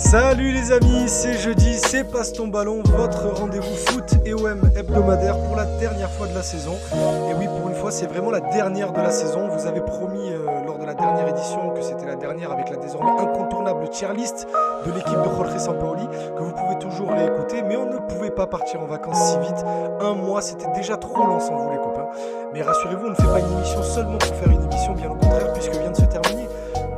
Salut les amis, c'est jeudi, c'est Passe ton ballon, votre rendez-vous foot et OM hebdomadaire pour la dernière fois de la saison. Et oui, pour une fois, c'est vraiment la dernière de la saison. Vous avez promis lors de la dernière édition que c'était la dernière avec la désormais incontournable tier list de l'équipe de Jorge Sampaoli, que vous pouvez toujours aller écouter, mais on ne pouvait pas partir en vacances si vite. Un mois, c'était déjà trop long sans vous les copains. Mais rassurez-vous, on ne fait pas une émission seulement pour faire une émission, bien au contraire, puisque vient de se terminer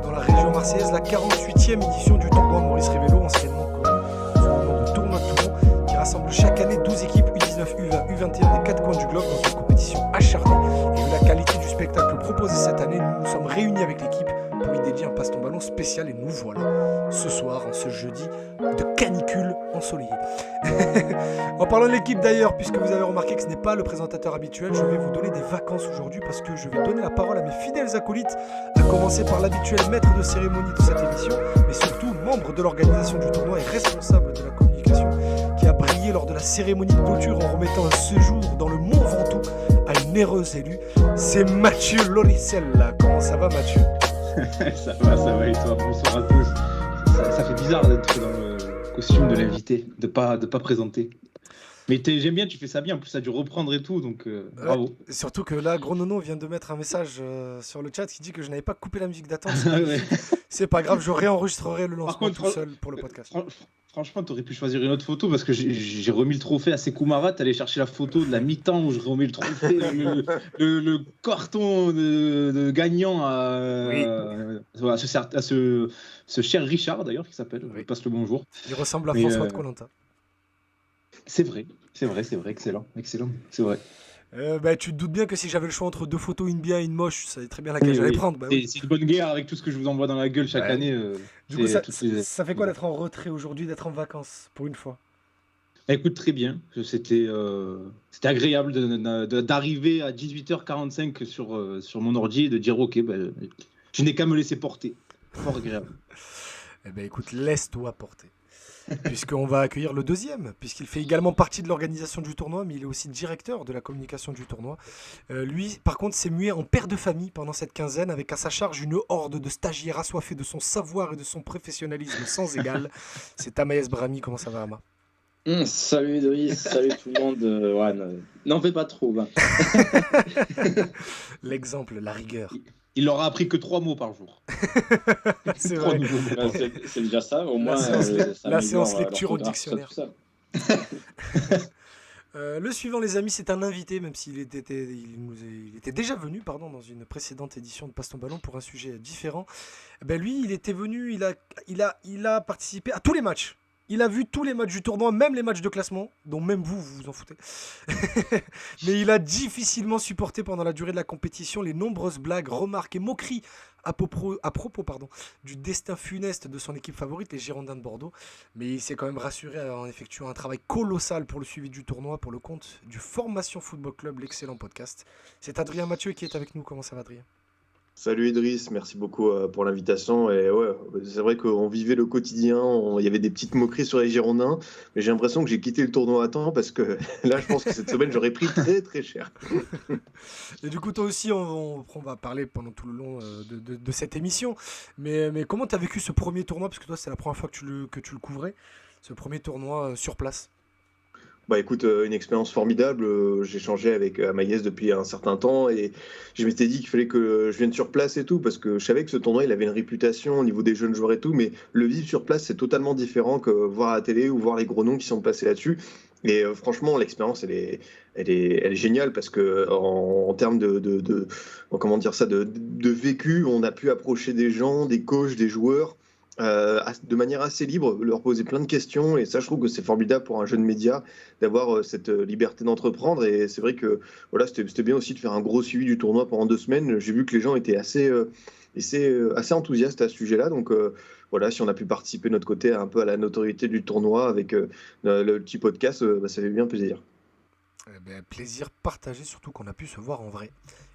dans la région marseillaise la 48e édition du tournoi Maurice Révélo, anciennement connu sous le nom de Tournoi de Toulon, qui rassemble chaque année 12 équipes U19, U20, U21 des 4 coins du globe dans une compétition acharnée. Et vu la qualité du spectacle proposé cette année, nous nous sommes réunis avec l'équipe pour y dédier un Passe ton ballon spécial, et nous voilà ce soir, en ce jeudi de canicule ensoleillé. En parlant de l'équipe d'ailleurs, puisque vous avez remarqué que ce n'est pas le présentateur habituel, je vais vous donner des vacances aujourd'hui parce que je vais donner la parole à mes fidèles acolytes, à commencer par l'habituel maître de cérémonie de cette émission, mais surtout membre de l'organisation du tournoi et responsable de la communication, qui a brillé lors de la cérémonie de clôture en remettant un séjour dans le Mont Ventoux à une heureuse élue. C'est Mathieu Loricella. Comment ça va, Mathieu? Ça va et toi? Bonsoir à tous. Ça fait bizarre d'être dans le costume de l'invité, de pas présenter. Mais j'aime bien, tu fais ça bien, en plus ça a dû reprendre et tout, donc bravo. Surtout que là, Gros Nono vient de mettre un message sur le chat qui dit que je n'avais pas coupé la musique d'attente. Ouais. C'est pas grave, je réenregistrerai le lancement contre, tout seul pour le podcast. Franchement, t'aurais pu choisir une autre photo parce que j'ai remis le trophée à Sekou Mara. T'allais chercher la photo de la mi-temps où je remets le trophée, le carton de gagnant à ce cher Richard d'ailleurs qui s'appelle. Oui. Je passe le bonjour. Il ressemble à François de Koh-Lanta. C'est vrai, excellent, c'est vrai. Tu te doutes bien que si j'avais le choix entre deux photos, une bien et une moche, ça savait très bien laquelle j'allais prendre. C'est une bonne guerre avec tout ce que je vous envoie dans la gueule chaque année. Du coup, ça fait quoi d'être en retrait aujourd'hui, d'être en vacances pour une fois? Écoute, très bien. C'était agréable d'arriver à 18h45 sur mon ordi et de dire ok, je n'ai qu'à me laisser porter. Fort agréable. Écoute, laisse-toi porter. Puisqu'on va accueillir le deuxième, puisqu'il fait également partie de l'organisation du tournoi, mais il est aussi directeur de la communication du tournoi. Lui, par contre, s'est mué en père de famille pendant cette quinzaine, avec à sa charge une horde de stagiaires assoiffés de son savoir et de son professionnalisme sans égal. C'est Amaïs Brahmi. Comment ça va, Ama? Salut Idriss, salut tout le monde. N'en fais pas trop. L'exemple, la rigueur. Il leur a appris que 3 mots par jour. C'est vrai. C'est déjà ça, au moins. La séance lecture au dictionnaire. Le suivant, les amis, c'est un invité, même s'il était déjà venu dans une précédente édition de Passe ton ballon pour un sujet différent. Lui, il était venu, il a participé à tous les matchs. Il a vu tous les matchs du tournoi, même les matchs de classement, dont même vous vous en foutez. Mais il a difficilement supporté pendant la durée de la compétition les nombreuses blagues, remarques et moqueries à propos du destin funeste de son équipe favorite, les Girondins de Bordeaux. Mais il s'est quand même rassuré en effectuant un travail colossal pour le suivi du tournoi pour le compte du Formation Football Club, l'excellent podcast. C'est Adrien Mathieu qui est avec nous. Comment ça va, Adrien? Salut Idriss, merci beaucoup pour l'invitation. Et ouais, c'est vrai qu'on vivait le quotidien, il y avait des petites moqueries sur les Girondins, mais j'ai l'impression que j'ai quitté le tournoi à temps parce que là, je pense que cette semaine, j'aurais pris très très cher. Et du coup, toi aussi, on va parler pendant tout le long de cette émission. Mais comment tu as vécu ce premier tournoi? Parce que toi, c'est la première fois que tu le couvrais, ce premier tournoi sur place. Écoute, une expérience formidable. J'ai échangé avec Amaïs depuis un certain temps et je m'étais dit qu'il fallait que je vienne sur place et tout parce que je savais que ce tournoi il avait une réputation au niveau des jeunes joueurs et tout, mais le vivre sur place c'est totalement différent que voir à la télé ou voir les gros noms qui sont passés là-dessus. Et franchement, l'expérience elle est géniale parce que en termes comment dire ça, de vécu, on a pu approcher des gens, des coachs, des joueurs. De manière assez libre, leur poser plein de questions, et ça je trouve que c'est formidable pour un jeune média d'avoir cette liberté d'entreprendre. Et c'est vrai que voilà, c'était bien aussi de faire un gros suivi du tournoi pendant 2 semaines. J'ai vu que les gens étaient assez enthousiastes à ce sujet-là, donc voilà, si on a pu participer de notre côté un peu à la notoriété du tournoi avec le petit podcast, ça fait bien plaisir. Plaisir partagé, surtout qu'on a pu se voir en vrai.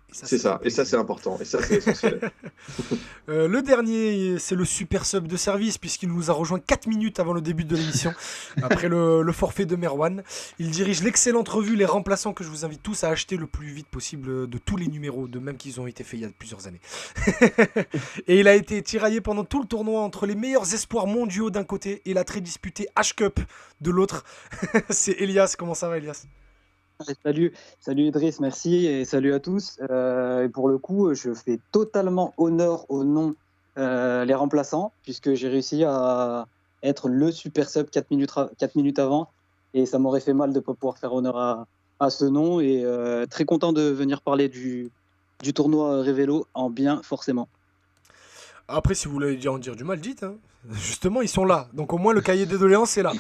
Et C'est ça, et ça c'est important, et ça c'est essentiel. Le dernier, c'est le super sub de service, puisqu'il nous a rejoint 4 minutes avant le début de l'émission, après le forfait de Merwan. Il dirige l'excellente revue Les Remplaçants, que je vous invite tous à acheter le plus vite possible de tous les numéros, de même qu'ils ont été faits il y a plusieurs années. Et il a été tiraillé pendant tout le tournoi entre les meilleurs espoirs mondiaux d'un côté et la très disputée H-Cup de l'autre. C'est Elias, comment ça va Elias ? Salut Idriss, merci et salut à tous. Et pour le coup, je fais totalement honneur au nom Les Remplaçants, puisque j'ai réussi à être le super sub 4 minutes avant, et ça m'aurait fait mal de ne pas pouvoir faire honneur à ce nom, et très content de venir parler du tournoi Révélo en bien, forcément. Après, si vous voulez en dire du mal, dites. Hein. Justement, ils sont là. Donc au moins, le cahier des doléances est là.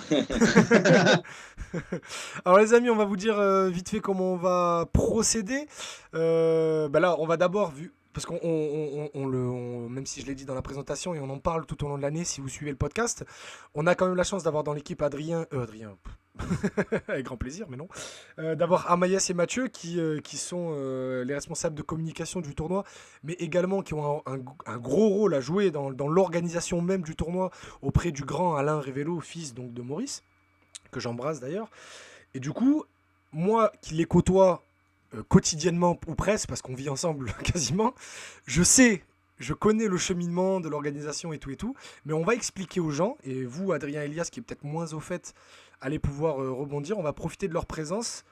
Alors les amis, on va vous dire vite fait comment on va procéder. Là, on va d'abord, parce même si je l'ai dit dans la présentation et on en parle tout au long de l'année si vous suivez le podcast, on a quand même la chance d'avoir dans l'équipe Adrien, avec grand plaisir, mais non, d'avoir Amaïs et Mathieu qui sont les responsables de communication du tournoi, mais également qui ont un gros rôle à jouer dans l'organisation même du tournoi auprès du grand Alain Révélo, fils donc de Maurice, que j'embrasse d'ailleurs. Et du coup, moi qui les côtoie quotidiennement ou presque, parce qu'on vit ensemble quasiment, je connais le cheminement de l'organisation et tout, mais on va expliquer aux gens, et vous, Adrien et Elias, qui est peut-être moins au fait, allez pouvoir rebondir, on va profiter de leur présence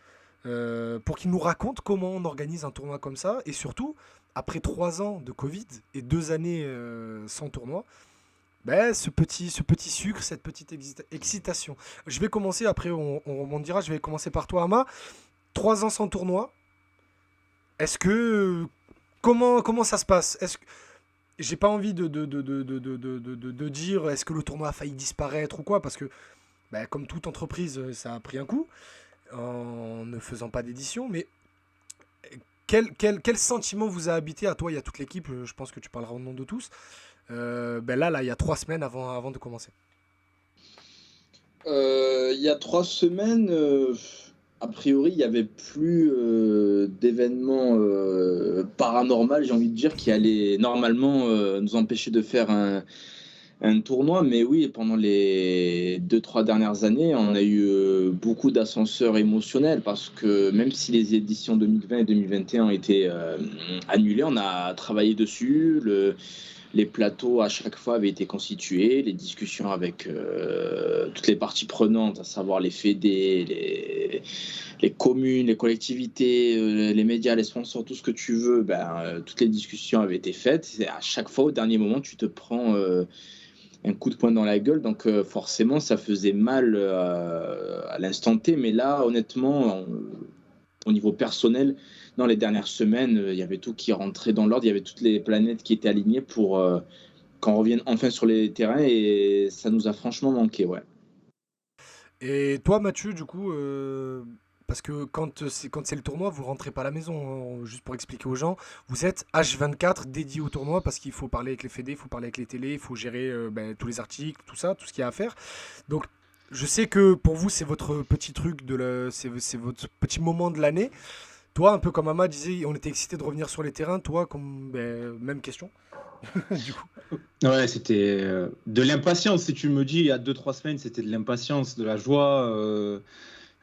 pour qu'ils nous racontent comment on organise un tournoi comme ça, et surtout, après 3 ans de Covid et 2 années sans tournoi, ce petit sucre, cette petite excitation. Je vais commencer, après on rebondira, je vais commencer par toi, Ama. 3 ans sans tournoi, est-ce que... Comment ça se passe ? J'ai pas envie de dire est-ce que le tournoi a failli disparaître ou quoi, parce que comme toute entreprise, ça a pris un coup en ne faisant pas d'édition, mais quel sentiment vous a habité à toi et à toute l'équipe ? Je pense que tu parleras au nom de tous. Là, il y a 3 semaines avant de commencer. Il y a 3 semaines, a priori, il n'y avait plus d'événements paranormaux, j'ai envie de dire, qui allaient normalement nous empêcher de faire un tournoi. Mais oui, pendant les 2-3 dernières années, on a eu beaucoup d'ascenseurs émotionnels, parce que même si les éditions 2020 et 2021 ont été annulées, on a travaillé dessus. Les plateaux à chaque fois avaient été constitués, les discussions avec toutes les parties prenantes, à savoir les fédés, les communes, les collectivités, les médias, les sponsors, tout ce que tu veux, toutes les discussions avaient été faites. Et à chaque fois, au dernier moment, tu te prends un coup de poing dans la gueule, donc forcément, ça faisait mal à l'instant T. Mais là, honnêtement, au niveau personnel, dans les dernières semaines, il y avait tout qui rentrait dans l'ordre, il y avait toutes les planètes qui étaient alignées pour qu'on revienne enfin sur les terrains, et ça nous a franchement manqué, ouais. Et toi, Mathieu, du coup, parce que quand c'est le tournoi, vous rentrez pas à la maison, hein, juste pour expliquer aux gens, vous êtes H24 dédié au tournoi, parce qu'il faut parler avec les fédés, il faut parler avec les télés, il faut gérer tous les articles, tout ça, tout ce qu'il y a à faire. Donc, je sais que pour vous, c'est votre petit truc, c'est votre petit moment de l'année. Toi, un peu comme Ama disait, on était excité de revenir sur les terrains. Toi, même question. Du coup. Ouais, c'était de l'impatience. Si tu me dis, il y a 2-3 semaines, c'était de l'impatience, de la joie, de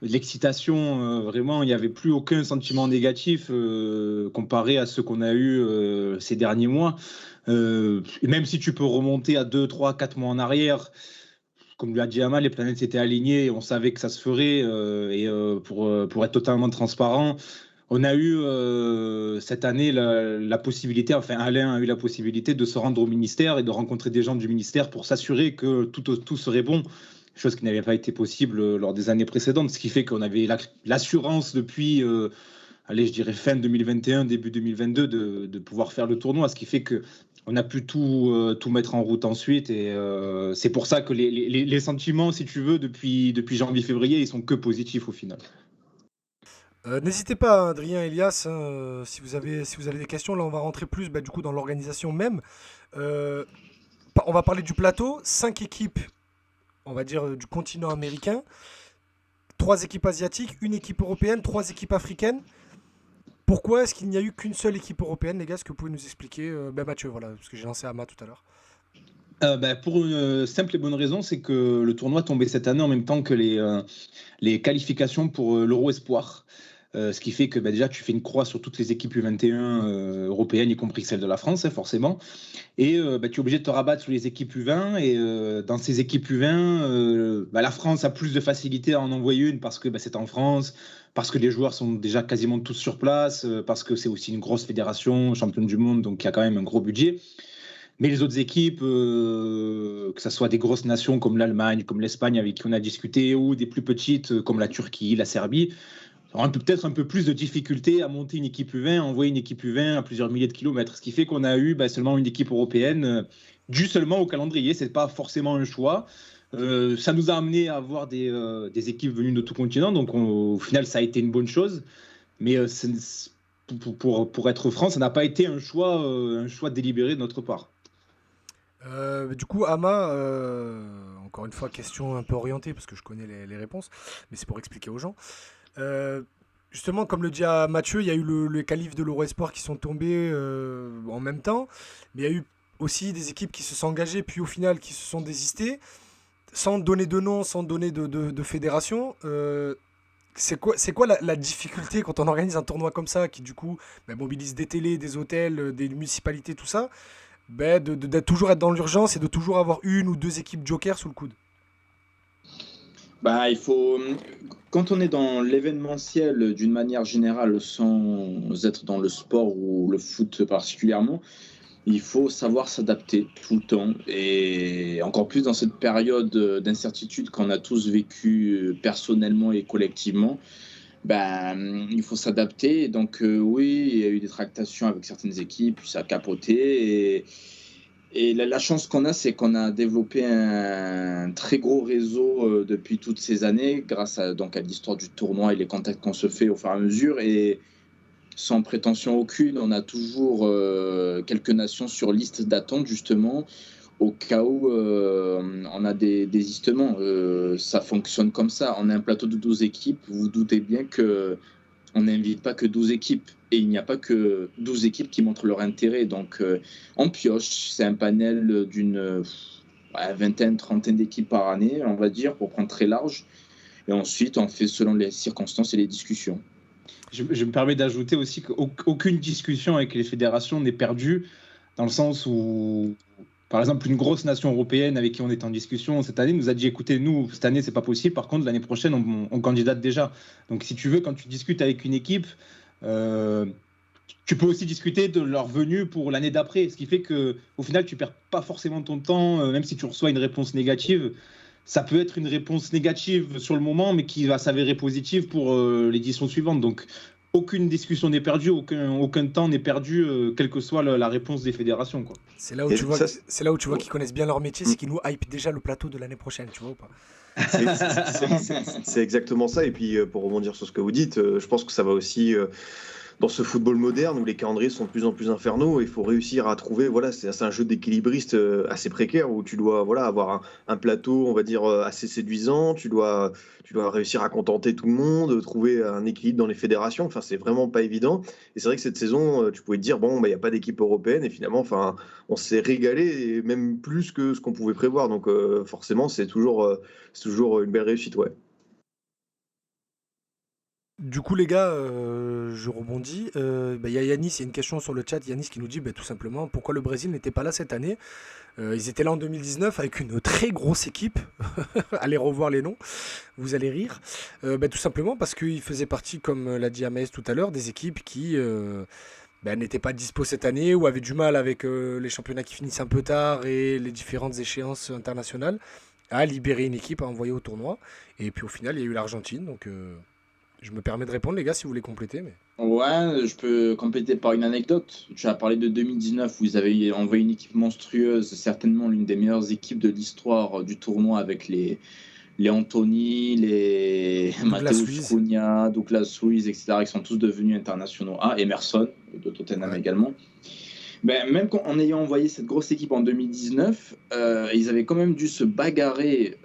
l'excitation. Vraiment, il n'y avait plus aucun sentiment négatif comparé à ce qu'on a eu ces derniers mois. Et même si tu peux remonter à 2, 3, 4 mois en arrière, comme l'a dit Ama, les planètes étaient alignées, on savait que ça se ferait. Pour être totalement transparent, on a eu cette année la possibilité, enfin Alain a eu la possibilité de se rendre au ministère et de rencontrer des gens du ministère pour s'assurer que tout serait bon, chose qui n'avait pas été possible lors des années précédentes, ce qui fait qu'on avait l'assurance depuis, je dirais fin 2021, début 2022, de pouvoir faire le tournoi, ce qui fait qu'on a pu tout mettre en route ensuite, et c'est pour ça que les sentiments, si tu veux, depuis janvier-février, ils sont que positifs au final. N'hésitez pas, Adrien, Elias, si vous avez des questions. Là, on va rentrer plus du coup dans l'organisation même. On va parler du plateau. 5 équipes, on va dire, du continent américain. 3 équipes asiatiques, une équipe européenne, 3 équipes africaines. Pourquoi est-ce qu'il n'y a eu qu'une seule équipe européenne, les gars? Est-ce que vous pouvez nous expliquer Mathieu, voilà, parce que j'ai lancé Ama tout à l'heure. Pour une simple et bonne raison, c'est que le tournoi tombait cette année en même temps que les qualifications pour l'Euro Espoir. Ce qui fait que déjà tu fais une croix sur toutes les équipes U21 européennes, y compris celle de la France, forcément. Et tu es obligé de te rabattre sur les équipes U20. Et dans ces équipes U20, la France a plus de facilité à en envoyer une parce que c'est en France, parce que les joueurs sont déjà quasiment tous sur place, parce que c'est aussi une grosse fédération, championne du monde, donc il y a quand même un gros budget. Mais les autres équipes, que ce soit des grosses nations comme l'Allemagne, comme l'Espagne avec qui on a discuté, ou des plus petites comme la Turquie, la Serbie, auront peut-être un peu plus de difficultés à monter une équipe U20, à envoyer une équipe U20 à plusieurs milliers de kilomètres. Ce qui fait qu'on a eu seulement une équipe européenne, due seulement au calendrier. Ce n'est pas forcément un choix. Ça nous a amené à avoir des équipes venues de tout continent. Donc au final, ça a été une bonne chose. Mais pour être franc, ça n'a pas été un choix délibéré de notre part. Du coup, Ama, encore une fois, question un peu orientée parce que je connais les réponses, mais c'est pour expliquer aux gens. Justement, comme le dit à Mathieu, il y a eu les qualifs de l'Euro Espoir qui sont tombés en même temps, mais il y a eu aussi des équipes qui se sont engagées, puis au final qui se sont désistées, sans donner de nom, sans donner de fédération. C'est quoi la difficulté quand on organise un tournoi comme ça, qui du coup mobilise des télés, des hôtels, des municipalités, tout ça, de toujours être dans l'urgence et de toujours avoir une ou 2 équipes joker sous le coude? Il faut, quand on est dans l'événementiel d'une manière générale, sans être dans le sport ou le foot particulièrement, il faut savoir s'adapter tout le temps. Et encore plus dans cette période d'incertitude qu'on a tous vécu personnellement et collectivement, il faut s'adapter. Donc oui, il y a eu des tractations avec certaines équipes, puis ça a capoté. Et la chance qu'on a, c'est qu'on a développé un très gros réseau depuis toutes ces années, grâce à l'histoire du tournoi et les contacts qu'on se fait au fur et à mesure. Et sans prétention aucune, on a toujours quelques nations sur liste d'attente, justement, au cas où on a des désistements. Ça fonctionne comme ça. On a un plateau de 12 équipes. Vous vous doutez bien qu'on n'invite pas que 12 équipes. Et il n'y a pas que 12 équipes qui montrent leur intérêt. Donc, on pioche. C'est un panel d'une vingtaine, trentaine d'équipes par année, on va dire, pour prendre très large. Et ensuite, on fait selon les circonstances et les discussions. Je me permets d'ajouter aussi qu'aucune discussion avec les fédérations n'est perdue, dans le sens où, par exemple, une grosse nation européenne avec qui on est en discussion cette année nous a dit, écoutez, nous, cette année, c'est pas possible. Par contre, l'année prochaine, on candidate déjà. Donc, si tu veux, quand tu discutes avec une équipe, tu peux aussi discuter de leur venue pour l'année d'après, ce qui fait qu'au final tu perds pas forcément ton temps, même si tu reçois une réponse négative. Ça peut être une réponse négative sur le moment, mais qui va s'avérer positive pour l'édition suivante. Donc aucune discussion n'est perdue, aucun temps n'est perdu, quelle que soit la réponse des fédérations, quoi. C'est là où tu vois qu'ils connaissent bien leur métier, c'est qu'ils nous hype déjà le plateau de l'année prochaine, tu vois ou pas? C'est exactement ça. Et puis, pour rebondir sur ce que vous dites, je pense que ça va aussi dans ce football moderne où les calendriers sont de plus en plus infernaux. Il faut réussir à trouver, c'est un jeu d'équilibriste assez précaire où tu dois avoir un plateau, on va dire, assez séduisant. Tu dois réussir à contenter tout le monde, trouver un équilibre dans les fédérations. Enfin, c'est vraiment pas évident. Et c'est vrai que cette saison, tu pouvais te dire, il n'y a pas d'équipe européenne. Et finalement, on s'est régalé, et même plus que ce qu'on pouvait prévoir. Donc, forcément, c'est toujours une belle réussite, ouais. Du coup, les gars, je rebondis. Il y a Yanis, il y a une question sur le chat. Yanis qui nous dit tout simplement pourquoi le Brésil n'était pas là cette année. Ils étaient là en 2019 avec une très grosse équipe. Allez revoir les noms, vous allez rire. Tout simplement parce qu'ils faisaient partie, comme l'a dit Amaïs tout à l'heure, des équipes qui n'étaient pas dispo cette année ou avaient du mal avec les championnats qui finissent un peu tard et les différentes échéances internationales à libérer une équipe à envoyer au tournoi. Et puis au final, il y a eu l'Argentine. Donc je me permets de répondre, les gars, si vous voulez compléter. Mais... Ouais, je peux compléter par une anecdote. Tu as parlé de 2019, où ils avaient envoyé une équipe monstrueuse, certainement l'une des meilleures équipes de l'histoire du tournoi, avec les Anthony, les Matheus Cunha, Douglas Luiz, etc., qui sont tous devenus internationaux. Emerson, de Tottenham également. Même en ayant envoyé cette grosse équipe en 2019, ils avaient quand même dû se bagarrer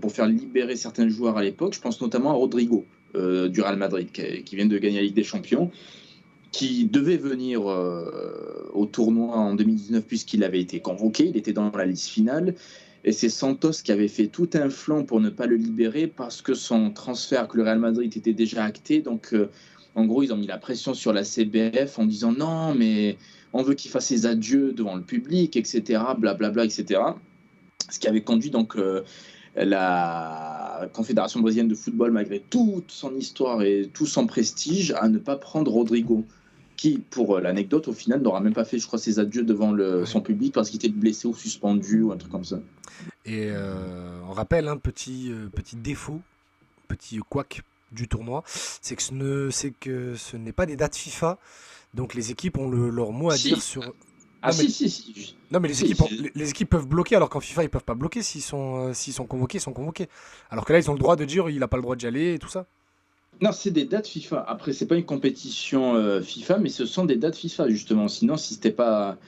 pour faire libérer certains joueurs à l'époque. Je pense notamment à Rodrigo du Real Madrid, qui vient de gagner la Ligue des Champions, qui devait venir au tournoi en 2019 puisqu'il avait été convoqué. Il était dans la liste finale. Et c'est Santos qui avait fait tout un flanc pour ne pas le libérer parce que son transfert avec le Real Madrid était déjà acté. Donc, en gros, ils ont mis la pression sur la CBF en disant non, mais on veut qu'il fasse ses adieux devant le public, etc., blablabla, etc. Ce qui avait conduit donc la Confédération brésilienne de football, malgré toute son histoire et tout son prestige, à ne pas prendre Rodrigo, qui, pour l'anecdote, au final, n'aura même pas fait, je crois, ses adieux devant son public parce qu'il était blessé ou suspendu ou un truc comme ça. Et on rappelle un petit défaut, petit couac du tournoi, c'est que ce n'est pas des dates FIFA, donc les équipes ont leur mot à dire sur... Si. Non, mais les équipes peuvent bloquer, alors qu'en FIFA, ils peuvent pas bloquer s'ils sont convoqués, ils sont convoqués. Alors que là, ils ont le droit de dire il n'a pas le droit d'y aller et tout ça. Non, c'est des dates FIFA. Après, c'est pas une compétition FIFA, mais ce sont des dates FIFA, justement. Sinon, si c'était pas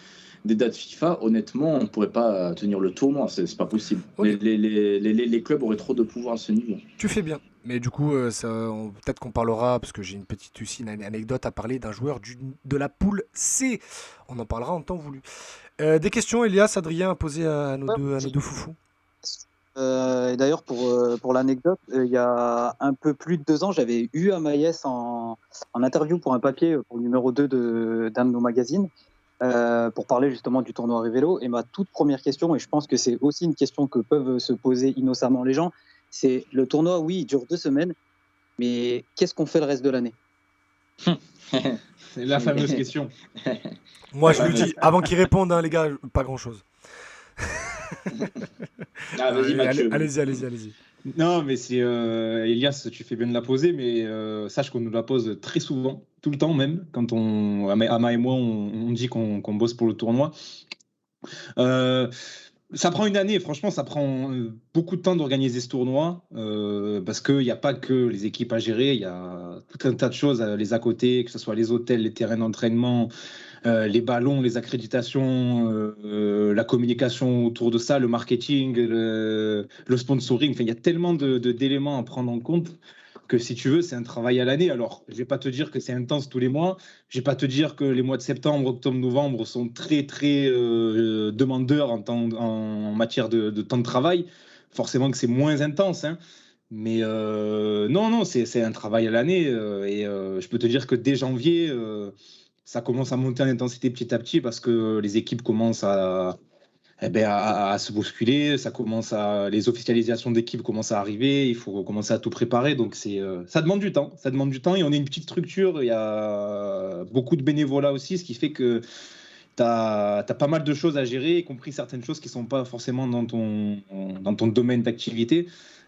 des dates FIFA, honnêtement, on pourrait pas tenir le tournoi. C'est pas possible. Okay. Les clubs auraient trop de pouvoir à ce niveau. Tu fais bien. Mais du coup, peut-être qu'on parlera, parce que j'ai une anecdote à parler d'un joueur de la poule C. On en parlera en temps voulu. Des questions, Elias, Adrien, à poser à nos deux foufous. Et d'ailleurs, pour l'anecdote, il y a un peu plus de 2 ans, j'avais eu Amaïs en interview pour un papier pour le numéro 2 d'un de nos magazines pour parler justement du tournoi Révélo. Et ma toute première question, et je pense que c'est aussi une question que peuvent se poser innocemment les gens, c'est le tournoi, oui, il dure 2 semaines, mais qu'est-ce qu'on fait le reste de l'année? C'est la fameuse question. Moi, je lui dis, avant qu'ils répondent, hein, les gars, pas grand-chose. Vas-y, Mathieu. Allez-y. Non, mais c'est Elias, tu fais bien de la poser, mais sache qu'on nous la pose très souvent, tout le temps même, quand Ama et moi, on dit qu'on bosse pour le tournoi. Ça prend une année, franchement, ça prend beaucoup de temps d'organiser ce tournoi, parce qu'il n'y a pas que les équipes à gérer, il y a tout un tas de choses les à côté, que ce soit les hôtels, les terrains d'entraînement, les ballons, les accréditations, la communication autour de ça, le marketing, le sponsoring. Enfin, il y a tellement d'éléments à prendre en compte que si tu veux, c'est un travail à l'année. Alors, je ne vais pas te dire que c'est intense tous les mois. Je ne vais pas te dire que les mois de septembre, octobre, novembre sont très, très demandeurs en matière de temps de travail. Forcément que c'est moins intense, hein. Mais non, c'est un travail à l'année. Et je peux te dire que dès janvier... ça commence à monter en intensité petit à petit parce que les équipes commencent à se bousculer, les officialisations d'équipes commencent à arriver, il faut commencer à tout préparer, donc ça demande du temps, et on est une petite structure, il y a beaucoup de bénévolat aussi, ce qui fait que tu as pas mal de choses à gérer, y compris certaines choses qui ne sont pas forcément dans ton domaine d'activité.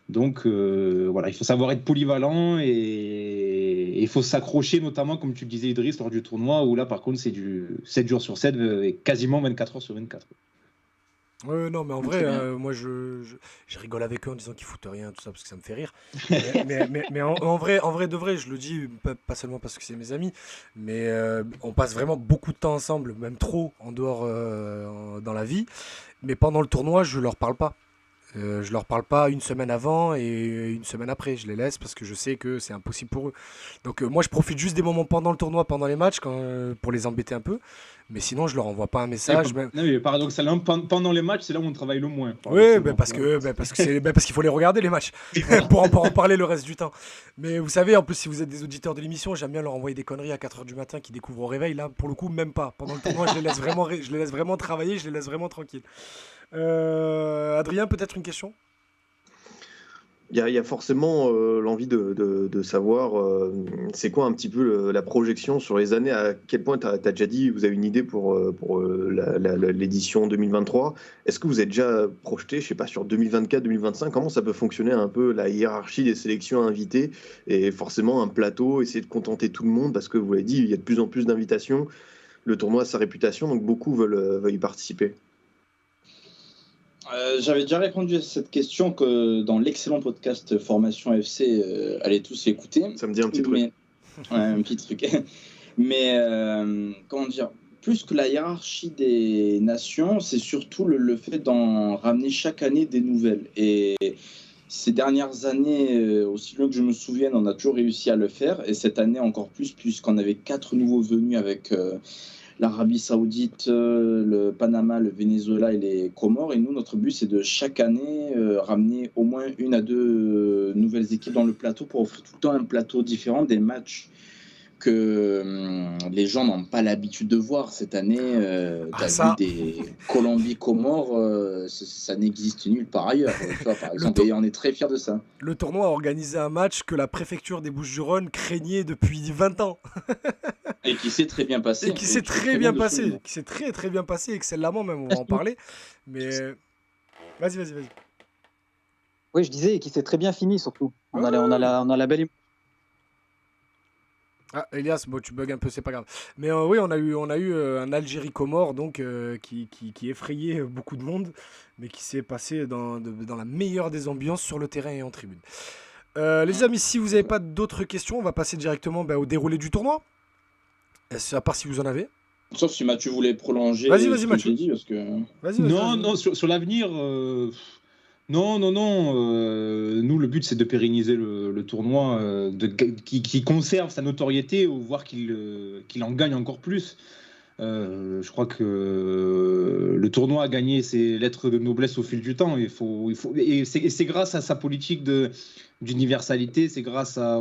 Donc voilà, il faut savoir être polyvalent et il faut s'accrocher, notamment, comme tu le disais, Idriss, lors du tournoi, où là, par contre, c'est du 7 jours sur 7 et quasiment 24 heures sur 24. Ouais, non, mais en vrai, moi, je rigole avec eux en disant qu'ils foutent rien, tout ça, parce que ça me fait rire. mais en vrai de vrai, je le dis, pas seulement parce que c'est mes amis, mais on passe vraiment beaucoup de temps ensemble, même trop, en dehors, dans la vie. Mais pendant le tournoi, je leur parle pas. Je leur parle pas une semaine avant et une semaine après, je les laisse parce que je sais que c'est impossible pour eux. Donc moi je profite juste des moments pendant le tournoi, pendant les matchs pour les embêter un peu, mais sinon je leur envoie pas un message. Non, mais paradoxalement, pendant les matchs, c'est là où on travaille le moins. Oui, parce qu'il faut les regarder les matchs pour en parler le reste du temps. Mais vous savez, en plus si vous êtes des auditeurs de l'émission, j'aime bien leur envoyer des conneries à 4h du matin qu'ils découvrent au réveil. Là pour le coup même pas. Pendant le tournoi je les laisse vraiment travailler, je les laisse vraiment tranquilles. Adrien, peut-être une question? Il y a forcément l'envie de savoir c'est quoi un petit peu la projection sur les années, à quel point tu as déjà dit, vous avez une idée pour l'édition 2023. Est-ce que vous êtes déjà projeté, je sais pas, sur 2024-2025, comment ça peut fonctionner un peu la hiérarchie des sélections invitées et forcément un plateau, essayer de contenter tout le monde parce que vous l'avez dit, il y a de plus en plus d'invitations, le tournoi a sa réputation, donc beaucoup veulent y participer. J'avais déjà répondu à cette question que dans l'excellent podcast Formation FC, allez tous l'écouter. Ça me dit un petit truc. Un petit truc. Mais comment dire, plus que la hiérarchie des nations, c'est surtout le fait d'en ramener chaque année des nouvelles. Et ces dernières années, aussi loin que je me souvienne, on a toujours réussi à le faire. Et cette année encore plus, puisqu'on avait 4 nouveaux venus avec l'Arabie Saoudite, le Panama, le Venezuela et les Comores. Et nous, notre but, c'est de chaque année ramener au moins 1 à 2 nouvelles équipes dans le plateau pour offrir tout le temps un plateau différent, des matchs que les gens n'ont pas l'habitude de voir. Cette année, tu as vu des Colombie-Comores, ça n'existe nulle part ailleurs, tu vois, par exemple, et on est très fiers de ça. Le tournoi a organisé un match que la préfecture des Bouches-du-Rhône craignait depuis 20 ans. Et qui s'est très bien passé. Et qui s'est très bien passé. Qui s'est très très bien passé, excellemment même, on va en parler. Mais vas-y. Oui, je disais, et qui s'est très bien fini surtout. On a la belle image. Ah, Elias, bon, tu bugs un peu, c'est pas grave. Mais oui, on a eu un Algérie-Comore donc qui effrayait beaucoup de monde, mais qui s'est passé dans la meilleure des ambiances sur le terrain et en tribune. Les amis, si vous n'avez pas d'autres questions, on va passer directement au déroulé du tournoi. À part si vous en avez. Sauf si Mathieu voulait prolonger. Vas-y, Mathieu. Dit, parce que... Non, sur l'avenir. Non. Nous, le but, c'est de pérenniser le tournoi, qui conserve sa notoriété, voire qu'il en gagne encore plus. Je crois que le tournoi a gagné ses lettres de noblesse au fil du temps. Et c'est grâce à sa politique d'universalité, c'est grâce à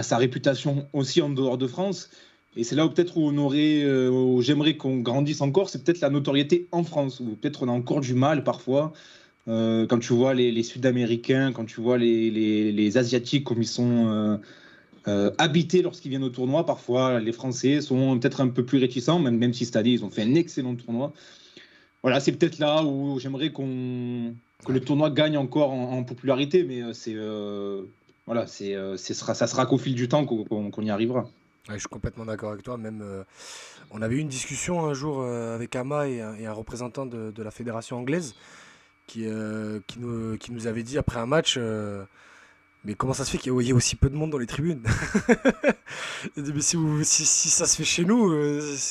sa réputation aussi en dehors de France. Et c'est là où peut-être où j'aimerais qu'on grandisse encore, c'est peut-être la notoriété en France, où peut-être on a encore du mal parfois. Quand tu vois les Sud-Américains, quand tu vois les Asiatiques comme ils sont habités lorsqu'ils viennent au tournoi, parfois les Français sont peut-être un peu plus réticents, même si cette année ils ont fait un excellent tournoi. Voilà, c'est peut-être là où j'aimerais que le tournoi gagne encore en popularité, mais ça sera qu'au fil du temps qu'on y arrivera. Ouais, je suis complètement d'accord avec toi. Même, on avait eu une discussion un jour avec Ama et un représentant de la fédération anglaise qui nous avait dit après un match mais comment ça se fait qu'il y ait aussi peu de monde dans les tribunes. Il dit, mais si ça se fait chez nous,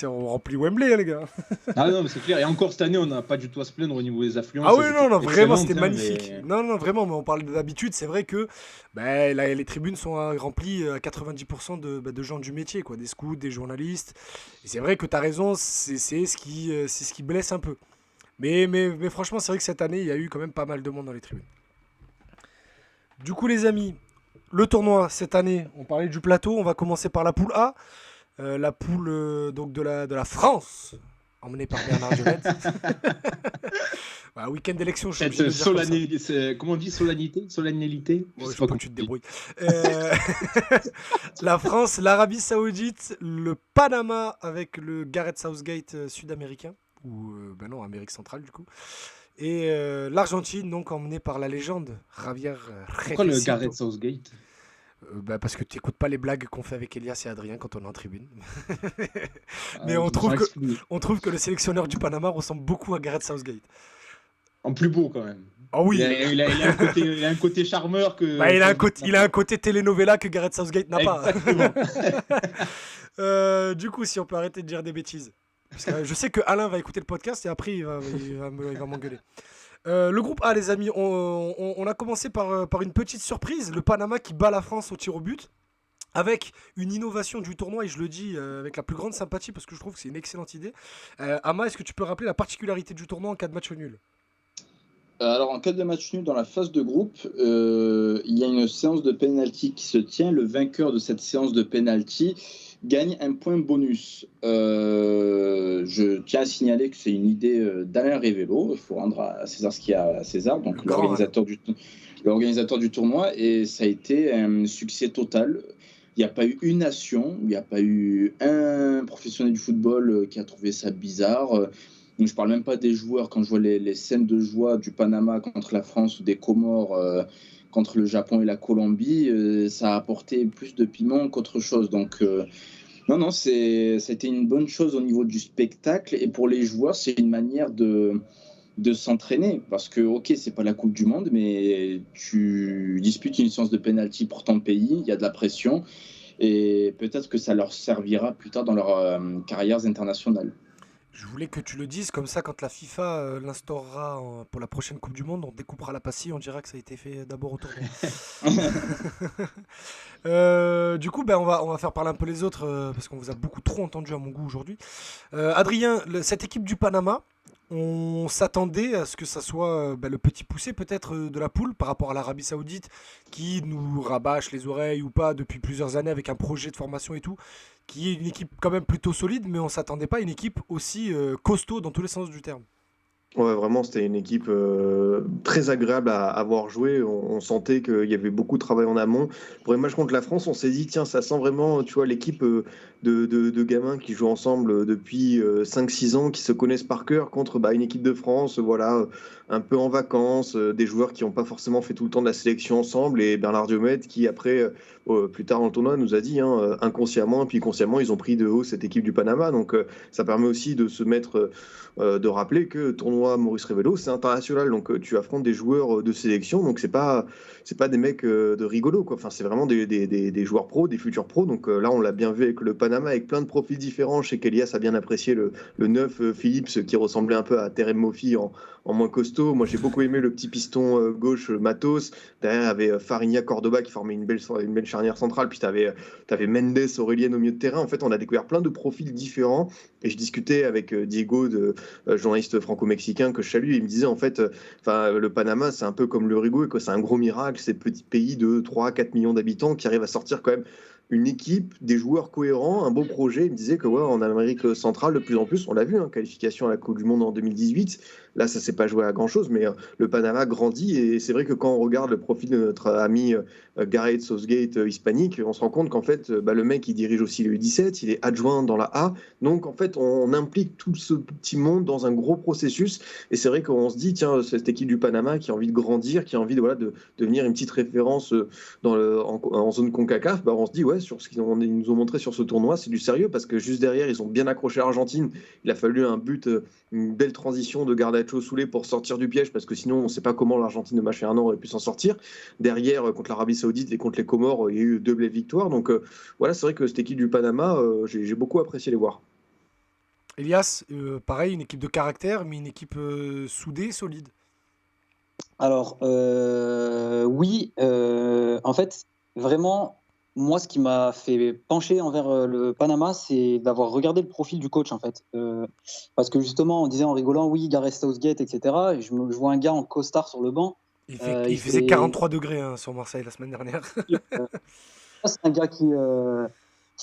on remplit Wembley, les gars. Ah non, mais c'est clair. Et encore cette année, on n'a pas du tout à se plaindre au niveau des affluences. Ah oui, non, vraiment, c'était magnifique. Mais... Non, vraiment, mais on parle d'habitude. C'est vrai que les tribunes sont remplies à 90% de gens du métier, quoi, des scouts, des journalistes. Et c'est vrai que tu as raison, c'est ce qui blesse un peu. Mais franchement, c'est vrai que cette année, il y a eu quand même pas mal de monde dans les tribunes. Du coup, les amis, le tournoi cette année, on parlait du plateau, on va commencer par la poule A. La poule donc de la France, emmenée par Bernard Diomède. Week-end d'élection, je suis solennité, comment on dit, solennité je sais pas comment tu te débrouilles. La France, l'Arabie Saoudite, le Panama avec le Gareth Southgate sud-américain, ou non, Amérique centrale du coup. Et l'Argentine, donc emmenée par la légende Javier Requesito. Pourquoi le Gareth Southgate ? Parce que tu n'écoutes pas les blagues qu'on fait avec Elias et Adrien quand on est en tribune. Mais on trouve que le sélectionneur du Panama ressemble beaucoup à Gareth Southgate. En plus beau quand même. Ah oui. Il a un côté charmeur que. Il a un côté telenovela que Gareth Southgate n'a pas. Du coup, si on peut arrêter de dire des bêtises. Parce que je sais que Alain va écouter le podcast et après il va m'engueuler. Le groupe A, les amis, on a commencé par une petite surprise. Le Panama qui bat la France au tir au but. Avec une innovation du tournoi, et je le dis avec la plus grande sympathie parce que je trouve que c'est une excellente idée. Ama, est-ce que tu peux rappeler la particularité du tournoi en cas de match nul ? Alors, en cas de match nul dans la phase de groupe, il y a une séance de pénalty qui se tient. Le vainqueur de cette séance de pénalty gagne un point bonus. Je tiens à signaler que c'est une idée d'Alain Révélo. Il faut rendre à César ce qu'il y a à César, donc l'organisateur du tournoi. Et ça a été un succès total. Il n'y a pas eu une nation, il n'y a pas eu un professionnel du football qui a trouvé ça bizarre. Donc, je ne parle même pas des joueurs. Quand je vois les scènes de joie du Panama contre la France ou des Comores contre le Japon et la Colombie, ça a apporté plus de piment qu'autre chose. Donc, c'était une bonne chose au niveau du spectacle. Et pour les joueurs, c'est une manière de s'entraîner. Parce que, ok, c'est pas la Coupe du Monde, mais tu disputes une séance de pénalty pour ton pays, il y a de la pression. et peut-être que ça leur servira plus tard dans leurs carrières internationales. Je voulais que tu le dises, comme ça, quand la FIFA l'instaurera pour la prochaine Coupe du Monde, on découpera la pastille, on dira que ça a été fait d'abord au tournoi. Du coup, ben, on va faire parler un peu les autres, parce qu'on vous a beaucoup trop entendu à mon goût aujourd'hui. Adrien, cette équipe du Panama, on s'attendait à ce que ça soit le petit poussé peut-être de la poule par rapport à l'Arabie Saoudite, qui nous rabâche les oreilles ou pas depuis plusieurs années avec un projet de formation et tout, qui est une équipe quand même plutôt solide, mais on s'attendait pas à une équipe aussi costaud dans tous les sens du terme. Ouais, vraiment, c'était une équipe très agréable à avoir joué. On sentait qu'il y avait beaucoup de travail en amont. Pour les matchs contre la France, on s'est dit, tiens, ça sent vraiment, tu vois, l'équipe de gamins qui jouent ensemble depuis 5-6 ans, qui se connaissent par cœur contre une équipe de France, voilà, un peu en vacances, des joueurs qui n'ont pas forcément fait tout le temps de la sélection ensemble. Et Bernard Diomède, qui après, plus tard dans le tournoi, nous a dit, inconsciemment, puis consciemment, ils ont pris de haut cette équipe du Panama. Donc, ça permet aussi de se mettre, de rappeler que tournoi Maurice Revello, c'est international, donc tu affrontes des joueurs de sélection, donc c'est pas des mecs de rigolo, quoi. Enfin, c'est vraiment des joueurs pros, des futurs pros. Donc là, on l'a bien vu avec le Panama, avec plein de profils différents. Je sais qu'Elias a bien apprécié le 9 Phillips, qui ressemblait un peu à Terem Moffi en moins costaud. Moi, j'ai beaucoup aimé le petit piston gauche Matos. Derrière, il y avait Fariña Cordoba qui formait une belle charnière centrale. Puis tu avais Mendes, Aurélien au milieu de terrain. En fait, on a découvert plein de profils différents. Et je discutais avec Diego, journaliste franco-mexicain que je salue. Il me disait, en fait, le Panama, c'est un peu comme l'Uruguay, quoi. C'est un gros miracle. C'est le petit pays de 3-4 millions d'habitants qui arrive à sortir quand même une équipe, des joueurs cohérents, un beau projet. Il me disait que en Amérique centrale, de plus en plus, on l'a vu, qualification à la Coupe du Monde en 2018. Là, ça ne s'est pas joué à grand-chose, mais le Panama grandit. Et c'est vrai que quand on regarde le profil de notre ami Gareth Southgate hispanique, on se rend compte qu'en fait, le mec, il dirige aussi le U17, il est adjoint dans la A. Donc, en fait, on implique tout ce petit monde dans un gros processus. Et c'est vrai qu'on se dit, tiens, cette équipe du Panama qui a envie de grandir, qui a envie de devenir une petite référence en zone CONCACAF, on se dit, ouais, sur ce qu'ils nous ont montré sur ce tournoi, c'est du sérieux, parce que juste derrière, ils ont bien accroché l'Argentine. Il a fallu un but, une belle transition de Garnacho Soulé pour sortir du piège, parce que sinon, on ne sait pas comment l'Argentine de Mascherano aurait pu s'en sortir. Derrière, contre l'Arabie Saoudite et contre les Comores, il y a eu 2 belles victoires. Donc voilà, c'est vrai que cette équipe du Panama, j'ai beaucoup apprécié les voir. Elias, pareil, une équipe de caractère, mais une équipe soudée, solide. Alors, oui, en fait, vraiment, moi, ce qui m'a fait pencher envers le Panama, c'est d'avoir regardé le profil du coach, en fait. Parce que justement, on disait en rigolant, oui, Gareth Southgate, etc. Et je vois un gars en costard sur le banc. Il faisait 43 degrés sur Marseille la semaine dernière. Soit c'est un gars qui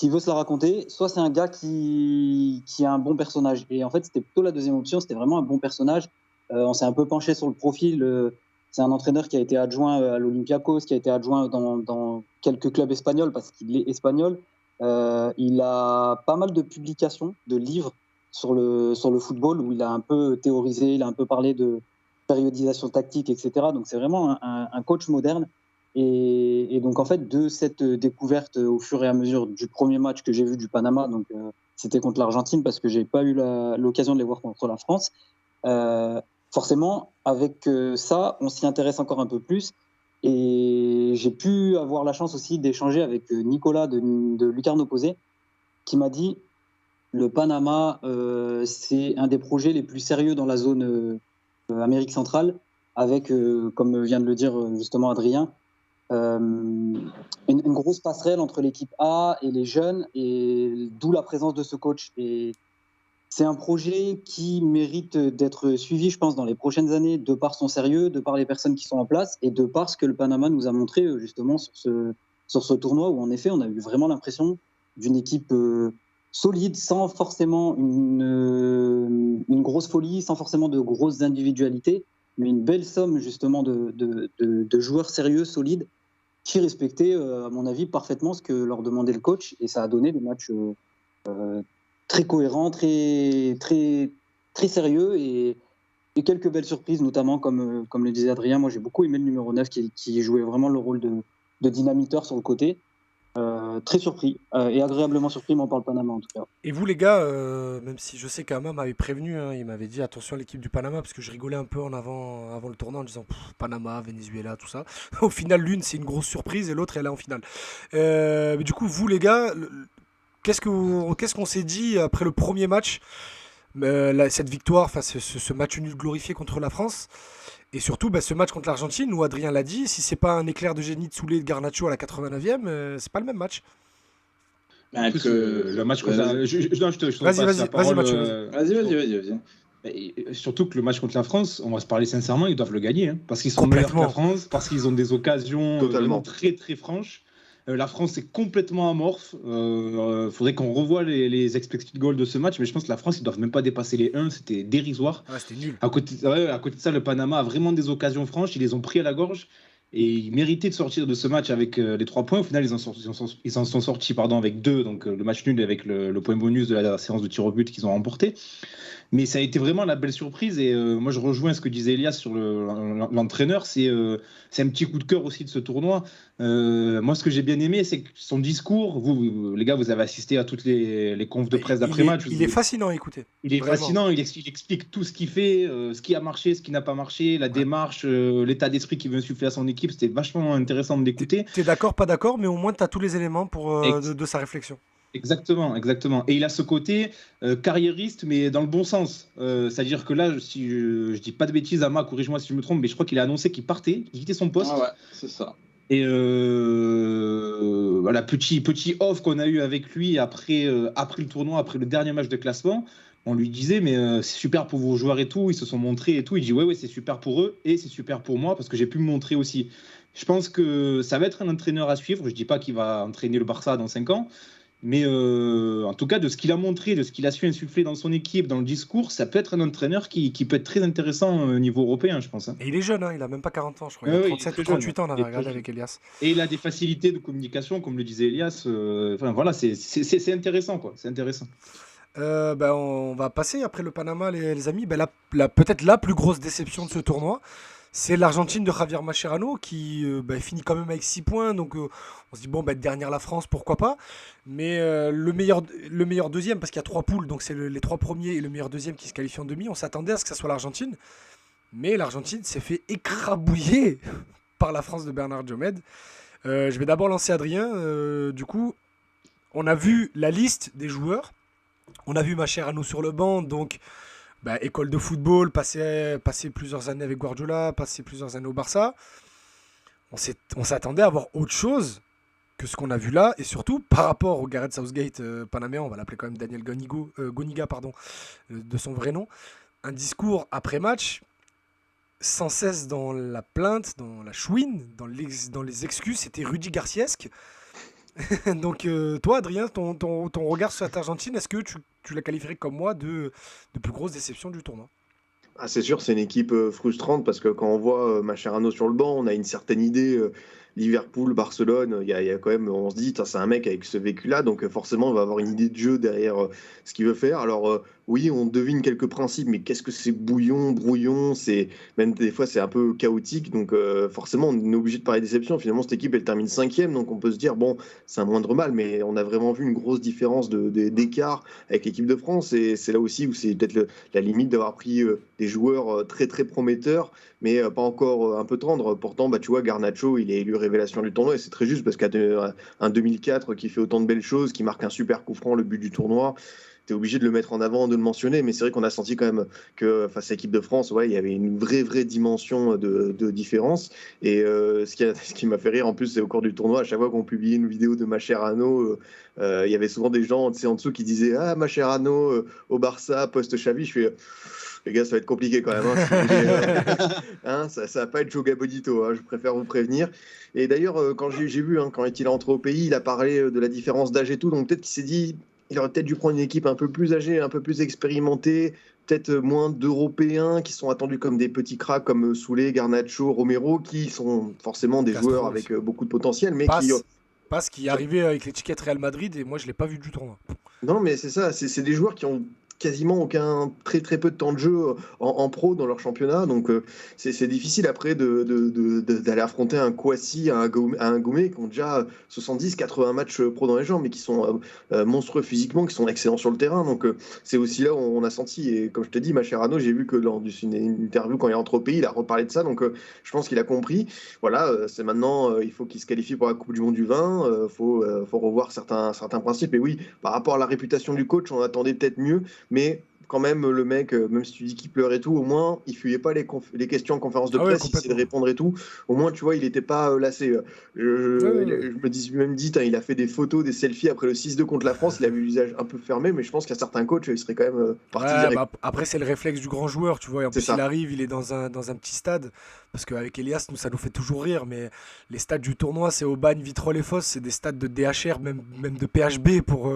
veut se la raconter, soit c'est un gars qui a un bon personnage. Et en fait, c'était plutôt la deuxième option, c'était vraiment un bon personnage. On s'est un peu penché sur le profil. C'est un entraîneur qui a été adjoint à l'Olympiakos, qui a été adjoint dans quelques clubs espagnols parce qu'il est espagnol. Il a pas mal de publications, de livres sur le football où il a un peu théorisé, il a un peu parlé de périodisation tactique, etc. Donc c'est vraiment un coach moderne. Et donc en fait, de cette découverte au fur et à mesure du premier match que j'ai vu du Panama, donc c'était contre l'Argentine parce que j'ai pas eu l'occasion de les voir contre la France. Forcément, avec ça, on s'y intéresse encore un peu plus. Et j'ai pu avoir la chance aussi d'échanger avec Nicolas de Lucarno Posé, qui m'a dit le Panama, c'est un des projets les plus sérieux dans la zone Amérique centrale, avec, comme vient de le dire justement Adrien, une grosse passerelle entre l'équipe A et les jeunes, et d'où la présence de ce coach. Et c'est un projet qui mérite d'être suivi, je pense, dans les prochaines années, de par son sérieux, de par les personnes qui sont en place, et de par ce que le Panama nous a montré justement sur ce tournoi, où en effet, on a eu vraiment l'impression d'une équipe solide, sans forcément une grosse folie, sans forcément de grosses individualités, mais une belle somme justement de joueurs sérieux, solides, qui respectaient, à mon avis, parfaitement ce que leur demandait le coach, et ça a donné des matchs très cohérent, très, très, très sérieux et quelques belles surprises, notamment comme le disait Adrien. Moi, j'ai beaucoup aimé le numéro 9 qui jouait vraiment le rôle de dynamiteur sur le côté. Très surpris et agréablement surpris, moi, par le Panama en tout cas. Et vous les gars, même si je sais qu'Ama m'avait prévenu, hein, il m'avait dit attention à l'équipe du Panama, parce que je rigolais un peu avant le tournoi en disant Panama, Venezuela, tout ça. Au final, l'une c'est une grosse surprise et l'autre elle est en finale. Mais du coup, vous les gars, qu'est-ce qu'on s'est dit après le premier match, cette victoire, enfin ce match nul glorifié contre la France, et surtout ce match contre l'Argentine où Adrien l'a dit, si c'est pas un éclair de génie de Soulé de Garnacho à la 89e, c'est pas le même match. Bah, En plus, le match contre la... non, je te Vas-y, passe la vas-y, parole, Mathieu, Vas-y. Surtout que le match contre la France, on va se parler sincèrement, ils doivent le gagner. Hein, parce qu'ils sont meilleurs que la France, parce qu'ils ont des occasions vraiment très très franches. La France est complètement amorphe. Faudrait qu'on revoie les expected goals de ce match, mais je pense que la France, ils doivent même pas dépasser les 1. C'était dérisoire. Ouais, c'était nul. À côté de ça, le Panama a vraiment des occasions franches. Ils les ont pris à la gorge. Et ils méritaient de sortir de ce match avec les 3 points. Au final, ils en sont sortis avec 2. Donc le match nul avec le point bonus de la séance de tir au but qu'ils ont remporté. Mais ça a été vraiment la belle surprise. Et moi, je rejoins ce que disait Elias sur l'entraîneur. C'est un petit coup de cœur aussi de ce tournoi. Moi, ce que j'ai bien aimé, c'est que son discours, vous les gars, vous avez assisté à toutes les confs de presse d'après-match. Il est fascinant à écouter. Il est fascinant, il explique tout ce qu'il fait, ce qui a marché, ce qui n'a pas marché, la démarche, l'état d'esprit qu'il veut insuffler à son équipe. C'était vachement intéressant de l'écouter. T'es d'accord, pas d'accord, mais au moins tu as tous les éléments de sa réflexion. Exactement. Et il a ce côté carriériste, mais dans le bon sens. C'est-à-dire que là, si je dis pas de bêtises, Ama, corrige-moi si je me trompe, mais je crois qu'il a annoncé qu'il partait, qu'il quittait son poste. Ah ouais, c'est ça. Et voilà, petit off qu'on a eu avec lui après le tournoi, après le dernier match de classement. On lui disait, mais c'est super pour vos joueurs et tout, ils se sont montrés et tout. Il dit, ouais, c'est super pour eux et c'est super pour moi parce que j'ai pu me montrer aussi. Je pense que ça va être un entraîneur à suivre. Je dis pas qu'il va entraîner le Barça dans 5 ans. Mais en tout cas, de ce qu'il a montré, de ce qu'il a su insuffler dans son équipe, dans le discours, ça peut être un entraîneur qui peut être très intéressant au niveau européen, je pense. Hein. Et il est jeune, hein, il a même pas 40 ans, je crois. Il a 37 ou 38 ans, on avait regardé avec Elias. Et il a des facilités de communication, comme le disait Elias. Voilà, c'est intéressant, quoi. C'est intéressant. On va passer après le Panama, les amis. Peut-être la plus grosse déception de ce tournoi, c'est l'Argentine de Javier Mascherano qui finit quand même avec 6 points. Donc on se dit, derrière la France, pourquoi pas. Mais le meilleur deuxième, parce qu'il y a 3 poules, donc c'est les 3 premiers et le meilleur deuxième qui se qualifient en demi. On s'attendait à ce que ça soit l'Argentine. Mais l'Argentine s'est fait écrabouiller par la France de Bernard Diomède. Je vais d'abord lancer Adrien. Du coup, on a vu la liste des joueurs. On a vu Mascherano sur le banc, donc école de football, passé plusieurs années avec Guardiola, passé plusieurs années au Barça. On s'attendait à voir autre chose que ce qu'on a vu là, et surtout par rapport au Gareth Southgate panaméen, on va l'appeler quand même Daniel Goniga, de son vrai nom, un discours après-match sans cesse dans la plainte, dans la chouine, dans les excuses, c'était Rudy Garciesque. Donc toi Adrien, ton regard sur cette Argentine, est-ce que tu la qualifierais comme moi de plus grosse déception du tournoi? Ah, c'est sûr, c'est une équipe frustrante parce que quand on voit Mascherano sur le banc, on a une certaine idée. Liverpool, Barcelone, il y a quand même, on se dit, c'est un mec avec ce vécu-là, donc forcément, on va avoir une idée de jeu derrière ce qu'il veut faire. Alors, oui, on devine quelques principes, mais qu'est-ce que c'est brouillon, même des fois, c'est un peu chaotique, donc forcément, on est obligé de parler déception. Finalement, cette équipe, elle termine 5e, donc on peut se dire, bon, c'est un moindre mal, mais on a vraiment vu une grosse différence d'écart avec l'équipe de France, et c'est là aussi où c'est peut-être la limite d'avoir pris des joueurs très, très prometteurs, mais pas encore un peu tendre. Pourtant, tu vois, Garnacho, il est élu révélation du tournoi, et c'est très juste parce qu'un 2004 qui fait autant de belles choses, qui marque un super coup franc, le but du tournoi, t'es obligé de le mettre en avant, de le mentionner, mais c'est vrai qu'on a senti quand même que face à l'équipe de France, il y avait une vraie dimension de différence. Et ce qui m'a fait rire en plus, c'est au cours du tournoi, à chaque fois qu'on publiait une vidéo de Mascherano, il y avait souvent des gens en dessous qui disaient « Ah, Mascherano au Barça, post-Xavi », je fais... Les gars, ça va être compliqué quand même. Ça va pas être Joga Bonito, je préfère vous prévenir. Et d'ailleurs, quand j'ai vu, quand il est entré au pays, il a parlé de la différence d'âge et tout. Donc peut-être qu'il s'est dit, il aurait peut-être dû prendre une équipe un peu plus âgée, un peu plus expérimentée, peut-être moins d'Européens qui sont attendus comme des petits cracks comme Soulé, Garnacho, Romero, qui sont forcément des joueurs avec beaucoup de potentiel, mais qui est arrivé avec l'étiquette Real Madrid et moi je l'ai pas vu du tournoi. Non, mais c'est ça, c'est des joueurs qui ont quasiment très très peu de temps de jeu en pro dans leur championnat. Donc c'est difficile après d'aller affronter un Kouassi, un Goumet qui ont déjà 70-80 matchs pro dans les jambes, mais qui sont monstrueux physiquement, qui sont excellents sur le terrain. Donc c'est aussi là où on a senti, et comme je te dis, Mascherano, j'ai vu que lors d'une interview quand il est rentré au pays, il a reparlé de ça. Donc je pense qu'il a compris. Voilà, c'est maintenant, il faut qu'il se qualifie pour la Coupe du Monde du vin. Faut revoir certains principes. Et oui, par rapport à la réputation du coach, on attendait peut-être mieux. Mais quand même, le mec, même si tu dis qu'il pleure et tout, au moins, il fuyait pas les questions en conférence de Ah ouais, presse, il essayait de répondre et tout. Au moins, tu vois, il n'était pas lassé. Je me dis même dit, il a fait des photos, des selfies après le 6-2 contre la France. Il avait l'usage un peu fermé, mais je pense qu'il y a certains coachs, il serait quand même parti Ouais, direct. bah, après, c'est le réflexe du grand joueur, tu vois. Et en C'est plus, ça. il arrive, il est dans un petit stade. Parce qu'avec Elias, nous, ça nous fait toujours rire. Mais les stades du tournoi, c'est Aubagne, Vitrolles et Fos. C'est des stades de DHR, même de PHB pour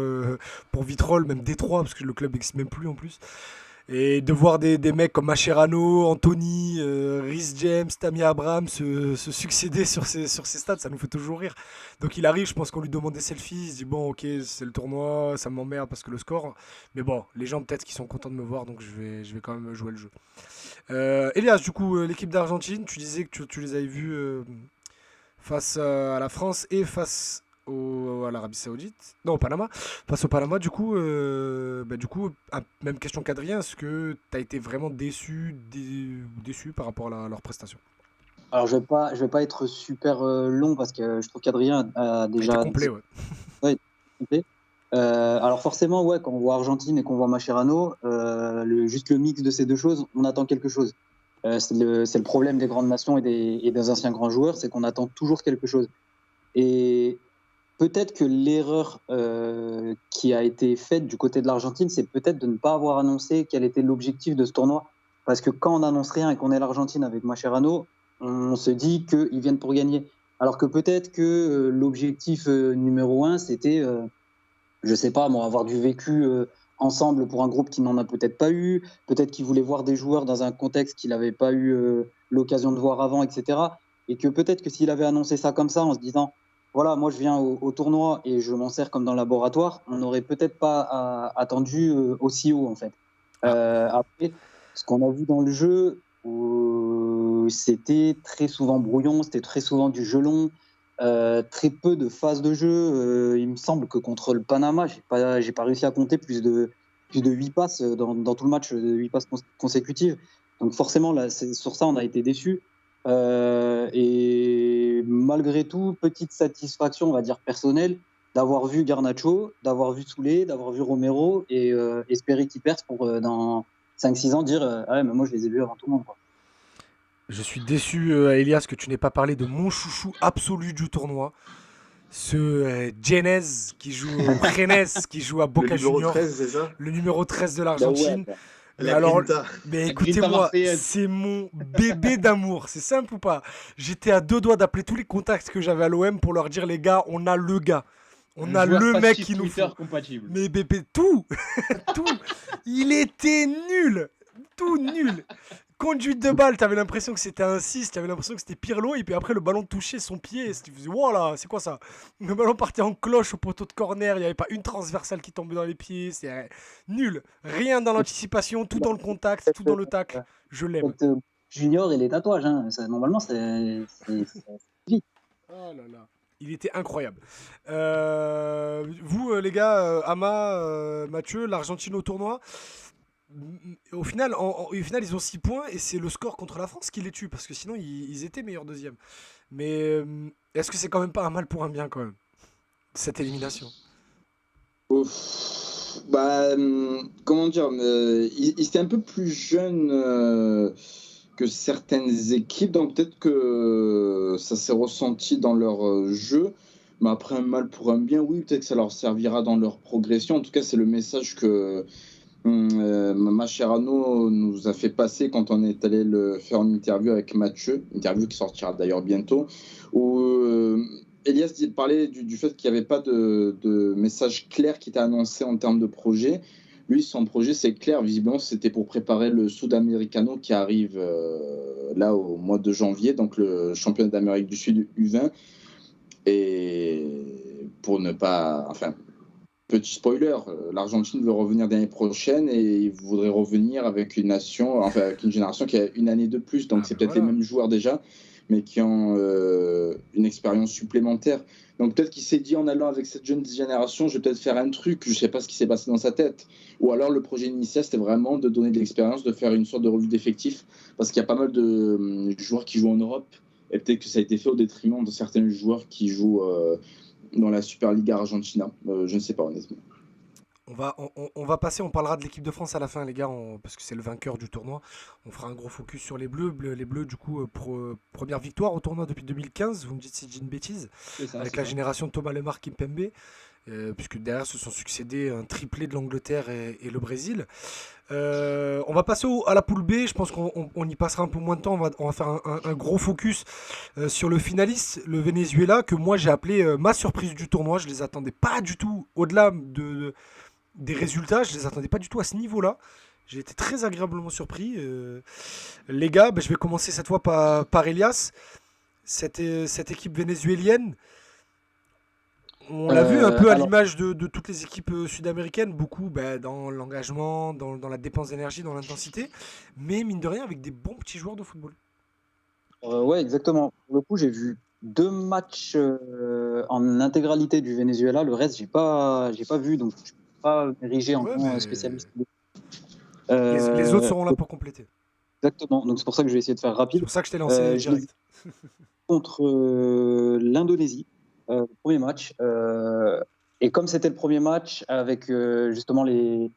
Vitrolles, même Détroit, parce que le club n'existe même plus en plus. Et de voir des mecs comme Mascherano, Anthony, Rhys James, Tammy Abraham se succéder sur ces stades, ça nous fait toujours rire. Donc il arrive, je pense qu'on lui demande des selfies, il se dit bon ok c'est le tournoi, ça m'emmerde parce que le score. Mais bon, les gens peut-être qu'ils sont contents de me voir, donc je vais quand même jouer le jeu. Elias, du coup, l'équipe d'Argentine, tu disais que tu les avais vus face à la France et face à l'Arabie Saoudite. Non, au Panama. Face au Panama, du coup, même question qu'Adrien, est-ce que tu as été vraiment déçu par rapport à leur prestation? Alors, je vais pas être super long parce que je trouve qu'Adrien a T'as été déjà complet, ouais. Ouais, complet. Alors forcément, ouais, quand on voit Argentine et qu'on voit Mascherano, juste le mix de ces deux choses, on attend quelque chose. C'est le problème des grandes nations et des anciens grands joueurs, c'est qu'on attend toujours quelque chose. Et peut-être que l'erreur qui a été faite du côté de l'Argentine, c'est peut-être de ne pas avoir annoncé quel était l'objectif de ce tournoi. Parce que quand on n'annonce rien et qu'on est l'Argentine avec Mascherano, on se dit qu'ils viennent pour gagner. Alors que peut-être que l'objectif numéro 1, c'était, je sais pas, moi, avoir du vécu ensemble pour un groupe qui n'en a peut-être pas eu. Peut-être qu'ils voulaient voir des joueurs dans un contexte qu'il n'avait pas eu l'occasion de voir avant, etc. Et que peut-être que s'il avait annoncé ça comme ça, en se disant, voilà, moi je viens au tournoi et je m'en sers comme dans le laboratoire, on n'aurait peut-être pas attendu aussi haut, en fait. Après, ce qu'on a vu dans le jeu, c'était très souvent brouillon, c'était très souvent du jeu long, très peu de phases de jeu. Il me semble que contre le Panama, j'ai pas réussi à compter plus de 8 passes dans tout le match, 8 passes consécutives. Donc forcément, là, sur ça, on a été déçus. Et malgré tout, petite satisfaction, on va dire personnelle, d'avoir vu Garnacho, d'avoir vu Soulé, d'avoir vu Romero et espérer qu'ils percent pour dans 5-6 ans dire ah ouais, mais moi je les ai vus avant tout le monde, quoi. Je suis déçu, Elias, que tu n'aies pas parlé de mon chouchou absolu du tournoi. Ce Jenez qui joue au Rennes, qui joue à Le Boca numéro Juniors, 13, c'est ça? le numéro 13 de Bah l'Argentine. ouais, Mais La alors, Grinta. mais La écoutez-moi, Grinta marseillaise. c'est mon bébé d'amour. C'est simple ou pas? J'étais à 2 doigts d'appeler tous les contacts que j'avais à l'OM pour leur dire les gars, on a le gars. On a joueur le mec passif qui nous Twitter faut. compatible. Mais bébé, tout, tout. Il était nul, tout nul. Conduite de balle, t'avais l'impression que c'était un 6, t'avais l'impression que c'était Pirlo, et puis après le ballon touchait son pied, et tu faisais voilà, c'est quoi ça? Le ballon partait en cloche au poteau de corner, il n'y avait pas une transversale qui tombait dans les pieds, c'est nul. Rien dans l'anticipation, tout dans le contact, tout dans le tacle. Je l'aime. Junior et les tatouages, hein. Normalement, c'est vite. Oh là là. Il était incroyable. Vous, les gars, Ama, Mathieu, l'Argentine au tournoi, au final, ils ont 6 points et c'est le score contre la France qui les tue parce que sinon, ils étaient meilleurs deuxième. Mais est-ce que c'est quand même pas un mal pour un bien, quand même, cette élimination? Comment dire, ils étaient un peu plus jeunes que certaines équipes, donc peut-être que ça s'est ressenti dans leur jeu. Mais après, un mal pour un bien, oui, peut-être que ça leur servira dans leur progression. En tout cas, c'est le message que Mascherano nous a fait passer quand on est allé le faire une interview avec Mathieu, interview qui sortira d'ailleurs bientôt, où Elias parlait du fait qu'il n'y avait pas de message clair qui était annoncé en termes de projet. Lui, son projet, c'est clair. Visiblement, c'était pour préparer le Sudamericano qui arrive là au mois de janvier, donc le championnat d'Amérique du Sud U20. Et pour ne pas... Enfin, Petit spoiler, l'Argentine veut revenir l'année prochaine et il voudrait revenir avec une nation, enfin avec une génération qui a une année de plus. Donc c'est peut-être les mêmes joueurs déjà, mais qui ont une expérience supplémentaire. Donc peut-être qu'il s'est dit en allant avec cette jeune génération, je vais peut-être faire un truc, je ne sais pas ce qui s'est passé dans sa tête. Ou alors le projet initial, c'était vraiment de donner de l'expérience, de faire une sorte de revue d'effectifs, parce qu'il y a pas mal de joueurs qui jouent en Europe, et peut-être que ça a été fait au détriment de certains joueurs qui jouent dans la Superliga Argentina. Je ne sais pas honnêtement. On va passer, on parlera de l'équipe de France à la fin, les gars, parce que c'est le vainqueur du tournoi. On fera un gros focus sur les Bleus. Les Bleus, du coup, première victoire au tournoi depuis 2015. Vous me dites si je dis une bêtise. Avec la génération de Thomas Lemar, Kimpembe. Puisque derrière se sont succédés un triplé de l'Angleterre et le Brésil. On va passer à la poule B. Je pense qu'on y passera un peu moins de temps. On va faire un gros focus sur le finaliste, le Venezuela, que moi j'ai appelé ma surprise du tournoi. Je les attendais pas du tout, au-delà des résultats, je les attendais pas du tout à ce niveau-là. J'ai été très agréablement surpris. Les gars, je vais commencer cette fois par Elias. Cette équipe vénézuélienne, on l'a vu un peu à l'image de toutes les équipes sud-américaines, beaucoup dans l'engagement, dans la dépense d'énergie, dans l'intensité, mais mine de rien avec des bons petits joueurs de football. Ouais, exactement. Pour le coup, j'ai vu 2 matchs en intégralité du Venezuela. Le reste, j'ai pas vu, donc je ne peux pas m'ériger en tant spécialiste. Les autres seront là pour compléter. Exactement. Donc c'est pour ça que je vais essayer de faire rapide. C'est pour ça que je t'ai lancé direct. Contre l'Indonésie. Le premier match. Et comme c'était le premier match, avec justement les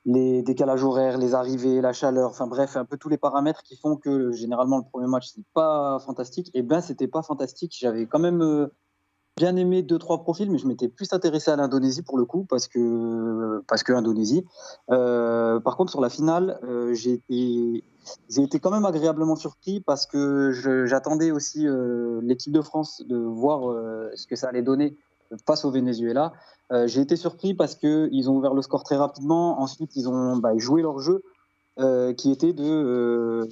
décalages horaires, les arrivées, la chaleur, enfin bref, un peu tous les paramètres qui font que généralement le premier match, c'est pas fantastique. Et c'était pas fantastique. J'avais quand même bien aimé 2-3 profils, mais je m'étais plus intéressé à l'Indonésie pour le coup, parce que Indonésie. Par contre, sur la finale, j'ai été quand même agréablement surpris parce que j'attendais aussi l'équipe de France de voir ce que ça allait donner face au Venezuela. J'ai été surpris parce qu'ils ont ouvert le score très rapidement. Ensuite, ils ont joué leur jeu qui était de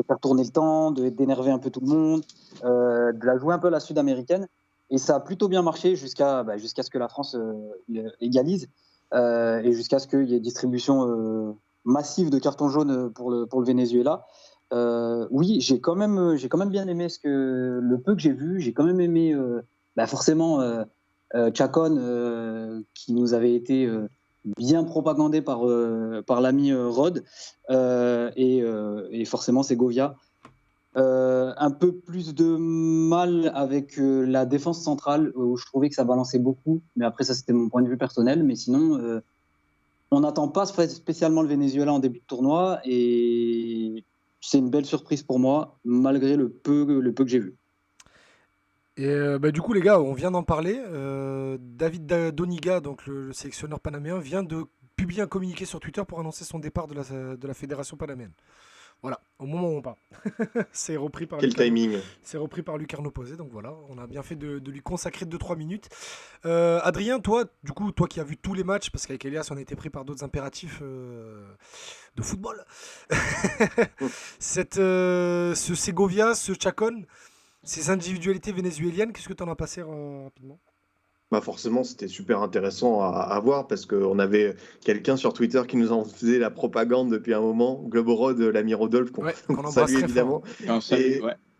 faire tourner le temps, d'énerver un peu tout le monde, de la jouer un peu à la sud-américaine. Et ça a plutôt bien marché jusqu'à ce que la France égalise et jusqu'à ce qu'il y ait distribution massive de cartons jaunes pour le Venezuela. Oui, j'ai quand même bien aimé le peu que j'ai vu. J'ai quand même aimé forcément Chacon qui nous avait été bien propagandé par l'ami Rod et forcément Segovia. Un peu plus de mal avec la défense centrale où je trouvais que ça balançait beaucoup, mais après ça c'était mon point de vue personnel, mais sinon on n'attend pas spécialement le Venezuela en début de tournoi et c'est une belle surprise pour moi malgré le peu que j'ai vu. Et du coup les gars, on vient d'en parler, David Doniga, donc le sélectionneur panaméen, vient de publier un communiqué sur Twitter pour annoncer son départ de la fédération panaméenne. Voilà, au moment où on parle. C'est repris par timing. C'est repris par Lucarno Posé, donc voilà, on a bien fait de lui consacrer 2-3 minutes. Adrien, toi qui as vu tous les matchs, parce qu'avec Elias on a été pris par d'autres impératifs de football. Ce Segovia, ce Chacon, ces individualités vénézuéliennes, qu'est-ce que tu en as passé rapidement ? Forcément, c'était super intéressant à voir parce qu'on avait quelqu'un sur Twitter qui nous en faisait la propagande depuis un moment, Globorod, l'ami Rodolphe, qu'on salue évidemment.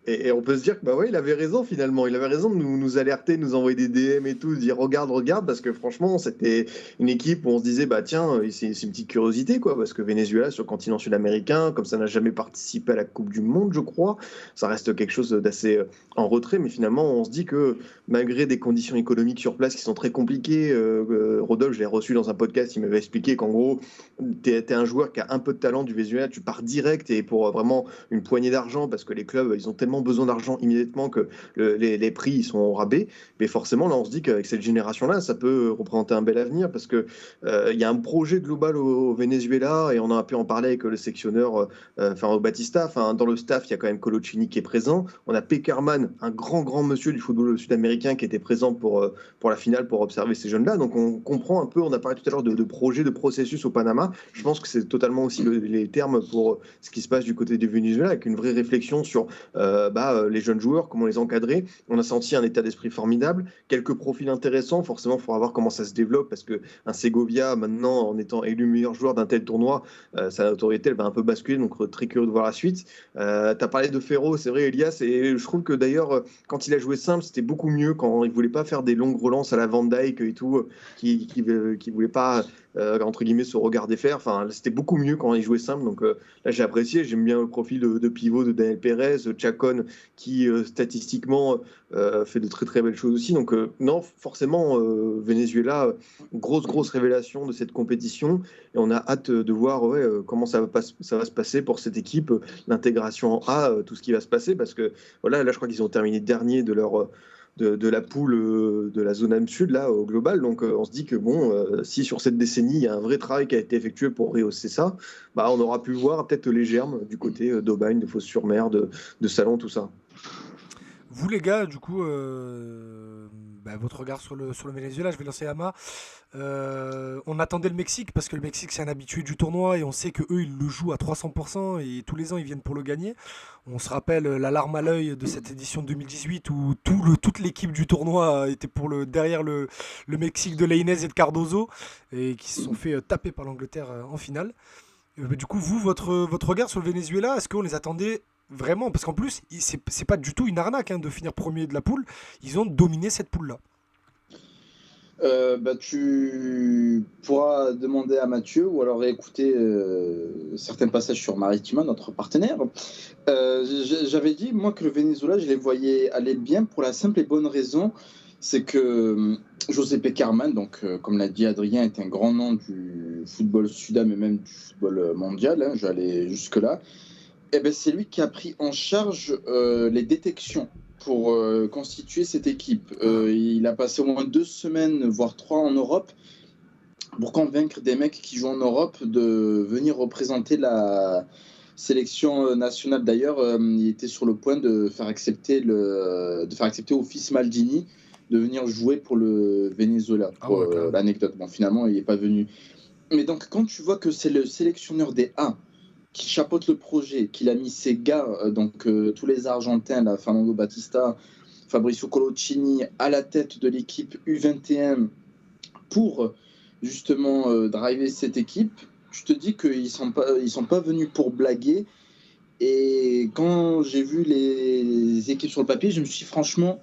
Et on peut se dire que il avait raison finalement. Il avait raison de nous alerter, de nous envoyer des DM et tout, de dire regarde, parce que franchement, c'était une équipe où on se disait tiens, c'est une petite curiosité quoi, parce que Venezuela sur le continent sud-américain, comme ça n'a jamais participé à la Coupe du Monde, je crois, ça reste quelque chose d'assez en retrait, mais finalement, on se dit que malgré des conditions économiques sur place qui sont très compliquées, Rodolphe, je l'ai reçu dans un podcast, il m'avait expliqué qu'en gros, t'es un joueur qui a un peu de talent du Venezuela, tu pars direct et pour vraiment une poignée d'argent, parce que les clubs, ils ont tellement besoin d'argent immédiatement que les prix ils sont au rabais, mais forcément là on se dit qu'avec cette génération là ça peut représenter un bel avenir parce que il y a un projet global au Venezuela et on a pu en parler avec le sectionneur au Batista, dans le staff il y a quand même Coloccini qui est présent, on a Peckerman, un grand monsieur du football sud-américain qui était présent pour la finale pour observer ces jeunes là, donc on comprend un peu, on a parlé tout à l'heure de projet, de processus au Panama, je pense que c'est totalement aussi les termes pour ce qui se passe du côté du Venezuela avec une vraie réflexion sur les jeunes joueurs, comment les encadrer. On a senti un état d'esprit formidable, quelques profils intéressants. Forcément, il faudra voir comment ça se développe parce qu'un Segovia, maintenant, en étant élu meilleur joueur d'un tel tournoi, sa notoriété elle va un peu basculer. Donc, très curieux de voir la suite. Tu as parlé de Ferro, c'est vrai, Elias, et je trouve que d'ailleurs, quand il a joué simple, c'était beaucoup mieux quand il ne voulait pas faire des longues relances à la Van Dijk et tout, qui ne voulait pas, entre guillemets, se regarder faire. Enfin, c'était beaucoup mieux quand il jouait simple. Donc là, j'ai apprécié. J'aime bien le profil de pivot de Daniel Pérez, Chacon, qui statistiquement fait de très très belles choses aussi. Donc non, forcément, Venezuela, grosse révélation de cette compétition. Et on a hâte de voir comment ça va se passer pour cette équipe, l'intégration en A, tout ce qui va se passer. Parce que voilà, là, je crois qu'ils ont terminé dernier de leur... De la poule de la zone AM Sud là au global, donc on se dit que si sur cette décennie il y a un vrai travail qui a été effectué pour rehausser ça, on aura pu voir peut-être les germes du côté d'Aubagne, de Fos-sur-Mer, de Salon, tout ça. Vous les gars, du coup, votre regard sur le Venezuela, je vais lancer Ama. On attendait le Mexique parce que le Mexique c'est un habitué du tournoi et on sait que eux ils le jouent à 300% et tous les ans ils viennent pour le gagner. On se rappelle la larme à l'œil de cette édition 2018 où toute l'équipe du tournoi était derrière le Mexique de Lainez et de Cardozo et qui se sont fait taper par l'Angleterre en finale. Du coup, vous, votre regard sur le Venezuela, est-ce qu'on les attendait vraiment? Parce qu'en plus, c'est pas du tout une arnaque de finir premier de la poule. Ils ont dominé cette poule-là. Tu pourras demander à Mathieu ou alors écouter certains passages sur Maritima, notre partenaire. J'avais dit, moi, que le Venezuela, je les voyais aller bien pour la simple et bonne raison, c'est que José Pekerman, donc, comme l'a dit Adrien, est un grand nom du football sud-am et même du football mondial, j'allais jusque-là. C'est lui qui a pris en charge les détections pour constituer cette équipe. Il a passé au moins 2 semaines, voire 3 en Europe, pour convaincre des mecs qui jouent en Europe de venir représenter la sélection nationale. D'ailleurs, il était sur le point de faire accepter au fils Maldini de venir jouer pour le Venezuela, pour l'anecdote. Bon, finalement, il n'est pas venu. Mais donc, quand tu vois que c'est le sélectionneur des A qui chapeaute le projet, qu'il a mis ses gars, tous les Argentins, là, Fernando Batista, Fabricio Colocini, à la tête de l'équipe U21 pour justement driver cette équipe, je te dis qu'ils sont pas venus pour blaguer. Et quand j'ai vu les équipes sur le papier, je me suis dit, franchement,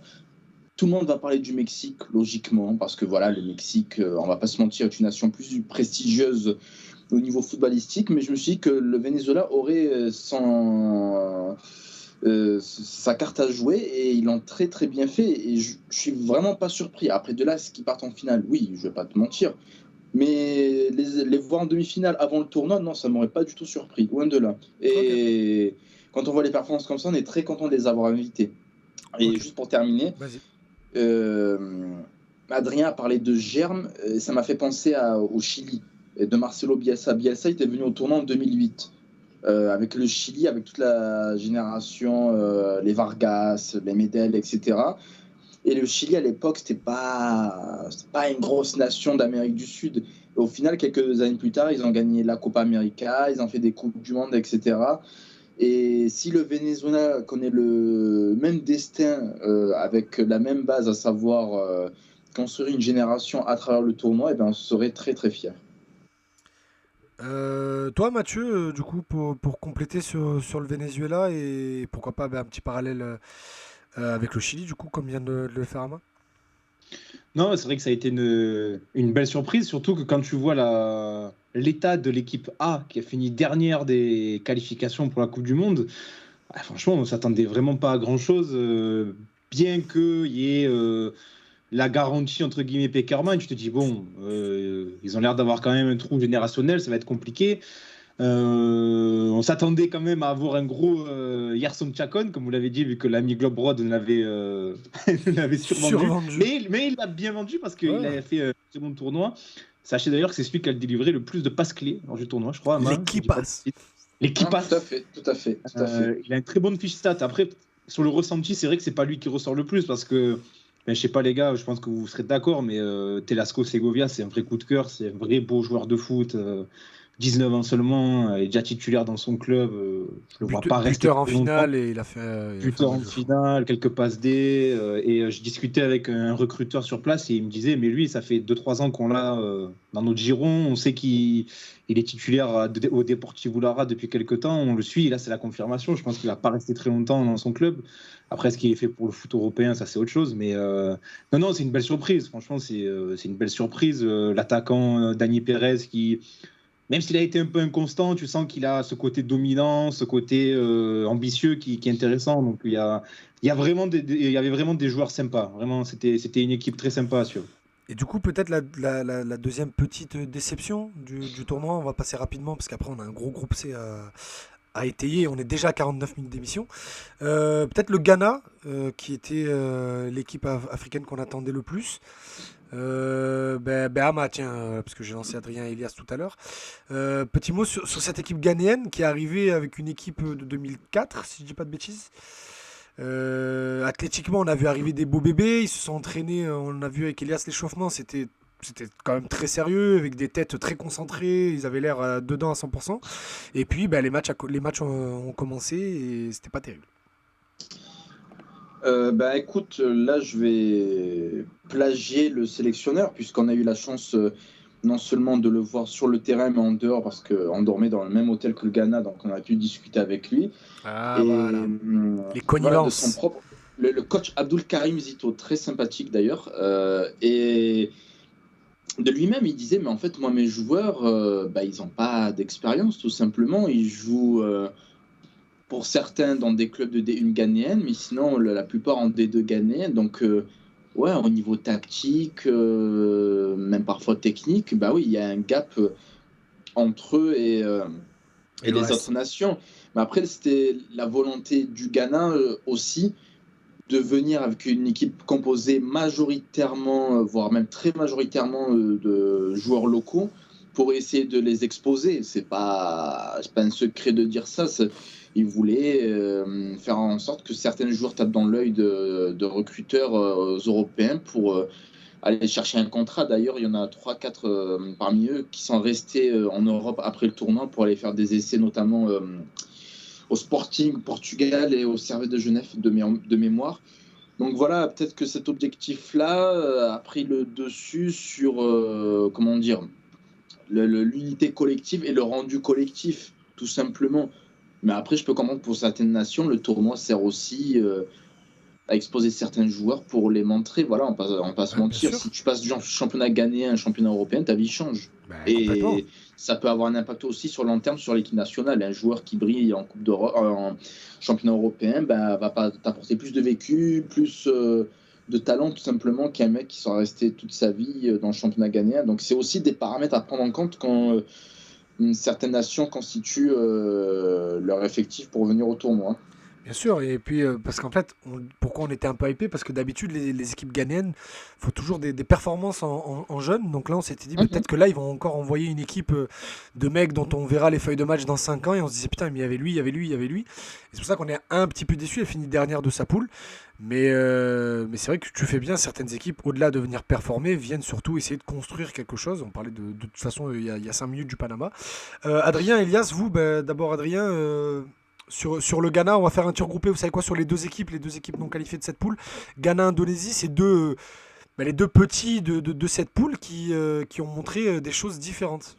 tout le monde va parler du Mexique, logiquement, parce que voilà, le Mexique, on va pas se mentir, est une nation plus prestigieuse au niveau footballistique, mais je me suis dit que le Venezuela aurait sa carte à jouer et ils l'ont très très bien fait et je suis vraiment pas surpris. Après de là, ce qui partent en finale, oui, je vais pas te mentir, mais les voir en demi-finale avant le tournoi, non, ça m'aurait pas du tout surpris, loin de là. Et quand on voit les performances comme ça, on est très content de les avoir invités. Et juste pour terminer, Adrien a parlé de germe, ça m'a fait penser au Chili, de Marcelo Bielsa. Bielsa était venu au tournoi en 2008, avec le Chili, avec toute la génération, les Vargas, les Medel, etc. Et le Chili, à l'époque, c'était pas une grosse nation d'Amérique du Sud. Et au final, quelques années plus tard, ils ont gagné la Copa América, ils ont fait des Coupes du Monde, etc. Et si le Venezuela connaît le même destin, avec la même base, à savoir construire une génération à travers le tournoi, on serait très très fiers. Toi Mathieu, du coup pour compléter sur le Venezuela et pourquoi pas un petit parallèle avec le Chili du coup comme vient de le faire Ama. Non, c'est vrai que ça a été une belle surprise, surtout que quand tu vois l'état de l'équipe A qui a fini dernière des qualifications pour la Coupe du Monde, franchement on s'attendait vraiment pas à grand chose, bien qu'il y ait la garantie entre guillemets Pekerman, tu te dis ils ont l'air d'avoir quand même un trou générationnel, ça va être compliqué. On s'attendait quand même à avoir un gros Yerson Chacon, comme vous l'avez dit, vu que l'ami Globrod l'avait survendu. Mais il l'a bien vendu parce qu'il avait fait un second tournoi. Sachez d'ailleurs que c'est celui qui a délivré le plus de passes clés lors du tournoi, je crois. L'équipe passe. Tout à fait. Il a une très bonne fiche stat. Après, sur le ressenti, c'est vrai que c'est pas lui qui ressort le plus parce que je sais pas les gars, je pense que vous serez d'accord, mais Telasco Segovia, c'est un vrai coup de cœur, c'est un vrai beau joueur de foot. 19 ans seulement, est déjà titulaire dans son club. Je le vois pas rester buteur en plus longtemps. finale et il a fait. Buteur en finale, quelques passes D. Et je discutais avec un recruteur sur place et il me disait, mais lui, ça fait 2-3 ans qu'on l'a dans notre giron. On sait qu'il est titulaire au Deportivo Lara depuis quelques temps. On le suit. Et là, c'est la confirmation. Je pense qu'il va pas rester très longtemps dans son club. Après, ce qu'il est fait pour le foot européen, ça, c'est autre chose. Mais non, c'est une belle surprise. Franchement, c'est une belle surprise. L'attaquant Dani Pérez qui... Même s'il a été un peu inconstant, tu sens qu'il a ce côté dominant, ce côté ambitieux qui est intéressant. Donc il y avait vraiment des joueurs sympas. Vraiment, c'était une équipe très sympa à suivre. Et du coup, peut-être la deuxième petite déception du tournoi, on va passer rapidement parce qu'après on a un gros groupe C à étayer. On est déjà à 49 minutes d'émission. Peut-être le Ghana, qui était l'équipe africaine qu'on attendait le plus. Bahama, tiens, parce que j'ai lancé Adrien et Elias tout à l'heure. Petit mot sur cette équipe ghanéenne qui est arrivée avec une équipe de 2004, si je dis pas de bêtises. Athlétiquement, on a vu arriver des beaux bébés, ils se sont entraînés, on a vu avec Elias l'échauffement, c'était quand même très sérieux, avec des têtes très concentrées, ils avaient l'air dedans à 100%. Et puis les matchs ont commencé et c'était pas terrible. Écoute, là je vais plagier le sélectionneur puisqu'on a eu la chance non seulement de le voir sur le terrain mais en dehors parce qu'on dormait dans le même hôtel que le Ghana, donc on a pu discuter avec lui. Voilà. Les connivences. Voilà, de son propre, le coach Abdul Karim Zito, très sympathique d'ailleurs, et de lui-même il disait mais en fait moi mes joueurs ils n'ont pas d'expérience tout simplement, ils jouent pour certains dans des clubs de D1 ghanéenne, mais sinon la plupart en D2 ghanéenne. Donc, au niveau tactique, même parfois technique, oui, il y a un gap entre eux et les autres nations. Mais après, c'était la volonté du Ghana aussi de venir avec une équipe composée majoritairement, voire même très majoritairement de joueurs locaux pour essayer de les exposer. C'est pas un secret de dire ça. Ils voulaient faire en sorte que certains joueurs tapent dans l'œil de recruteurs européens pour aller chercher un contrat. D'ailleurs, il y en a 3-4 parmi eux qui sont restés en Europe après le tournoi pour aller faire des essais, notamment au Sporting Portugal et au Servette de Genève de mémoire. Donc voilà, peut-être que cet objectif-là a pris le dessus sur l'unité collective et le rendu collectif, tout simplement. Mais après, je peux comprendre pour certaines nations, le tournoi sert aussi à exposer certains joueurs pour les montrer. Voilà, on va pas se mentir. Si tu passes du championnat ghanéen à un championnat européen, ta vie change. Et ça peut avoir un impact aussi sur le long terme sur l'équipe nationale. Un joueur qui brille en Coupe d'Europe, en championnat européen, va pas t'apporter plus de vécu, plus de talent tout simplement qu'un mec qui sera resté toute sa vie dans le championnat ghanéen. Donc c'est aussi des paramètres à prendre en compte quand certaines nations constituent leur effectif pour venir au tournoi. Bien sûr, et puis parce qu'en fait, pourquoi on était un peu hypé? Parce que d'habitude, les équipes ghanéennes font toujours des performances en jeunes. Donc là, on s'était dit peut-être que là, ils vont encore envoyer une équipe de mecs dont on verra les feuilles de match dans 5 ans. Et on se disait putain, mais il y avait lui, il y avait lui, il y avait lui. Et c'est pour ça qu'on est un petit peu déçu. Elle finit dernière de sa poule. Mais c'est vrai que tu fais bien, certaines équipes, au-delà de venir performer, viennent surtout essayer de construire quelque chose. On parlait de toute façon, il y a 5 minutes du Panama. Adrien, Elias, vous, d'abord Adrien, sur le Ghana, on va faire un tir groupé, vous savez quoi, sur les deux équipes non qualifiées de cette poule. Ghana-Indonésie, c'est les deux petits de cette poule qui ont montré des choses différentes.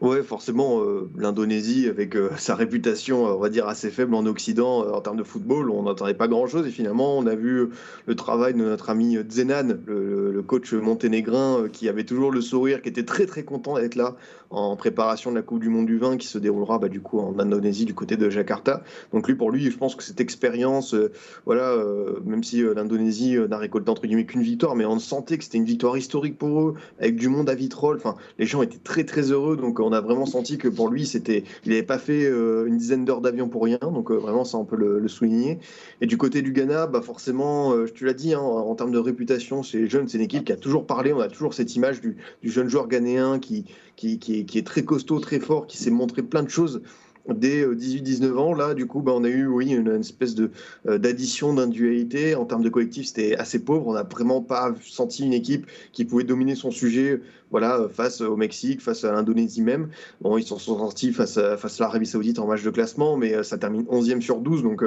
Ouais, forcément, l'Indonésie, avec sa réputation, on va dire, assez faible en Occident en termes de football, on n'entendait pas grand-chose. Et finalement, on a vu le travail de notre ami Zenan, le coach monténégrin, qui avait toujours le sourire, qui était très très content d'être là en préparation de la Coupe du Monde du vin qui se déroulera du coup en Indonésie du côté de Jakarta. Donc pour lui, je pense que cette expérience, même si l'Indonésie n'a récolté entre guillemets qu'une victoire, mais on sentait que c'était une victoire historique pour eux, avec du monde à Vitrolles. Enfin, les gens étaient très très heureux. Donc on a vraiment senti que pour lui, il n'avait pas fait une dizaine d'heures d'avion pour rien. Donc vraiment, ça on peut le souligner. Et du côté du Ghana, forcément, tu l'as dit, en termes de réputation, chez les jeunes, c'est une équipe qui a toujours parlé. On a toujours cette image du jeune joueur ghanéen qui est très costaud, très fort, qui s'est montré plein de choses. dès 18-19 ans. Là, du coup, on a eu une espèce d'addition, d'individualité. En termes de collectif, c'était assez pauvre. On n'a vraiment pas senti une équipe qui pouvait dominer son sujet face au Mexique, face à l'Indonésie même. Bon, ils s'en sont sortis face à l'Arabie Saoudite en match de classement, mais ça termine 11e sur 12. Donc,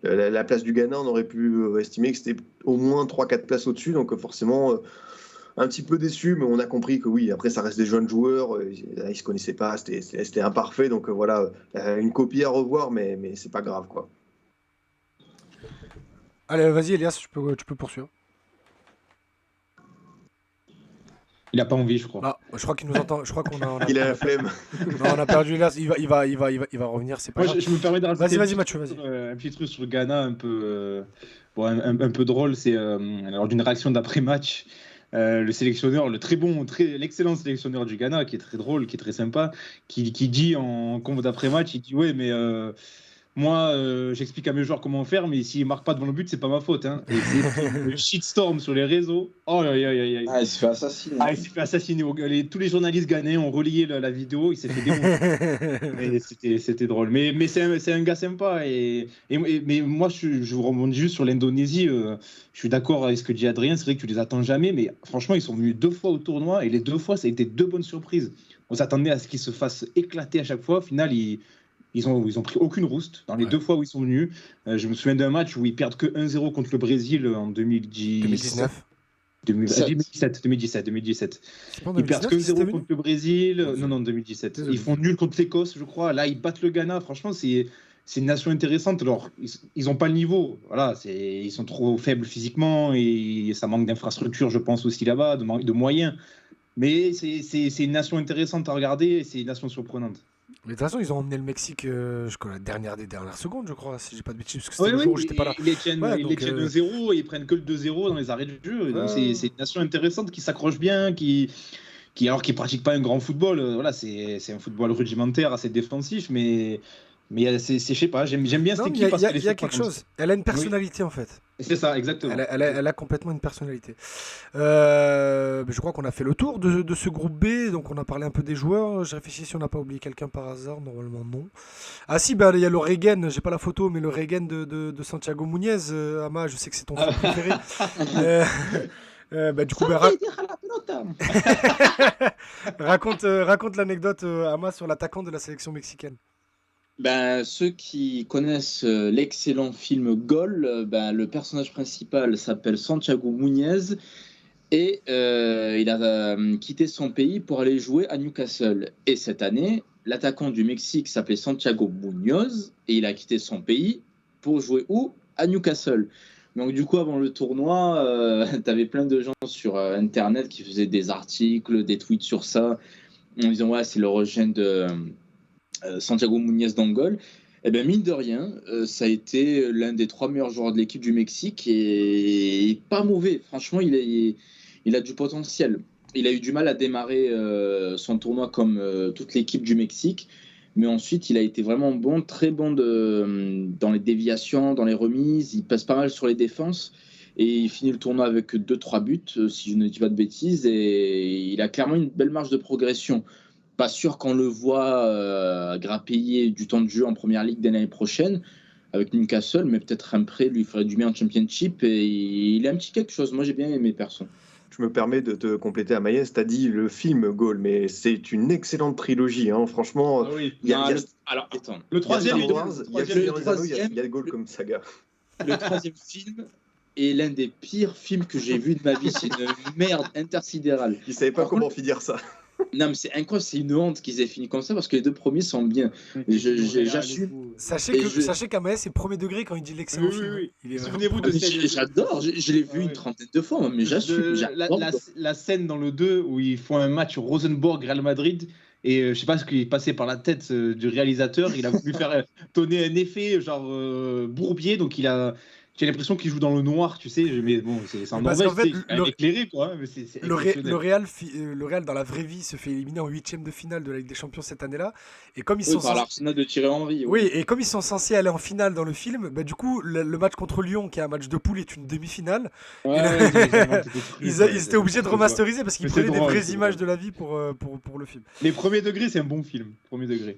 la place du Ghana, on aurait pu estimer que c'était au moins 3-4 places au-dessus. Donc, forcément, un petit peu déçu, mais on a compris que oui, après, ça reste des jeunes joueurs. Ils ne se connaissaient pas, c'était imparfait. Donc, une copie à revoir, mais c'est pas grave, quoi. Allez, vas-y, Elias, tu peux poursuivre. Il a pas envie, je crois. Non, je crois qu'il nous entend. Je crois qu'on a. Il a la flemme. Non, on a perdu Elias. Il va revenir. C'est pas Moi, grave. je me permets de rajouter Vas-y, Mathieu, vas-y. un petit truc sur le Ghana, un peu, un peu drôle. C'est lors d'une réaction d'après-match, le sélectionneur, l'excellent sélectionneur du Ghana, qui est très drôle, qui est très sympa, qui dit en conf d'après-match, il dit ouais, mais moi, j'explique à mes joueurs comment faire, mais s'ils marquent pas devant le but, c'est pas ma faute. Hein. Et c'est le shitstorm sur les réseaux. Oh, il se fait assassiner. Il s'est fait assassiner. Tous les journalistes ghanéens ont relayé la vidéo. Il s'est fait démonter. C'était drôle. Mais c'est un gars sympa. Mais moi, je vous rebondis juste sur l'Indonésie. Je suis d'accord avec ce que dit Adrien. C'est vrai que tu les attends jamais. Mais franchement, ils sont venus 2 fois au tournoi. Et les 2 fois, ça a été 2 bonnes surprises. On s'attendait à ce qu'ils se fassent éclater à chaque fois. Au final, ils ont pris aucune rouste dans les 2 fois où ils sont venus. Je me souviens d'un match où ils perdent que 1-0 contre le Brésil en 2019. 2017. Ils perdent que 0 contre le Brésil. Non, 2017. Ils font nul contre l'Écosse, je crois. Là, ils battent le Ghana. Franchement, c'est une nation intéressante. Alors, ils n'ont pas le niveau. Voilà, ils sont trop faibles physiquement et ça manque d'infrastructures, je pense aussi là-bas, de moyens. Mais c'est une nation intéressante à regarder et c'est une nation surprenante. Mais de toute façon, ils ont emmené le Mexique jusqu'à la dernière des dernières secondes, je crois, si j'ai pas de bêtises, parce que c'était le jour où j'étais pas là. Ils les tiennent 2-0 et ils prennent que le 2-0 dans les arrêts de jeu. Donc c'est une nation intéressante qui s'accroche bien, qui pratique pas un grand football. Voilà, c'est un football rudimentaire, assez défensif, mais je sais pas, j'aime bien cette équipe. Il y a quelque chose. Elle a une personnalité en fait. C'est ça, exactement. Elle a complètement une personnalité. Je crois qu'on a fait le tour de ce groupe B, donc on a parlé un peu des joueurs. Je réfléchis si on n'a pas oublié quelqu'un par hasard, normalement non. Ah si, il y a le Regen, j'ai pas la photo, mais le Regen de Santiago Munez. Ama, je sais que c'est ton film préféré. Du coup, raconte l'anecdote, Ama, sur l'attaquant de la sélection mexicaine. Ceux qui connaissent l'excellent film Gol, le personnage principal s'appelle Santiago Munez et il a quitté son pays pour aller jouer à Newcastle. Et cette année, l'attaquant du Mexique s'appelait Santiago Muñoz et il a quitté son pays pour jouer où ? À Newcastle. Donc du coup, avant le tournoi, t'avais plein de gens sur Internet qui faisaient des articles, des tweets sur ça, en disant ouais, c'est l'origine de Santiago Munez d'Angol. Et mine de rien, ça a été l'un des 3 meilleurs joueurs de l'équipe du Mexique et pas mauvais. Franchement, il a du potentiel. Il a eu du mal à démarrer son tournoi comme toute l'équipe du Mexique, mais ensuite il a été vraiment bon, très bon dans les déviations, dans les remises. Il passe pas mal sur les défenses et il finit le tournoi avec 2-3 buts, si je ne dis pas de bêtises, et il a clairement une belle marge de progression. Pas sûr qu'on le voit grappiller du temps de jeu en première ligue dès l'année prochaine avec Newcastle, mais peut-être un prêt lui ferait du bien en Championship et il a un petit quelque chose. Moi, j'ai bien aimé perso. Je me permets de te compléter, Amaïs, tu as dit le film Gol, mais c'est une excellente trilogie. Hein. Franchement, alors, attends. Le troisième, il y a Gol comme saga. Le 3e film est l'un des pires films que j'ai vu de ma vie. C'est une merde intersidérale. Ils ne savaient pas comment finir ça. Non, mais c'est incroyable, c'est une honte qu'ils aient fini comme ça parce que les 2 premiers sont bien. J'assume. Sachez qu'Amaïs c'est premier degré quand il dit l'excellent film. Oui. Souvenez-vous de j'adore, je l'ai vu une trentaine de fois, mais j'assume. La scène dans le 2 où ils font un match Rosenborg-Real Madrid. Et je sais pas ce qui est passé par la tête du réalisateur. Il a voulu faire donner un effet genre bourbier, donc j'ai l'impression qu'il joue dans le noir, tu sais, mais bon, c'est en Norvège, c'est éclairé, quoi. Mais c'est le Real, dans la vraie vie, se fait éliminer en 8e de finale de la Ligue des Champions cette année-là. Et comme ils sont par l'Arsenal de Thierry Henry. Oui, et comme ils sont censés aller en finale dans le film, du coup, le match contre Lyon, qui est un match de poule, est une demi-finale. Ils étaient obligés de remasteriser parce qu'ils prenaient des vraies images de la vie pour le film. Les premiers degrés, c'est un bon film. Premier degré.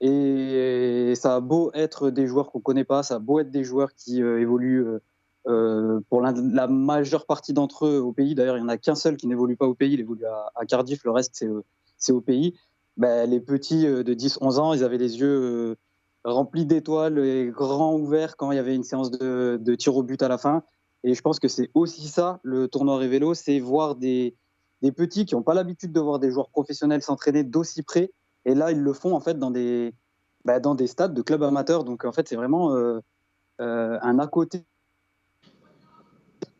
Et ça a beau être des joueurs qu'on ne connaît pas, ça a beau être des joueurs qui évoluent pour la majeure partie d'entre eux au pays. D'ailleurs, il n'y en a qu'un seul qui n'évolue pas au pays, il évolue à Cardiff, le reste c'est au pays. Les petits de 10-11 ans, ils avaient les yeux remplis d'étoiles et grands ouverts quand il y avait une séance de tir au but à la fin. Et je pense que c'est aussi ça, le tournoi Révélo, c'est voir des petits qui n'ont pas l'habitude de voir des joueurs professionnels s'entraîner d'aussi près. Et là, ils le font en fait dans des stades de clubs amateurs. Donc en fait, c'est vraiment un à côté.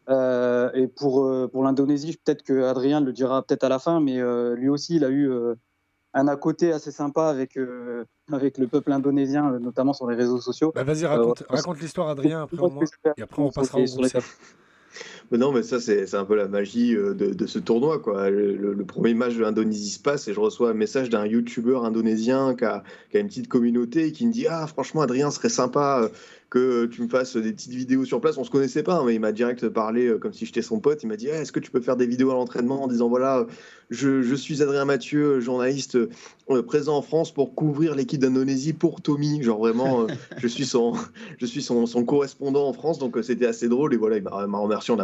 Et pour l'Indonésie, peut-être que Adrien le dira peut-être à la fin, mais lui aussi, il a eu un à côté assez sympa avec le peuple indonésien, notamment sur les réseaux sociaux. Vas-y, raconte l'histoire, Adrien, après moi, et après on passera au groupe C. Mais non, mais ça, c'est un peu la magie de ce tournoi, quoi. Le premier match de l'Indonésie se passe et je reçois un message d'un youtubeur indonésien qui a une petite communauté et qui me dit: Ah, franchement, Adrien, ce serait sympa que tu me fasses des petites vidéos sur place. On se connaissait pas, hein, mais il m'a direct parlé comme si j'étais son pote. Il m'a dit: Est-ce que tu peux faire des vidéos à l'entraînement en disant voilà, je suis Adrien Mathieu, journaliste présent en France pour couvrir l'équipe d'Indonésie pour Tommy. Genre vraiment, je suis son correspondant en France, donc c'était assez drôle. Et voilà, il m'a remercié.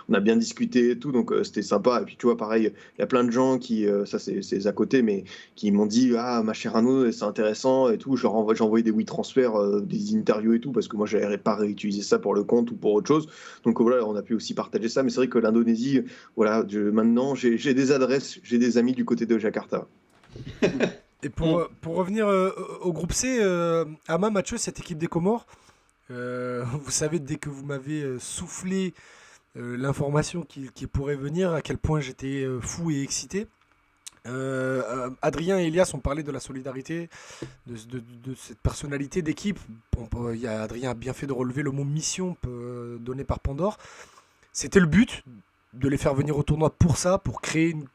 On a bien discuté et tout, donc c'était sympa. Et puis tu vois, pareil, il y a plein de gens qui, ça c'est à côté, mais qui m'ont dit: Ah, ma chère Arnaud, c'est intéressant et tout. J'ai envoyé des WeTransfer, des interviews et tout, parce que moi, je n'avais pas réutilisé ça pour le compte ou pour autre chose. Donc voilà, on a pu aussi partager ça. Mais c'est vrai que l'Indonésie, voilà, maintenant, j'ai des adresses, j'ai des amis du côté de Jakarta. Et pour revenir au groupe C, Ama, Mathieu, cette équipe des Comores, vous savez, dès que vous m'avez soufflé l'information qui pourrait venir, à quel point j'étais fou et excité. Adrien et Elias ont parlé de la solidarité, de cette personnalité d'équipe. Adrien a bien fait de relever le mot mission donné par Pandore. C'était le but de les faire venir au tournoi pour ça, pour qu'ils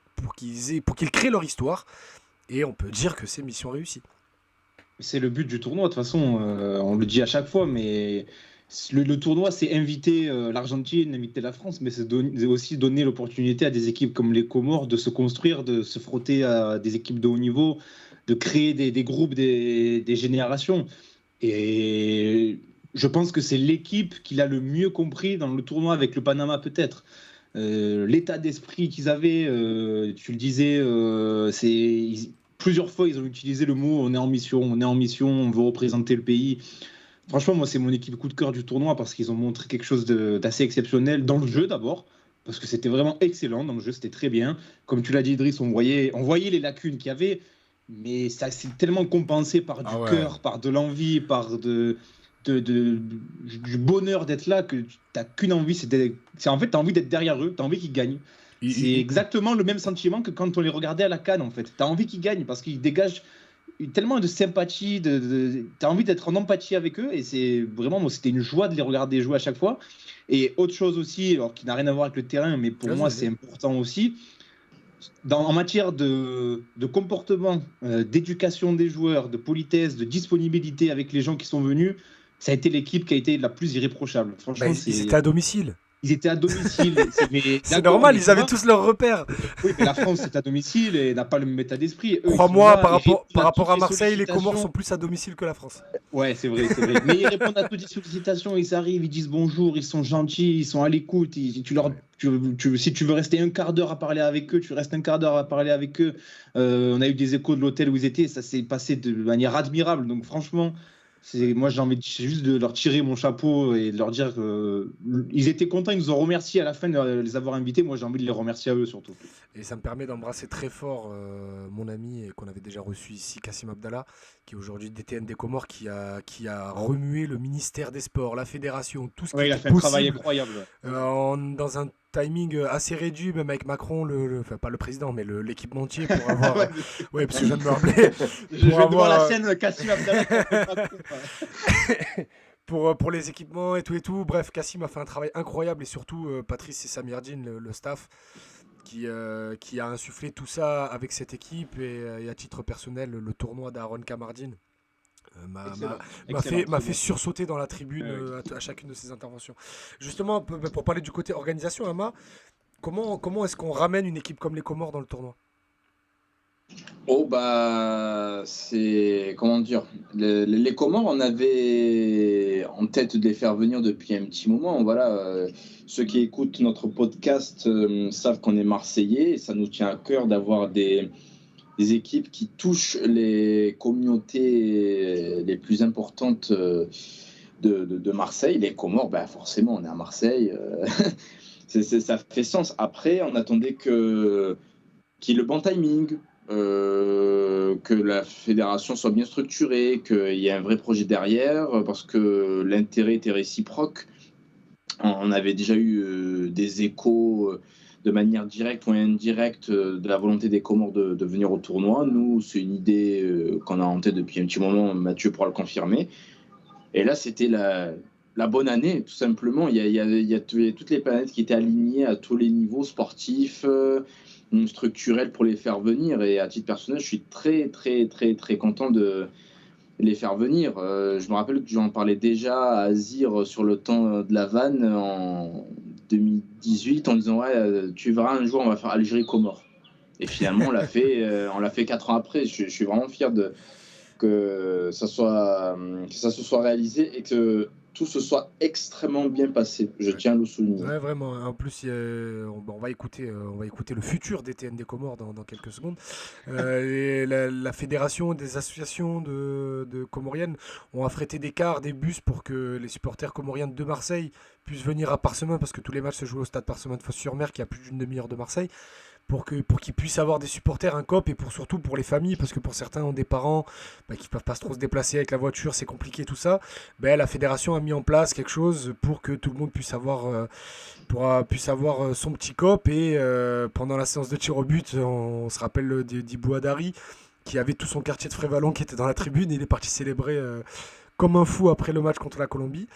créent leur histoire. Et on peut dire que c'est mission réussie. C'est le but du tournoi, de toute façon, on le dit à chaque fois, mais le tournoi, c'est inviter l'Argentine, inviter la France, mais c'est aussi donner l'opportunité à des équipes comme les Comores de se construire, de se frotter à des équipes de haut niveau, de créer des groupes, des générations. Et je pense que c'est l'équipe qui l'a le mieux compris dans le tournoi avec le Panama, peut-être. L'état d'esprit qu'ils avaient, tu le disais, plusieurs fois ils ont utilisé le mot on est en mission, on veut représenter le pays. Franchement, moi c'est mon équipe coup de cœur du tournoi parce qu'ils ont montré quelque chose d'assez exceptionnel dans le jeu d'abord, parce que c'était vraiment excellent dans le jeu, c'était très bien. Comme tu l'as dit, Idriss, on voyait les lacunes qu'il y avait, mais ça s'est tellement compensé par du cœur, par de l'envie, par du bonheur d'être là, que t'as qu'une envie, en fait t'as envie d'être derrière eux, t'as envie qu'ils gagnent. C'est exactement le même sentiment que quand on les regardait à la CAN, en fait. T'as envie qu'ils gagnent parce qu'ils dégagent tellement de sympathie, t'as envie d'être en empathie avec eux, et c'est vraiment, moi, c'était une joie de les regarder jouer à chaque fois. Et autre chose aussi, alors qui n'a rien à voir avec le terrain, mais pour moi c'est important aussi, en matière de comportement, d'éducation des joueurs, de politesse, de disponibilité avec les gens qui sont venus, ça a été l'équipe qui a été la plus irréprochable. Franchement, ils étaient à domicile. Ils étaient à domicile. C'est normal, ils avaient tous leurs repères. Oui, mais la France est à domicile et n'a pas le même état d'esprit. Crois-moi, par rapport à Marseille, les Comores sont plus à domicile que la France. Ouais, c'est vrai. Mais ils répondent à toutes les sollicitations, ils arrivent, ils disent bonjour, ils sont gentils, ils sont à l'écoute. Si tu veux rester un quart d'heure à parler avec eux, tu restes un quart d'heure à parler avec eux. On a eu des échos de l'hôtel où ils étaient, ça s'est passé de manière admirable. Donc franchement, moi j'ai envie juste de leur tirer mon chapeau et de leur dire qu'ils étaient contents, ils nous ont remercié à la fin de les avoir invités. Moi j'ai envie de les remercier à eux surtout. Et ça me permet d'embrasser très fort mon ami qu'on avait déjà reçu ici, Kassim Abdallah, qui est aujourd'hui DTN des Comores, qui a remué le ministère des Sports, la fédération, tout ce qui il a fait un travail incroyable. Dans un timing assez réduit, même avec Macron, enfin pas le président, mais l'équipementier pour avoir. Ouais, parce que je viens de me rappeler. Je vais voir la scène Kassim Abdallah. Pour les équipements et tout. Bref, Kassim a fait un travail incroyable, et surtout Patrice et Samirdine, le staff, qui a insufflé tout ça avec cette équipe, et à titre personnel, le tournoi d'Aaron Kamardine m'a fait sursauter dans la tribune à chacune de ses interventions. Justement, pour parler du côté organisation, Ama, comment est-ce qu'on ramène une équipe comme les Comores dans le tournoi ? Oh bah c'est comment dire, les Comores, on avait en tête de les faire venir depuis un petit moment. Voilà, ceux qui écoutent notre podcast savent qu'on est Marseillais et ça nous tient à cœur d'avoir des équipes qui touchent les communautés les plus importantes de Marseille. Les Comores, bah forcément, on est à Marseille. Ça fait sens. Après, on attendait qu'il y ait le bon timing, que la fédération soit bien structurée, qu'il y ait un vrai projet derrière, parce que l'intérêt était réciproque. On avait déjà eu des échos de manière directe ou indirecte de la volonté des Comores de venir au tournoi. Nous, c'est une idée qu'on a en tête depuis un petit moment, Mathieu pourra le confirmer. Et là, c'était la bonne année, tout simplement. Il y a toutes les planètes qui étaient alignées à tous les niveaux sportifs, structurels pour les faire venir. Et à titre personnel, je suis très, très, très, très content de les faire venir. Je me rappelle que j'en parlais déjà à Azir sur le temps de la vanne en 2018 en disant ouais, tu verras un jour, on va faire Algérie-Comores. Et finalement, on l'a fait 4 ans après. Je suis vraiment fier que ça se soit réalisé et que tout se soit extrêmement bien passé. Je tiens à le souligner. Ouais, vraiment. En plus, on va écouter le futur DTN des Comores dans quelques secondes. Et la fédération des associations de Comoriennes ont affrété des cars, des bus pour que les supporters comoriens de Marseille puissent venir à Parsemin, parce que tous les matchs se jouent au stade Parsemin de Fos-sur-Mer, qui a plus d'une demi-heure de Marseille, pour qu'ils puissent avoir des supporters, un COP, et surtout pour les familles, parce que pour certains ont des parents qui peuvent pas trop se déplacer avec la voiture, c'est compliqué tout ça. La fédération a mis en place quelque chose pour que tout le monde puisse avoir son petit COP. Et pendant la séance de tir au but, on se rappelle d'Ibou Adari, qui avait tout son quartier de Frévalon qui était dans la tribune, et il est parti célébrer comme un fou après le match contre la Colombie.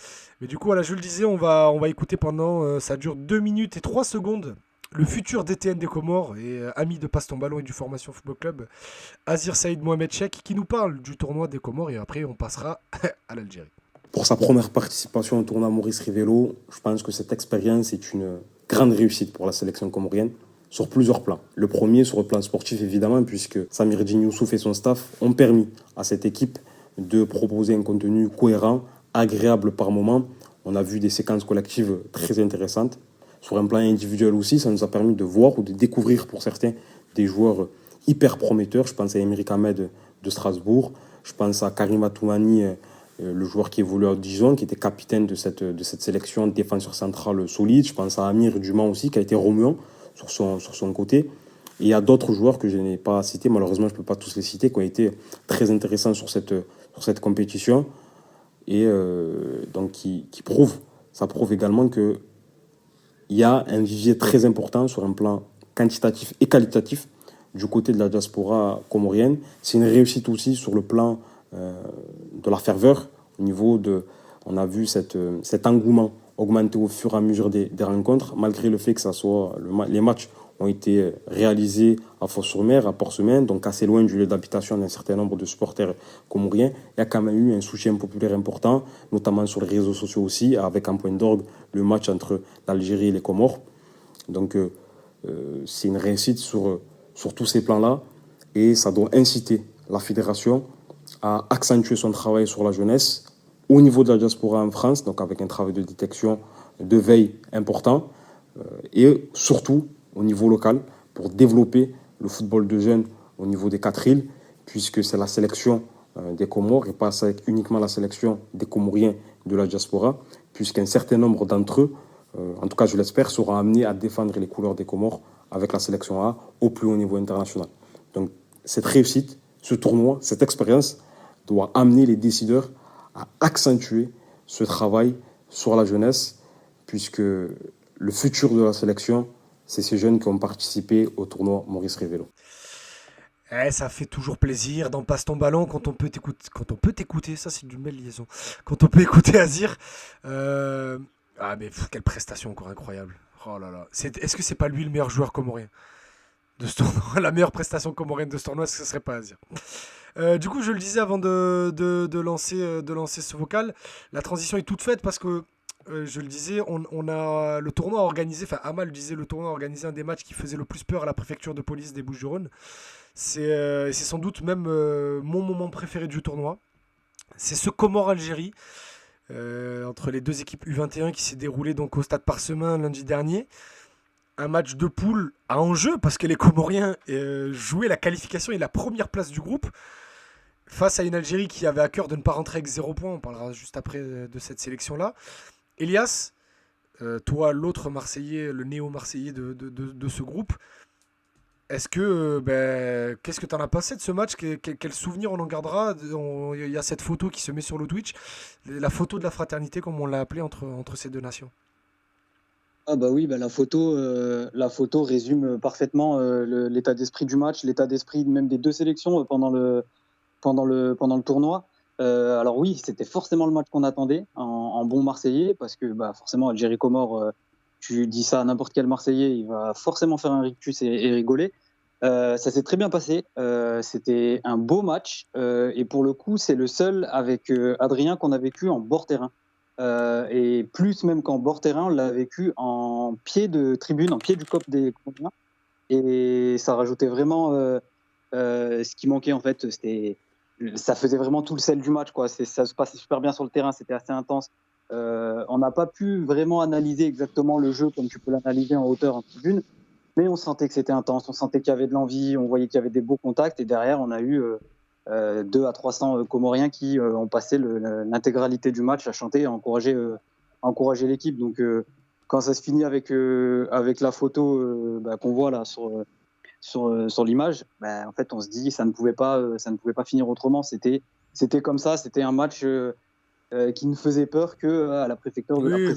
Mais du coup, voilà, je le disais, on va écouter pendant, ça dure 2 minutes et 3 secondes, le futur DTN des Comores et ami de Passe ton ballon et du Formation Football Club, Azir Saïd Mohamed Cheikh, qui nous parle du tournoi des Comores, et après on passera à l'Algérie. Pour sa première participation au tournoi Maurice Rivello, je pense que cette expérience est une grande réussite pour la sélection comorienne sur plusieurs plans. Le premier, sur le plan sportif évidemment, puisque Samir Djin Youssouf et son staff ont permis à cette équipe de proposer un contenu cohérent, agréable par moments. On a vu des séquences collectives très intéressantes. Sur un plan individuel aussi, ça nous a permis de voir ou de découvrir pour certains des joueurs hyper prometteurs. Je pense à Emeric Ahmed de Strasbourg, je pense à Karim Toumani, le joueur qui évolue à Dijon, qui était capitaine de cette sélection, défenseur central solide. Je pense à Amir Duman aussi, qui a été remuant sur son côté. Et il y a d'autres joueurs que je n'ai pas cités, malheureusement je ne peux pas tous les citer, qui ont été très intéressants sur cette compétition. Et donc ça prouve également qu'il y a un vivier très important sur un plan quantitatif et qualitatif du côté de la diaspora comorienne. C'est une réussite aussi sur le plan de la ferveur, au niveau on a vu cet engouement augmenter au fur et à mesure des rencontres, malgré le fait que les matchs ont été réalisés à Fos-sur-Mer, à Port-Semin, donc assez loin du lieu d'habitation d'un certain nombre de supporters comoriens. Il y a quand même eu un soutien populaire important, notamment sur les réseaux sociaux aussi, avec en point d'orgue le match entre l'Algérie et les Comores. Donc c'est une réussite sur tous ces plans-là, et ça doit inciter la fédération à accentuer son travail sur la jeunesse au niveau de la diaspora en France, donc avec un travail de détection, de veille important, et surtout au niveau local pour développer le football de jeunes au niveau des 4 îles, puisque c'est la sélection des Comores et pas uniquement la sélection des Comoriens de la diaspora, puisqu'un certain nombre d'entre eux, en tout cas je l'espère, seront amenés à défendre les couleurs des Comores avec la sélection A au plus haut niveau international. Donc cette réussite, ce tournoi, cette expérience doit amener les décideurs à accentuer ce travail sur la jeunesse, puisque le futur de la sélection, c'est ces jeunes qui ont participé au tournoi Maurice Rivello. Ça fait toujours plaisir dans Passe ton ballon quand on peut t'écouter, ça c'est d'une belle liaison. Quand on peut écouter Azir, mais quelle prestation encore incroyable. Oh là là. Est-ce que c'est pas lui le meilleur joueur comorien de ce tournoi? La meilleure prestation comorienne de ce tournoi, est-ce que ce serait pas Azir? Du coup, je le disais avant de lancer ce vocal, la transition est toute faite parce que je le disais, on a le tournoi organisé, enfin Amal disait, le tournoi a organisé un des matchs qui faisait le plus peur à la préfecture de police des Bouches-du-Rhône. c'est sans doute même mon moment préféré du tournoi. C'est ce Comores-Algérie entre les deux équipes U21 qui s'est déroulé donc au Stade Parsemin lundi dernier. Un match de poule à enjeu parce que les Comoriens jouaient la qualification et la première place du groupe face à une Algérie qui avait à cœur de ne pas rentrer avec 0 points. On parlera juste après de cette sélection-là. Elias, toi, l'autre Marseillais, le néo-Marseillais de ce groupe, qu'est-ce que tu en as passé de ce match? Quel souvenir on en gardera? Il y a cette photo qui se met sur le Twitch, la photo de la fraternité, comme on l'a appelée entre ces deux nations. Ah bah oui, la photo résume parfaitement l'état d'esprit du match, l'état d'esprit même des deux sélections pendant le tournoi. Alors oui, c'était forcément le match qu'on attendait en bon Marseillais, parce que forcément Algérie-Comores, tu dis ça à n'importe quel Marseillais, il va forcément faire un rictus et rigoler. Ça s'est très bien passé, c'était un beau match, et pour le coup c'est le seul avec Adrien qu'on a vécu en bord terrain. Et plus même qu'en bord terrain, on l'a vécu en pied de tribune, en pied du COP des Comoriens. Et ça rajoutait vraiment ce qui manquait en fait. Ça faisait vraiment tout le sel du match, quoi. Ça se passait super bien sur le terrain, c'était assez intense. On n'a pas pu vraiment analyser exactement le jeu comme tu peux l'analyser en hauteur en tribune, mais on sentait que c'était intense, on sentait qu'il y avait de l'envie, on voyait qu'il y avait des beaux contacts. Et derrière, on a eu 200 à 300 Comoriens qui ont passé l'intégralité du match à chanter et à encourager l'équipe. Donc quand ça se finit avec la photo qu'on voit là sur l'image, en fait on se dit ça ne pouvait pas finir autrement. C'était comme ça, c'était un match qui ne faisait peur qu'à la préfecture de Oui,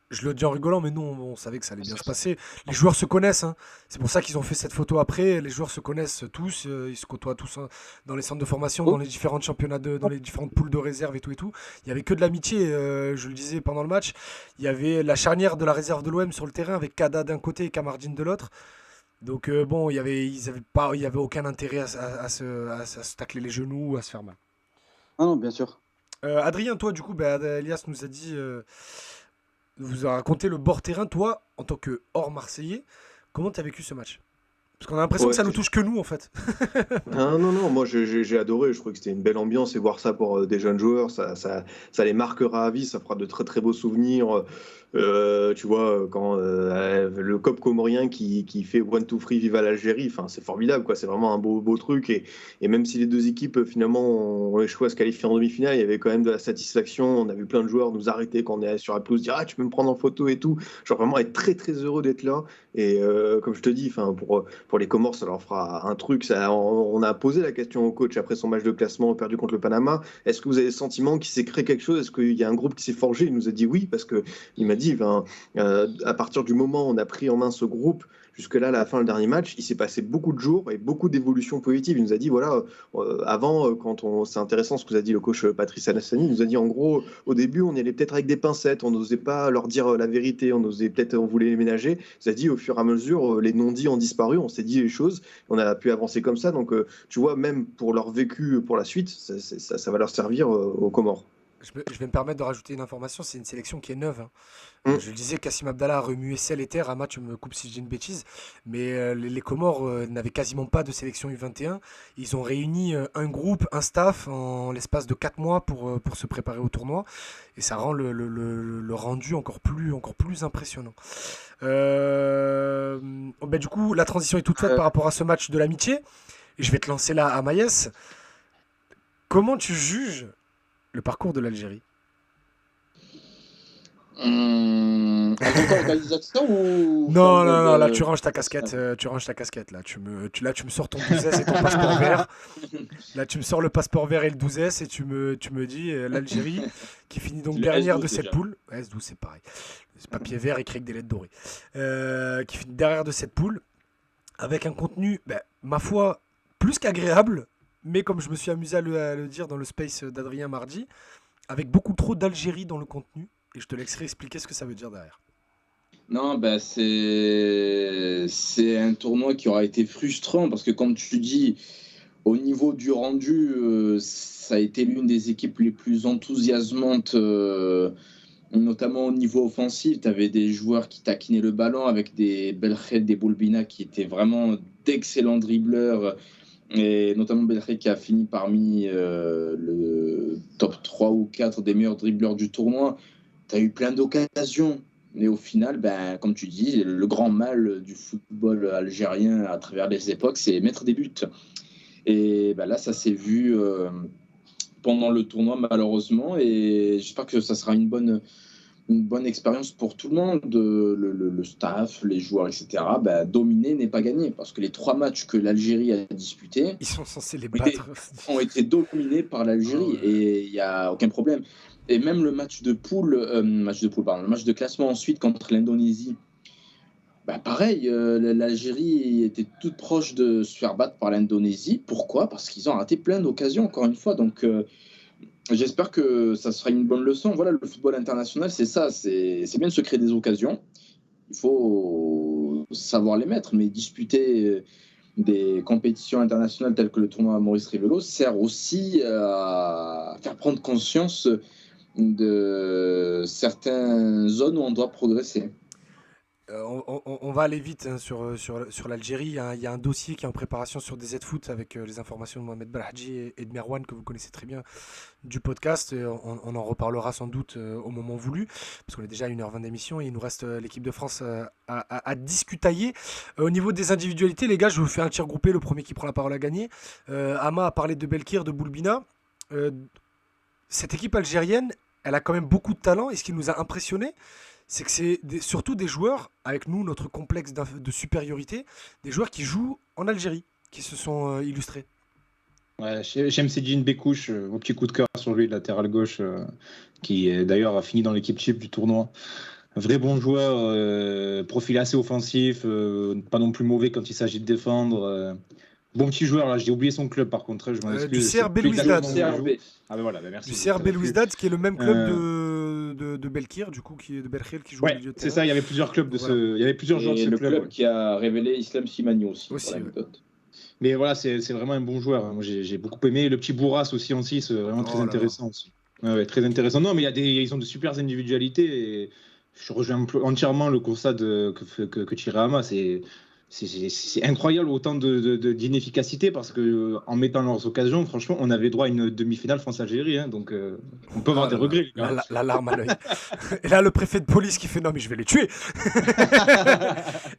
je le dis en rigolant, mais nous, on savait que ça allait bien se passer. Les joueurs se connaissent, hein. C'est pour ça qu'ils ont fait cette photo après. Les joueurs se connaissent tous, ils se côtoient tous dans les centres de formation, dans les différents championnats, dans les différentes poules de réserve et tout. Il n'y avait que de l'amitié, je le disais pendant le match. Il y avait la charnière de la réserve de l'OM sur le terrain avec Kada d'un côté et Kamardine de l'autre. Donc il y avait aucun intérêt à se tacler les genoux ou à se faire mal. Non, bien sûr. Adrien, toi, du coup, Elias nous a dit, vous a raconté le bord terrain. Toi, en tant que hors Marseillais, comment tu as vécu ce match? Parce qu'on a l'impression que ça nous touche que nous, en fait. Non, moi j'ai adoré, je trouvais que c'était une belle ambiance et voir ça pour des jeunes joueurs, ça les marquera à vie, ça fera de très très beaux souvenirs. Tu vois, quand le COP comorien qui fait One to Free Viva l'Algérie, c'est formidable, quoi. C'est vraiment un beau truc. Et même si les deux équipes finalement ont échoué à se qualifier en demi-finale, il y avait quand même de la satisfaction. On a vu plein de joueurs nous arrêter quand on est sur la pelouse, dire tu peux me prendre en photo et tout. Genre vraiment être très très heureux d'être là. Et comme je te dis, pour les Comores, ça leur fera un truc. On a posé la question au coach après son match de classement perdu contre le Panama. Est-ce que vous avez le sentiment qu'il s'est créé quelque chose? Est-ce qu'il y a un groupe qui s'est forgé? Il nous a dit oui, parce que il m'a dit à partir du moment où on a pris en main ce groupe, jusque-là, à la fin, le dernier match, il s'est passé beaucoup de jours et beaucoup d'évolutions positives. Il nous a dit, voilà, avant, c'est intéressant ce que vous a dit le coach Patrice Alassani, il nous a dit, en gros, au début, on y allait peut-être avec des pincettes, on n'osait pas leur dire la vérité, on voulait les ménager. Il nous a dit, au fur et à mesure, les non-dits ont disparu, on s'est dit les choses, on a pu avancer comme ça. Donc, tu vois, même pour leur vécu pour la suite, ça va leur servir aux Comores. Je vais me permettre de rajouter une information, c'est une sélection qui est neuve, hein. Je le disais, Kassim Abdallah a remué ciel et terre. Ama, tu me coupes si je dis une bêtise, mais les Comores n'avaient quasiment pas de sélection U21. Ils ont réuni un groupe, un staff en l'espace de 4 mois pour se préparer au tournoi, et ça rend le rendu encore plus impressionnant. Du coup, la transition est toute faite par rapport à ce match de l'amitié, et je vais te lancer là à Maïs. Comment tu juges le parcours de l'Algérie? En tant qu'organisation ou... Non, là tu ranges ta casquette, là tu me sors ton 12S et ton passeport vert. Là tu me sors le passeport vert et le 12S et tu me dis l'Algérie qui finit donc dernière de cette poule. S12 c'est pareil. C'est papier vert écrit avec des lettres dorées. Qui finit derrière de cette poule avec un contenu, ma foi, plus qu'agréable, mais comme je me suis amusé à le dire dans le space d'Adrien mardi, avec beaucoup trop d'Algérie dans le contenu. Et je te laisserai expliquer ce que ça veut dire derrière. Non, c'est un tournoi qui aura été frustrant parce que, comme tu dis, au niveau du rendu, ça a été l'une des équipes les plus enthousiasmantes, notamment au niveau offensif. Tu avais des joueurs qui taquinaient le ballon avec des Belkhed, des Boulbina qui étaient vraiment d'excellents dribbleurs. Tu avais des joueurs qui et notamment Belkri qui a fini parmi le top 3 ou 4 des meilleurs dribbleurs du tournoi. Tu as eu plein d'occasions, mais au final, comme tu dis, le grand mal du football algérien à travers les époques, c'est mettre des buts. Et là, ça s'est vu pendant le tournoi, malheureusement, et j'espère que ça sera une bonne expérience pour tout le monde, le staff, les joueurs, etc. Dominer n'est pas gagné, parce que les 3 matchs que l'Algérie a disputés Ils sont censés les battre. ont été dominés par l'Algérie, et il n'y a aucun problème. Et même le match de classement ensuite contre l'Indonésie, pareil, l'Algérie était toute proche de se faire battre par l'Indonésie. Pourquoi ? Parce qu'ils ont raté plein d'occasions, encore une fois. Donc, j'espère que ça sera une bonne leçon. Voilà, le football international, c'est ça. C'est bien de se créer des occasions. Il faut savoir les mettre. Mais disputer des compétitions internationales telles que le tournoi Maurice Rivello sert aussi à faire prendre conscience de certaines zones où on doit progresser. On va aller vite sur l'Algérie. Il y a un dossier qui est en préparation sur DZ Foot avec les informations de Mohamed Belhadji et de Merwan que vous connaissez très bien du podcast. Et on en reparlera sans doute au moment voulu parce qu'on est déjà à 1h20 d'émission et il nous reste l'équipe de France à discutailler. Au niveau des individualités, les gars, je vous fais un tir groupé. Le premier qui prend la parole a gagné. Ama a parlé de Belkir, de Boulbina. Cette équipe algérienne, elle a quand même beaucoup de talent et ce qui nous a impressionné, c'est que c'est surtout des joueurs, avec nous, notre complexe de supériorité, des joueurs qui jouent en Algérie, qui se sont illustrés. Ouais, j'aime Sedine Bekouche, mon petit coup de cœur sur lui, de latéral gauche, qui d'ailleurs a fini dans l'équipe type du tournoi. Un vrai bon joueur, profil assez offensif, pas non plus mauvais quand il s'agit de défendre. Bon petit joueur, là, j'ai oublié son club par contre, je m'en excuse. Du CRB Louisdad. Merci. Du CRB Louisdad, qui est le même club de Belkir, du coup, qui est de Belkir, qui joue au milieu de terrain. C'est ça, il y avait plusieurs clubs il y avait plusieurs joueurs de ce club. Et le club qui a révélé Islam Simani aussi mais voilà, c'est vraiment un bon joueur. Moi, j'ai beaucoup aimé. Le petit Bourras aussi, c'est vraiment très intéressant aussi. Ouais, très intéressant. Non, mais ils ont de super individualités et je rejoins entièrement le constat que tirait Ama. C'est incroyable autant d'inefficacité parce que en mettant leurs occasions, franchement, on avait droit à une demi-finale France-Algérie, donc on peut avoir des regrets. La larme à l'œil. Et là, le préfet de police qui fait non, mais je vais les tuer.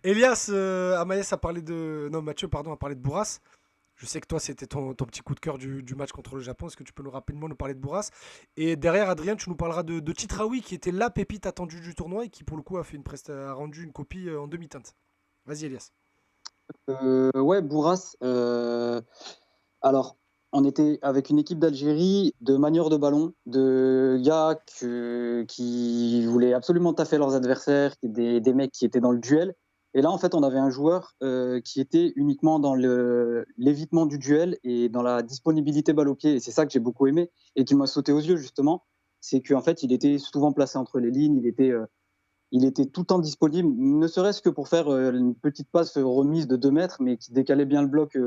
Elias, Amaïs a parlé Mathieu, a parlé de Bourras. Je sais que toi, c'était ton petit coup de cœur du match contre le Japon. Est-ce que tu peux nous rapidement nous parler de Bourras ? Et derrière, Adrien, tu nous parleras de Titraoui, qui était la pépite attendue du tournoi et qui, pour le coup, a rendu une copie en demi-teinte. Vas-y, Elias. Ouais, Bourras. Alors, on était avec une équipe d'Algérie de manieurs de ballon, de gars qui voulaient absolument taffer leurs adversaires, des mecs qui étaient dans le duel. Et là, en fait, on avait un joueur qui était uniquement dans l'évitement du duel et dans la disponibilité balle au pied. Et c'est ça que j'ai beaucoup aimé et qui m'a sauté aux yeux, justement. C'est qu'en fait, il était souvent placé entre les lignes, il était tout le temps disponible, ne serait-ce que pour faire une petite passe remise de 2 mètres, mais qui décalait bien le bloc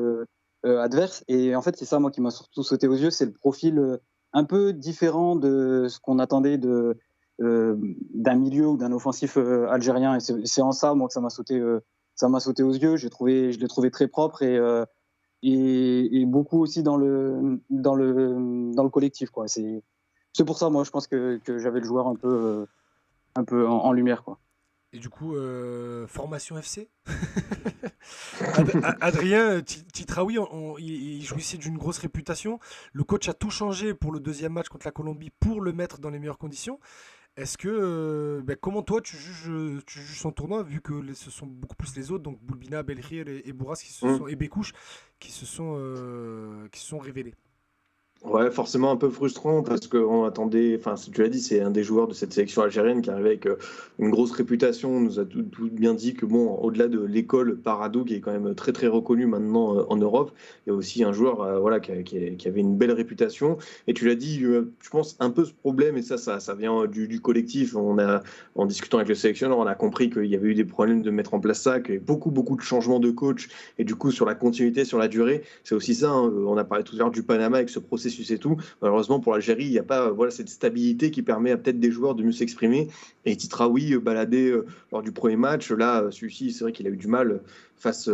adverse. Et en fait, c'est ça, moi, qui m'a surtout sauté aux yeux, c'est le profil un peu différent de ce qu'on attendait d'un milieu ou d'un offensif algérien. Et c'est en ça, moi, que ça m'a sauté aux yeux. Je l'ai trouvé très propre et beaucoup aussi dans le collectif, quoi. C'est pour ça, moi, je pense que j'avais le joueur un peu en lumière, quoi. Et du coup, formation FC. Adrien Titraoui, il jouissait d'une grosse réputation. Le coach a tout changé pour le deuxième match contre la Colombie pour le mettre dans les meilleures conditions. Est-ce que, comment toi tu juges son tournoi, vu que ce sont beaucoup plus les autres, donc Boulbina, Belkhir et Bourras et Bekouche qui se sont révélés? Ouais, forcément un peu frustrant parce qu'on attendait, tu l'as dit, c'est un des joueurs de cette sélection algérienne qui arrivait avec une grosse réputation. On nous a tout bien dit que, au-delà de l'école Paradou, qui est quand même très très reconnue maintenant en Europe, il y a aussi un joueur qui avait une belle réputation. Et tu l'as dit, je pense un peu ce problème, et ça vient du collectif. En discutant avec le sélectionneur, on a compris qu'il y avait eu des problèmes de mettre en place ça, qu'il y avait beaucoup de changements de coach, et du coup sur la continuité, sur la durée, c'est aussi ça. On a parlé tout à l'heure du Panama avec ce processus et tout. Malheureusement pour l'Algérie, il n'y a pas cette stabilité qui permet à peut-être des joueurs de mieux s'exprimer. Et Titraoui baladé lors du premier match. Là, celui-ci, c'est vrai qu'il a eu du mal face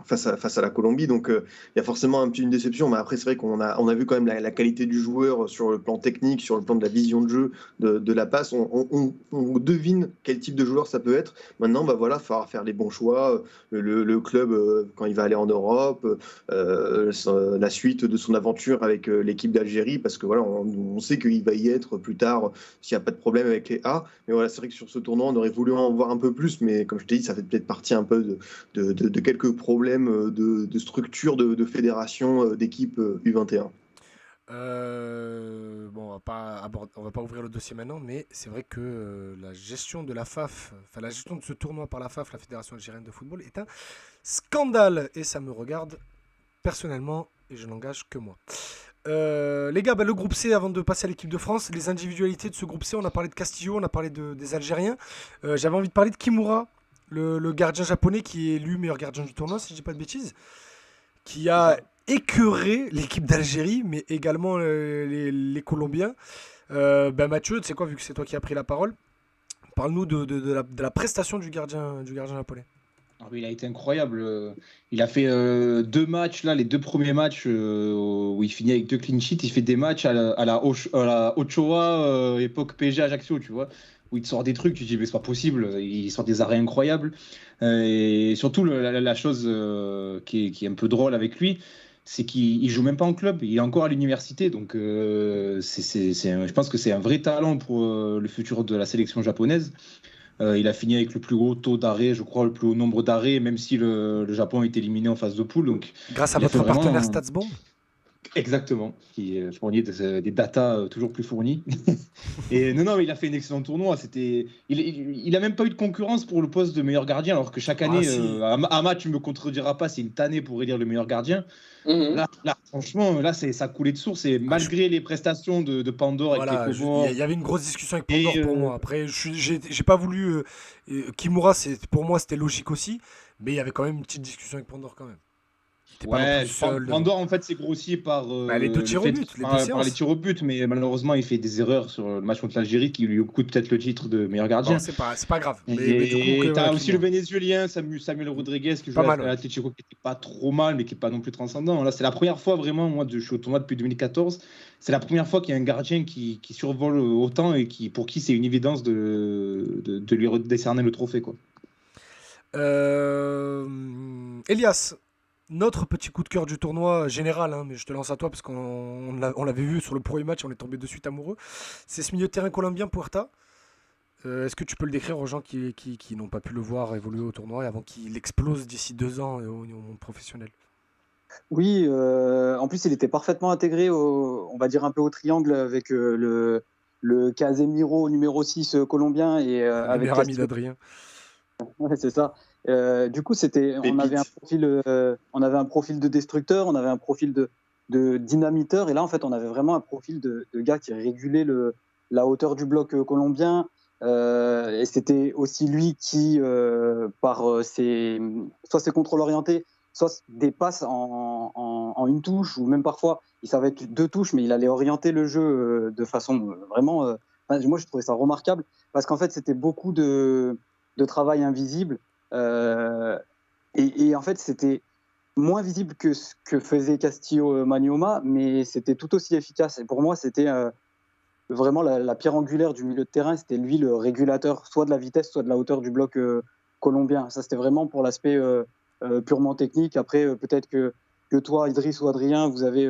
face à la Colombie. Donc, il y a forcément une déception. Mais après, c'est vrai qu'on a vu quand même la qualité du joueur sur le plan technique, sur le plan de la vision de jeu, de la passe. On devine quel type de joueur ça peut être. Maintenant, il va falloir faire les bons choix. Le club, quand il va aller en Europe, la suite de son aventure avec l'équipe d'Algérie, parce que on sait qu'il va y être plus tard s'il n'y a pas de problème avec les A. Mais voilà, c'est vrai que sur ce tournoi, on aurait voulu en voir un peu plus. Mais comme je t'ai dit, ça fait peut-être partie un peu de quelques problèmes de structure, de fédération, d'équipe U21. Bon, on va pas ouvrir le dossier maintenant, mais c'est vrai que la gestion de la FAF, enfin la gestion de ce tournoi par la FAF, la Fédération algérienne de football, est un scandale et ça me regarde personnellement et je n'engage que moi. Les gars, le groupe C, avant de passer à l'équipe de France, les individualités de ce groupe C, on a parlé de Castillo, on a parlé des Algériens. J'avais envie de parler de Kimura, le gardien japonais qui est élu meilleur gardien du tournoi, si je dis pas de bêtises, qui a écœuré l'équipe d'Algérie, mais également les Colombiens. Mathieu, tu sais quoi, vu que c'est toi qui as pris la parole, parle-nous de la prestation du gardien japonais. Ah oui, il a été incroyable. Il a fait 2 matchs, là, les 2 premiers matchs où il finit avec 2 clean sheets. Il fait des matchs à la Ochoa, époque PSG Ajaccio, tu vois, où il te sort des trucs, tu te dis, mais c'est pas possible. Il sort des arrêts incroyables. Et surtout, la chose qui est un peu drôle avec lui, c'est qu'il joue même pas en club. Il est encore à l'université. Donc, je pense que c'est un vrai talent pour le futur de la sélection japonaise. Il a fini avec le plus haut taux d'arrêt, je crois, le plus haut nombre d'arrêts, même si le Japon a été éliminé en phase de poule. Donc, grâce à votre partenaire StatsBomb. Exactement, qui fournit des datas toujours plus fournies. Et non, il a fait un excellent tournoi. Il a même pas eu de concurrence pour le poste de meilleur gardien, alors que chaque année, Ahmad, tu me contrediras pas, c'est une tannée pour élire le meilleur gardien. Là, franchement, là, ça a coulé de source. Et malgré les prestations de Pandore avec les Comores, il y avait une grosse discussion avec Pandore pour moi. Après, j'ai pas voulu. Kimura, pour moi, c'était logique aussi. Mais il y avait quand même une petite discussion avec Pandore quand même. Pandore, en fait, c'est grossi par les deux tirs au but, par les tirs au but, mais malheureusement, il fait des erreurs sur le match contre l'Algérie qui lui coûte peut-être le titre de meilleur gardien. Non, c'est pas grave. Et t'as aussi le Vénézuélien Samuel Rodriguez qui joue à l'Atlético, qui n'était pas trop mal, mais qui n'est pas non plus transcendant. Là, c'est la première fois vraiment, moi, je suis au tournoi depuis 2014. C'est la première fois qu'il y a un gardien qui survole autant et pour qui c'est une évidence de lui décerner le trophée, quoi. Elias, notre petit coup de cœur du tournoi général, mais je te lance à toi parce qu'on l'avait vu sur le premier match, on est tombé de suite amoureux. C'est ce milieu de terrain colombien, Puerta. Est-ce que tu peux le décrire aux gens qui n'ont pas pu le voir évoluer au tournoi et avant qu'il explose d'ici 2 ans au monde professionnel? Oui, en plus il était parfaitement intégré, on va dire un peu au triangle avec le Casemiro numéro 6 colombien et avec meilleur ami d'Adrien. Ouais, c'est ça. Du coup, on avait un profil de destructeur, on avait un profil de dynamiteur, et là, en fait, on avait vraiment un profil de gars qui régulait la hauteur du bloc colombien. Et c'était aussi lui qui, par soit ses contrôles orientés, soit des passes en une touche, ou même parfois, il savait être 2 touches, mais il allait orienter le jeu de façon vraiment. Moi, je trouvais ça remarquable, parce qu'en fait, c'était beaucoup de travail invisible. Et en fait, c'était moins visible que ce que faisait Castillo Manioma, mais c'était tout aussi efficace. Et pour moi, c'était vraiment la pierre angulaire du milieu de terrain. C'était lui le régulateur, soit de la vitesse, soit de la hauteur du bloc colombien. Ça, c'était vraiment pour l'aspect purement technique. Après, peut-être que toi, Idriss ou Adrien, vous avez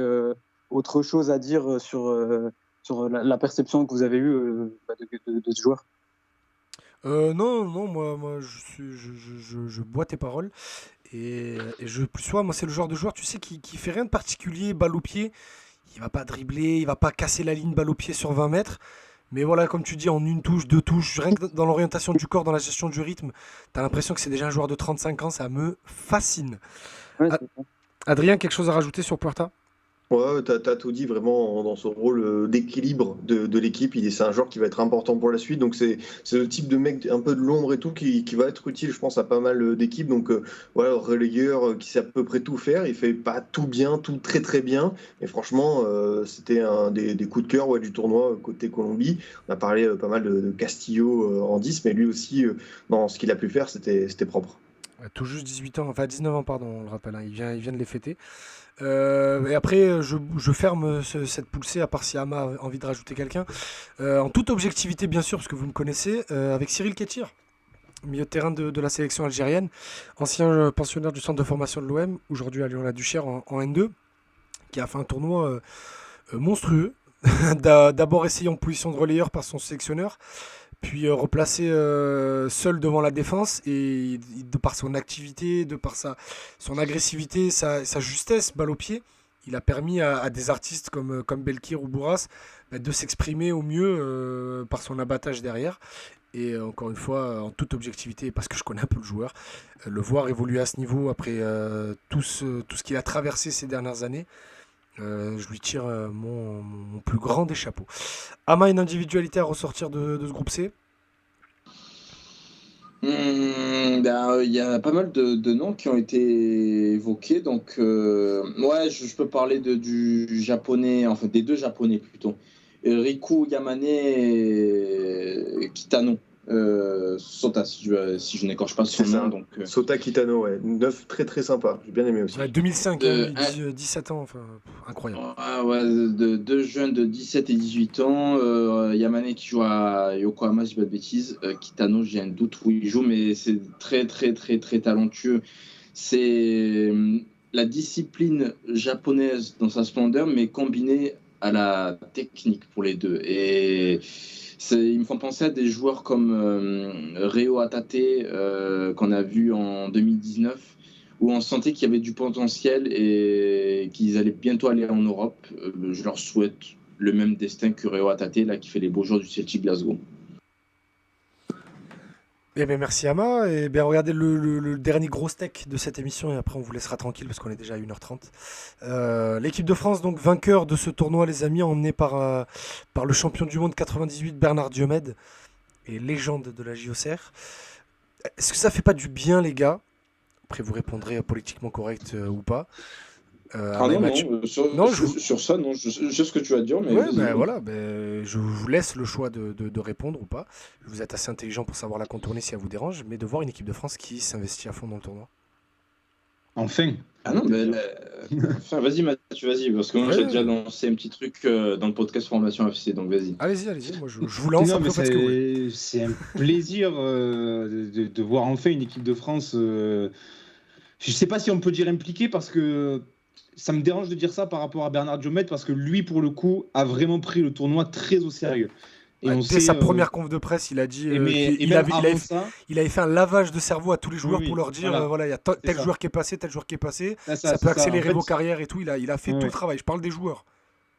autre chose à dire sur la perception que vous avez eue de ce joueur. Non, moi je bois tes paroles et moi c'est le genre de joueur, tu sais, qui fait rien de particulier, balle au pied, il va pas dribbler, il va pas casser la ligne balle au pied sur 20 mètres, mais voilà, comme tu dis, en 1 touche, 2 touches, rien que dans l'orientation du corps, dans la gestion du rythme, t'as l'impression que c'est déjà un joueur de 35 ans, ça me fascine. Ouais, Adrien, quelque chose à rajouter sur Puerta? Ouais, t'as tout dit vraiment dans ce rôle d'équilibre de l'équipe. C'est un joueur qui va être important pour la suite. Donc c'est le type de mec un peu de l'ombre et tout qui va être utile, je pense, à pas mal d'équipes. Donc voilà, relayeur qui sait à peu près tout faire. Il fait pas tout bien, tout très très bien. Mais franchement, c'était un des coups de cœur du tournoi côté Colombie. On a parlé pas mal de Castillo en 10, mais lui aussi, dans ce qu'il a pu faire, c'était propre. Tout juste 18 ans, enfin 19 ans, pardon, on le rappelle, hein, il vient de les fêter. Et après, je ferme cette poule C, à part si Ama a envie de rajouter quelqu'un. En toute objectivité, bien sûr, parce que vous me connaissez, avec Cyril Kétir, milieu de terrain de la sélection algérienne, ancien pensionnaire du centre de formation de l'OM, aujourd'hui à Lyon-la-Duchère en N2, qui a fait un tournoi monstrueux. D'abord essayé en position de relayeur par son sélectionneur, puis replacé seul devant la défense, et de par son activité, de par son agressivité, sa justesse, balle au pied, il a permis à des artistes comme Belkir ou Bourras de s'exprimer au mieux par son abattage derrière. Et encore une fois, en toute objectivité, parce que je connais un peu le joueur, le voir évoluer à ce niveau après tout ce qu'il a traversé ces dernières années, je lui tire mon plus grand des chapeaux. Ama, une individualité à ressortir de ce groupe C? Il y a pas mal de noms qui ont été évoqués. Donc, ouais, je peux parler du japonais, enfin des deux japonais plutôt. Riku Yamane et Kitano. Sota, si je n'écorche pas son C'est ça. nom. Donc, Sota Kitano, ouais. Neuf très très sympa. J'ai bien aimé aussi. Ouais, 2005, De- 17 ans, enfin, incroyable. ouais, deux jeunes de 17 et 18 ans. Yamane qui joue à Yokohama, si je dis pas de bêtises. Kitano, j'ai un doute où il joue, mais c'est très, très, très, très talentueux. C'est la discipline japonaise dans sa splendeur, mais combinée à la technique pour les deux. Et ils me font penser à des joueurs comme Reo Hatate, qu'on a vu en 2019, où on sentait qu'il y avait du potentiel et qu'ils allaient bientôt aller en Europe. Je leur souhaite le même destin que Reo Hatate, là, qui fait les beaux jours du Celtic Glasgow. Eh bien, merci Ama. Et bien, regardez le dernier gros steak de cette émission, et après on vous laissera tranquille parce qu'on est déjà à 1h30. L'équipe de France, donc vainqueur de ce tournoi, les amis, emmené par le champion du monde 98, Bernard Diomède, et légende de la JOCR. Est-ce que ça fait pas du bien, les gars? Après, vous répondrez politiquement correct ou pas. Non, Non, sur ça, non, je sais ce que tu vas dire, mais Ouais, vas-y. ben voilà, je vous laisse le choix de répondre ou pas. Vous êtes assez intelligent pour savoir la contourner si elle vous dérange, mais de voir une équipe de France qui s'investit à fond dans le tournoi. Enfin. Ah non, mais enfin, vas-y Mathieu, vas-y, parce que moi j'ai déjà lancé un petit truc dans le podcast Formation FC, donc vas-y. Allez-y, moi je vous lance, Non, après mais vous faites ce que vous voulez. c'est un plaisir de voir enfin une équipe de France. Je sais pas si on peut dire impliquée, parce que ça me dérange de dire ça par rapport à Bernard Diomède, parce que lui, pour le coup, a vraiment pris le tournoi très au sérieux. Et on Dès sait, sa première conf de presse, il a dit qu'il avait fait un lavage de cerveau à tous les joueurs pour leur dire voilà, il y a tel joueur qui est passé, ça peut accélérer vos carrières et tout. Il a fait tout le travail. Je parle des joueurs.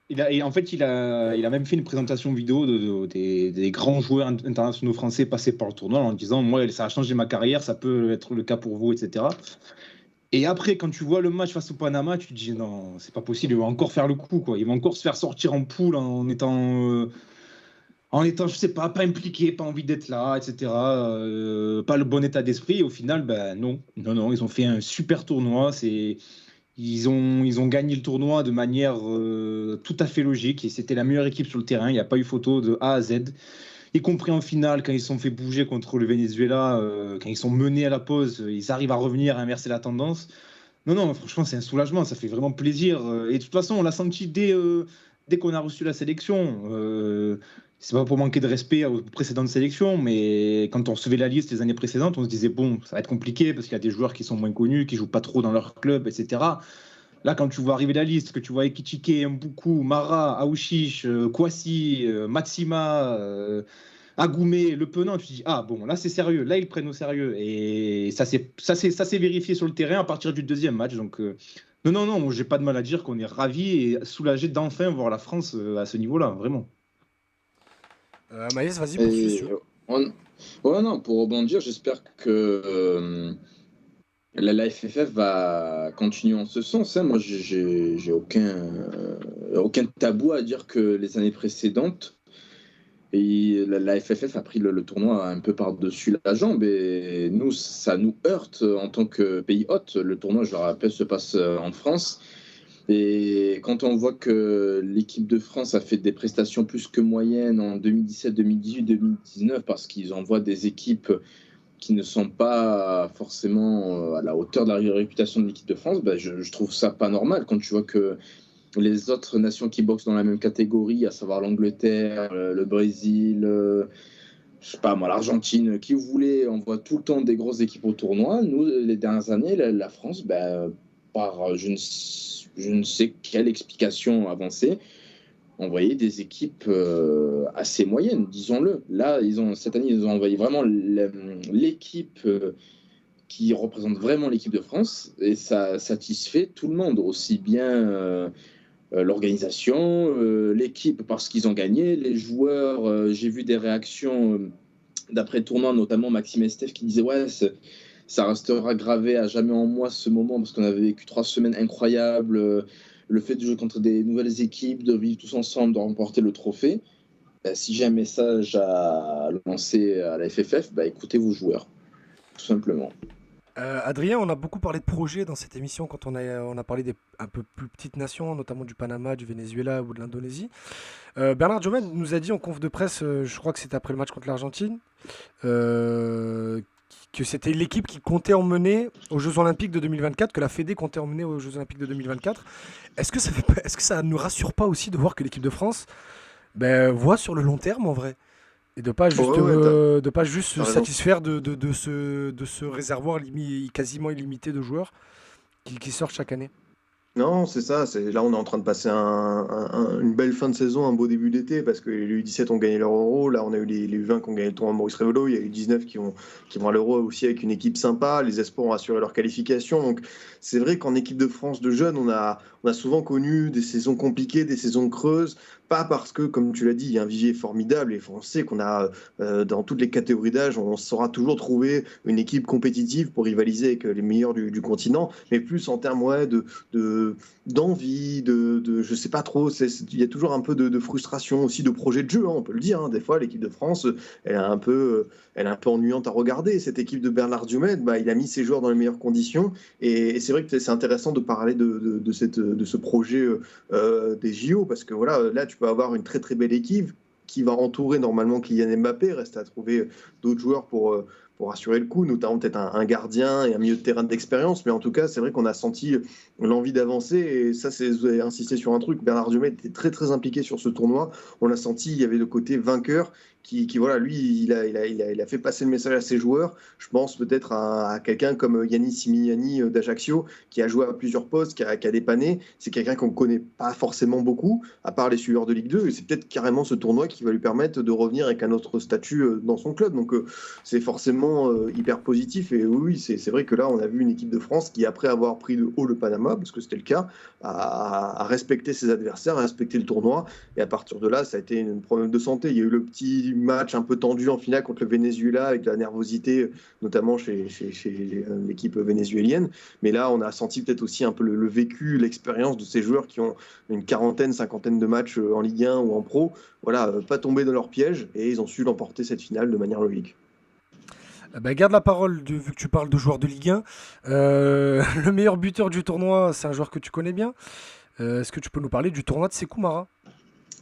Et en fait, il a même fait une présentation vidéo des grands joueurs internationaux français passés par le tournoi, en disant moi, ça a changé ma carrière, ça peut être le cas pour vous, etc. Et après, quand tu vois le match face au Panama, tu te dis non, c'est pas possible, il va encore faire le coup, quoi. Il va encore se faire sortir en poule en étant, je sais pas impliqué, pas envie d'être là, etc. Pas le bon état d'esprit. Et au final, non, ils ont fait un super tournoi. Ils ont gagné le tournoi de manière tout à fait logique, et c'était la meilleure équipe sur le terrain. Il n'y a pas eu photo de A à Z, y compris en finale, quand ils se sont fait bouger contre le Venezuela, quand ils sont menés à la pause, ils arrivent à revenir, à inverser la tendance. Non, franchement, c'est un soulagement, ça fait vraiment plaisir. Et de toute façon, on l'a senti dès qu'on a reçu la sélection. C'est pas pour manquer de respect aux précédentes sélections, mais quand on recevait la liste les années précédentes, on se disait bon, ça va être compliqué parce qu'il y a des joueurs qui sont moins connus, qui jouent pas trop dans leur club, etc. Là, quand tu vois arriver la liste, que tu vois Ekitike, Mboukou, Mara, Aouchiche, Kouassi, Matsima, Agoumé, Le Penant, tu te dis ah bon, là c'est sérieux, là ils le prennent au sérieux, et ça s'est vérifié sur le terrain à partir du deuxième match. Donc non, j'ai pas de mal à dire qu'on est ravis et soulagés d'enfin voir la France à ce niveau-là, vraiment. Maïs, vas-y, poursuis. Ouais, non, pour rebondir, j'espère que la FFF va continuer en ce sens. Hein. Moi, j'ai aucun tabou à dire que les années précédentes, et la FFF a pris le tournoi un peu par-dessus la jambe, et nous, ça nous heurte en tant que pays hôte. Le tournoi, je le rappelle, se passe en France. Et quand on voit que l'équipe de France a fait des prestations plus que moyennes en 2017, 2018, 2019, parce qu'ils envoient des équipes qui ne sont pas forcément à la hauteur de la réputation de l'équipe de France, je trouve ça pas normal quand tu vois que les autres nations qui boxent dans la même catégorie, à savoir l'Angleterre, le Brésil, je sais pas moi, l'Argentine, qui vous voulez, on voit tout le temps des grosses équipes au tournoi. Nous, les dernières années, la France, par je ne sais quelle explication avancée, on voyait des équipes assez moyennes, disons-le. Là, cette année, ils ont envoyé vraiment l'équipe qui représente vraiment l'équipe de France, et ça satisfait tout le monde, aussi bien l'organisation, l'équipe parce qu'ils ont gagné, les joueurs. J'ai vu des réactions d'après le tournoi, notamment Maxime Estève qui disait ouais, ça restera gravé à jamais en moi ce moment parce qu'on avait vécu 3 semaines incroyables, le fait de jouer contre des nouvelles équipes, de vivre tous ensemble, de remporter le trophée. Si j'ai un message à lancer à la FFF, écoutez vos joueurs, tout simplement. Adrien, on a beaucoup parlé de projets dans cette émission quand on a parlé des un peu plus petites nations, notamment du Panama, du Venezuela ou de l'Indonésie. Bernard Diomède nous a dit en conf de presse, je crois que c'était après le match contre l'Argentine, que c'était l'équipe qui comptait emmener aux Jeux Olympiques de 2024, que la Fédé comptait emmener aux Jeux Olympiques de 2024. Est-ce que ça ne nous rassure pas aussi de voir que l'équipe de France voit sur le long terme en vrai? Et de pas juste se satisfaire de ce réservoir quasiment illimité de joueurs qui sortent chaque année. Non, c'est ça. Là, on est en train de passer une belle fin de saison, un beau début d'été, parce que les U17 ont gagné leur Euro. Là, on a eu les U20 qui ont gagné le tournoi Maurice Révelo. Il y a les U19 qui vont à l'Euro aussi avec une équipe sympa. Les espoirs ont assuré leur qualification. Donc, c'est vrai qu'en équipe de France de jeunes, on a souvent connu des saisons compliquées, des saisons creuses. Pas parce que, comme tu l'as dit, il y a un vivier formidable et on sait qu'on a, dans toutes les catégories d'âge, on saura toujours trouver une équipe compétitive pour rivaliser avec les meilleurs du continent, mais plus en termes d'envie, je sais pas trop, il y a toujours un peu de frustration aussi, de projet de jeu, on peut le dire. Des fois, l'équipe de France, elle est un peu ennuyante à regarder. Cette équipe de Bernard Diomède, il a mis ses joueurs dans les meilleures conditions et c'est vrai que c'est intéressant de parler de ce projet des JO parce que voilà, là, tu peux avoir une très très belle équipe qui va entourer normalement Kylian Mbappé. Reste à trouver d'autres joueurs pour assurer le coup, notamment peut-être un gardien et un milieu de terrain d'expérience. Mais en tout cas, c'est vrai qu'on a senti l'envie d'avancer. Et ça, vous avez insisté sur un truc. Bernard Diomède était très très impliqué sur ce tournoi. On l'a senti, il y avait le côté vainqueur qui voilà, lui, il a fait passer le message à ses joueurs. Je pense peut-être à quelqu'un comme Yannis Simiani d'Ajaccio, qui a joué à plusieurs postes, qui a dépanné. C'est quelqu'un qu'on ne connaît pas forcément beaucoup, à part les suiveurs de Ligue 2. Et c'est peut-être carrément ce tournoi qui va lui permettre de revenir avec un autre statut dans son club. Donc c'est forcément hyper positif. Et oui, c'est vrai que là, on a vu une équipe de France qui, après avoir pris de haut le Panama, parce que c'était le cas, a respecté ses adversaires, a respecté le tournoi. Et à partir de là, ça a été un problème de santé. Il y a eu le petit match un peu tendu en finale contre le Venezuela avec de la nervosité, notamment chez l'équipe vénézuélienne. Mais là, on a senti peut-être aussi un peu le vécu, l'expérience de ces joueurs qui ont une cinquantaine de matchs en Ligue 1 ou en Pro. Voilà, pas tomber dans leur piège et ils ont su l'emporter cette finale de manière logique. Garde la parole, vu que tu parles de joueurs de Ligue 1. Le meilleur buteur du tournoi, c'est un joueur que tu connais bien. Est-ce que tu peux nous parler du tournoi de Sékou Mara ?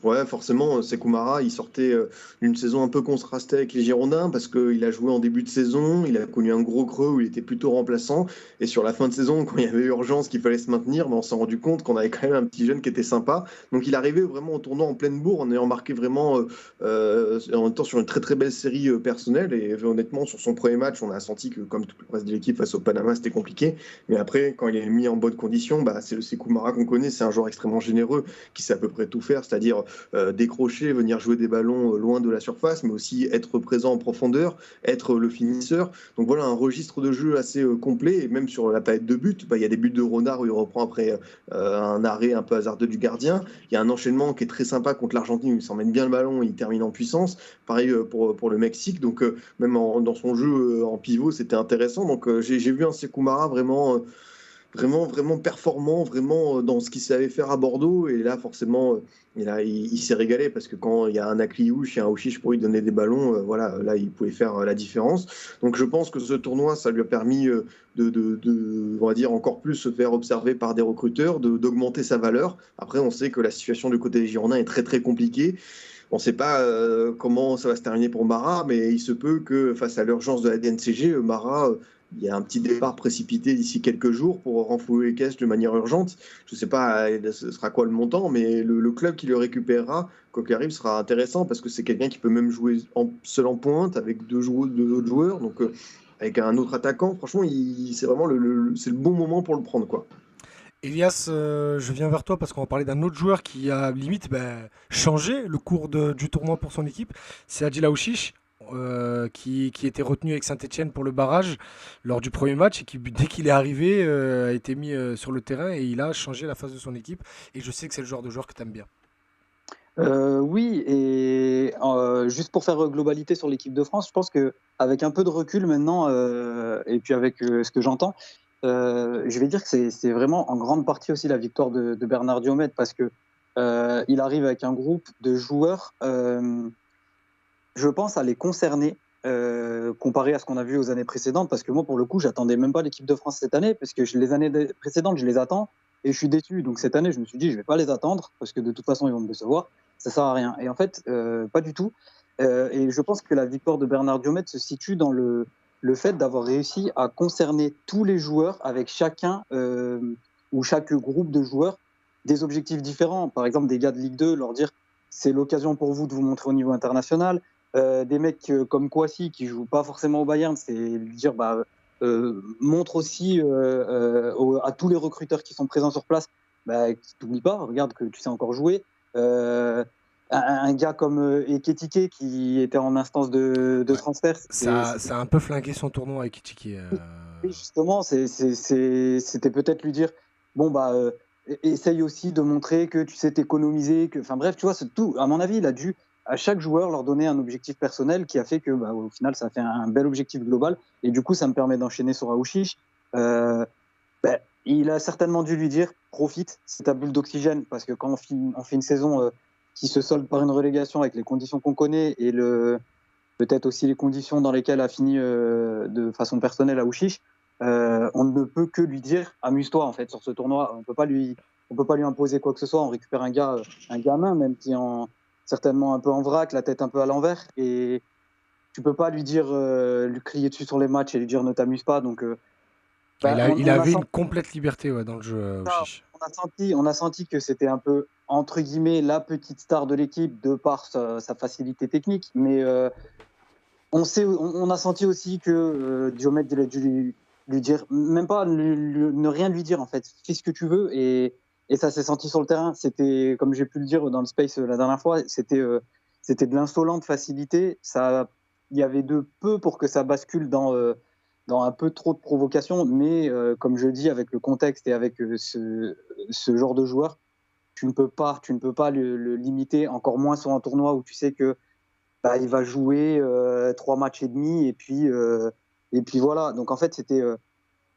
Ouais, forcément, Sékou Mara, il sortait d'une saison un peu contrastée avec les Girondins parce qu'il a joué en début de saison, il a connu un gros creux où il était plutôt remplaçant. Et sur la fin de saison, quand il y avait urgence qu'il fallait se maintenir, on s'est rendu compte qu'on avait quand même un petit jeune qui était sympa. Donc il arrivait vraiment au tournoi en pleine bourre en ayant marqué vraiment en étant sur une très très belle série personnelle. Et honnêtement, sur son premier match, on a senti que comme tout le reste de l'équipe face au Panama, c'était compliqué. Mais après, quand il est mis en bonne condition, c'est le Sékou Mara qu'on connaît. C'est un joueur extrêmement généreux qui sait à peu près tout faire, c'est-à-dire décrocher, venir jouer des ballons loin de la surface, mais aussi être présent en profondeur, être le finisseur. Donc voilà, un registre de jeu assez complet. Et même sur la palette de buts, il y a des buts de Renard où il reprend après un arrêt un peu hasardeux du gardien. Il y a un enchaînement qui est très sympa contre l'Argentine où il s'emmène bien le ballon, il termine en puissance. Pareil pour le Mexique. Donc même dans son jeu en pivot, c'était intéressant. Donc j'ai vu un Sékou Mara vraiment performant, vraiment dans ce qu'il savait faire à Bordeaux. Et là, forcément, il s'est régalé parce que quand il y a un Akliouche et un Ouchiche pour lui donner des ballons, voilà, là, il pouvait faire la différence. Donc, je pense que ce tournoi, ça lui a permis on va dire, encore plus se faire observer par des recruteurs, d'augmenter sa valeur. Après, on sait que la situation du côté des Girondins est très, très compliquée. On ne sait pas comment ça va se terminer pour Marat, mais il se peut que face à l'urgence de la DNCG, Marat, il y a un petit départ précipité d'ici quelques jours pour renflouer les caisses de manière urgente. Je ne sais pas ce sera quoi le montant, mais le club qui le récupérera, quoi qu'il arrive, sera intéressant parce que c'est quelqu'un qui peut même jouer seul en pointe avec deux autres joueurs, donc avec un autre attaquant. Franchement, c'est vraiment c'est le bon moment pour le prendre, quoi. Elias, je viens vers toi parce qu'on va parler d'un autre joueur qui a limite changé le cours du tournoi pour son équipe. C'est Adil Aouchiche, qui était retenu avec Saint-Etienne pour le barrage lors du premier match et qui, dès qu'il est arrivé, a été mis sur le terrain et il a changé la face de son équipe. Et je sais que c'est le genre de joueur que tu aimes bien. Oui, et juste pour faire globalité sur l'équipe de France, je pense qu'avec un peu de recul maintenant, et puis avec ce que j'entends, je vais dire que c'est vraiment en grande partie aussi la victoire de Bernard Diomède parce que il arrive avec un groupe de joueurs, je pense, à les concerner comparé à ce qu'on a vu aux années précédentes. Parce que moi, pour le coup, j'attendais même pas l'équipe de France cette année parce que les années précédentes, je les attends et je suis déçu. Donc cette année, je me suis dit, je vais pas les attendre parce que de toute façon, ils vont me décevoir. Ça sert à rien. Et en fait, pas du tout. Et je pense que la victoire de Bernard Diomède se situe dans le fait d'avoir réussi à concerner tous les joueurs avec chacun ou chaque groupe de joueurs des objectifs différents. Par exemple, des gars de Ligue 2, leur dire c'est l'occasion pour vous de vous montrer au niveau international. Des mecs comme Kouassi qui jouent pas forcément au Bayern, c'est lui dire montre aussi à tous les recruteurs qui sont présents sur place qui t'oublie pas, regarde que tu sais encore jouer. Un gars comme Ekitike qui était en instance de transfert. Ça a un peu flingué son tournoi avec Ekitike. Oui, justement, c'était peut-être lui dire essaye aussi de montrer que tu sais t'économiser. Enfin bref, tu vois, c'est tout. À mon avis, il a dû à chaque joueur leur donner un objectif personnel qui a fait que au final, ça a fait un bel objectif global. Et du coup, ça me permet d'enchaîner sur Aouchiche. Il a certainement dû lui dire profite, c'est ta bulle d'oxygène, parce que quand on fait une saison qui se solde par une relégation avec les conditions qu'on connaît et peut-être aussi les conditions dans lesquelles a fini de façon personnelle Aouchiche, on ne peut que lui dire amuse-toi en fait sur ce tournoi. On peut pas lui imposer quoi que ce soit. On récupère un gamin même qui est certainement un peu en vrac, la tête un peu à l'envers, et tu peux pas lui dire lui crier dessus sur les matchs et lui dire ne t'amuse pas. Donc il avait une complète liberté dans le jeu. On a senti que c'était un peu entre guillemets la petite star de l'équipe de par sa facilité technique, mais on a senti aussi que Diomède a dû lui dire, même pas ne rien lui dire en fait, fais ce que tu veux, et ça s'est senti sur le terrain. C'était, comme j'ai pu le dire dans le space la dernière fois, c'était de l'insolente facilité. Il y avait de peu pour que ça bascule dans un peu trop de provocation, mais comme je dis, avec le contexte et avec ce genre de joueur, tu ne peux pas le limiter, encore moins sur un tournoi où tu sais que il va jouer 3 matchs et demi, et puis voilà. Donc en fait, c'était,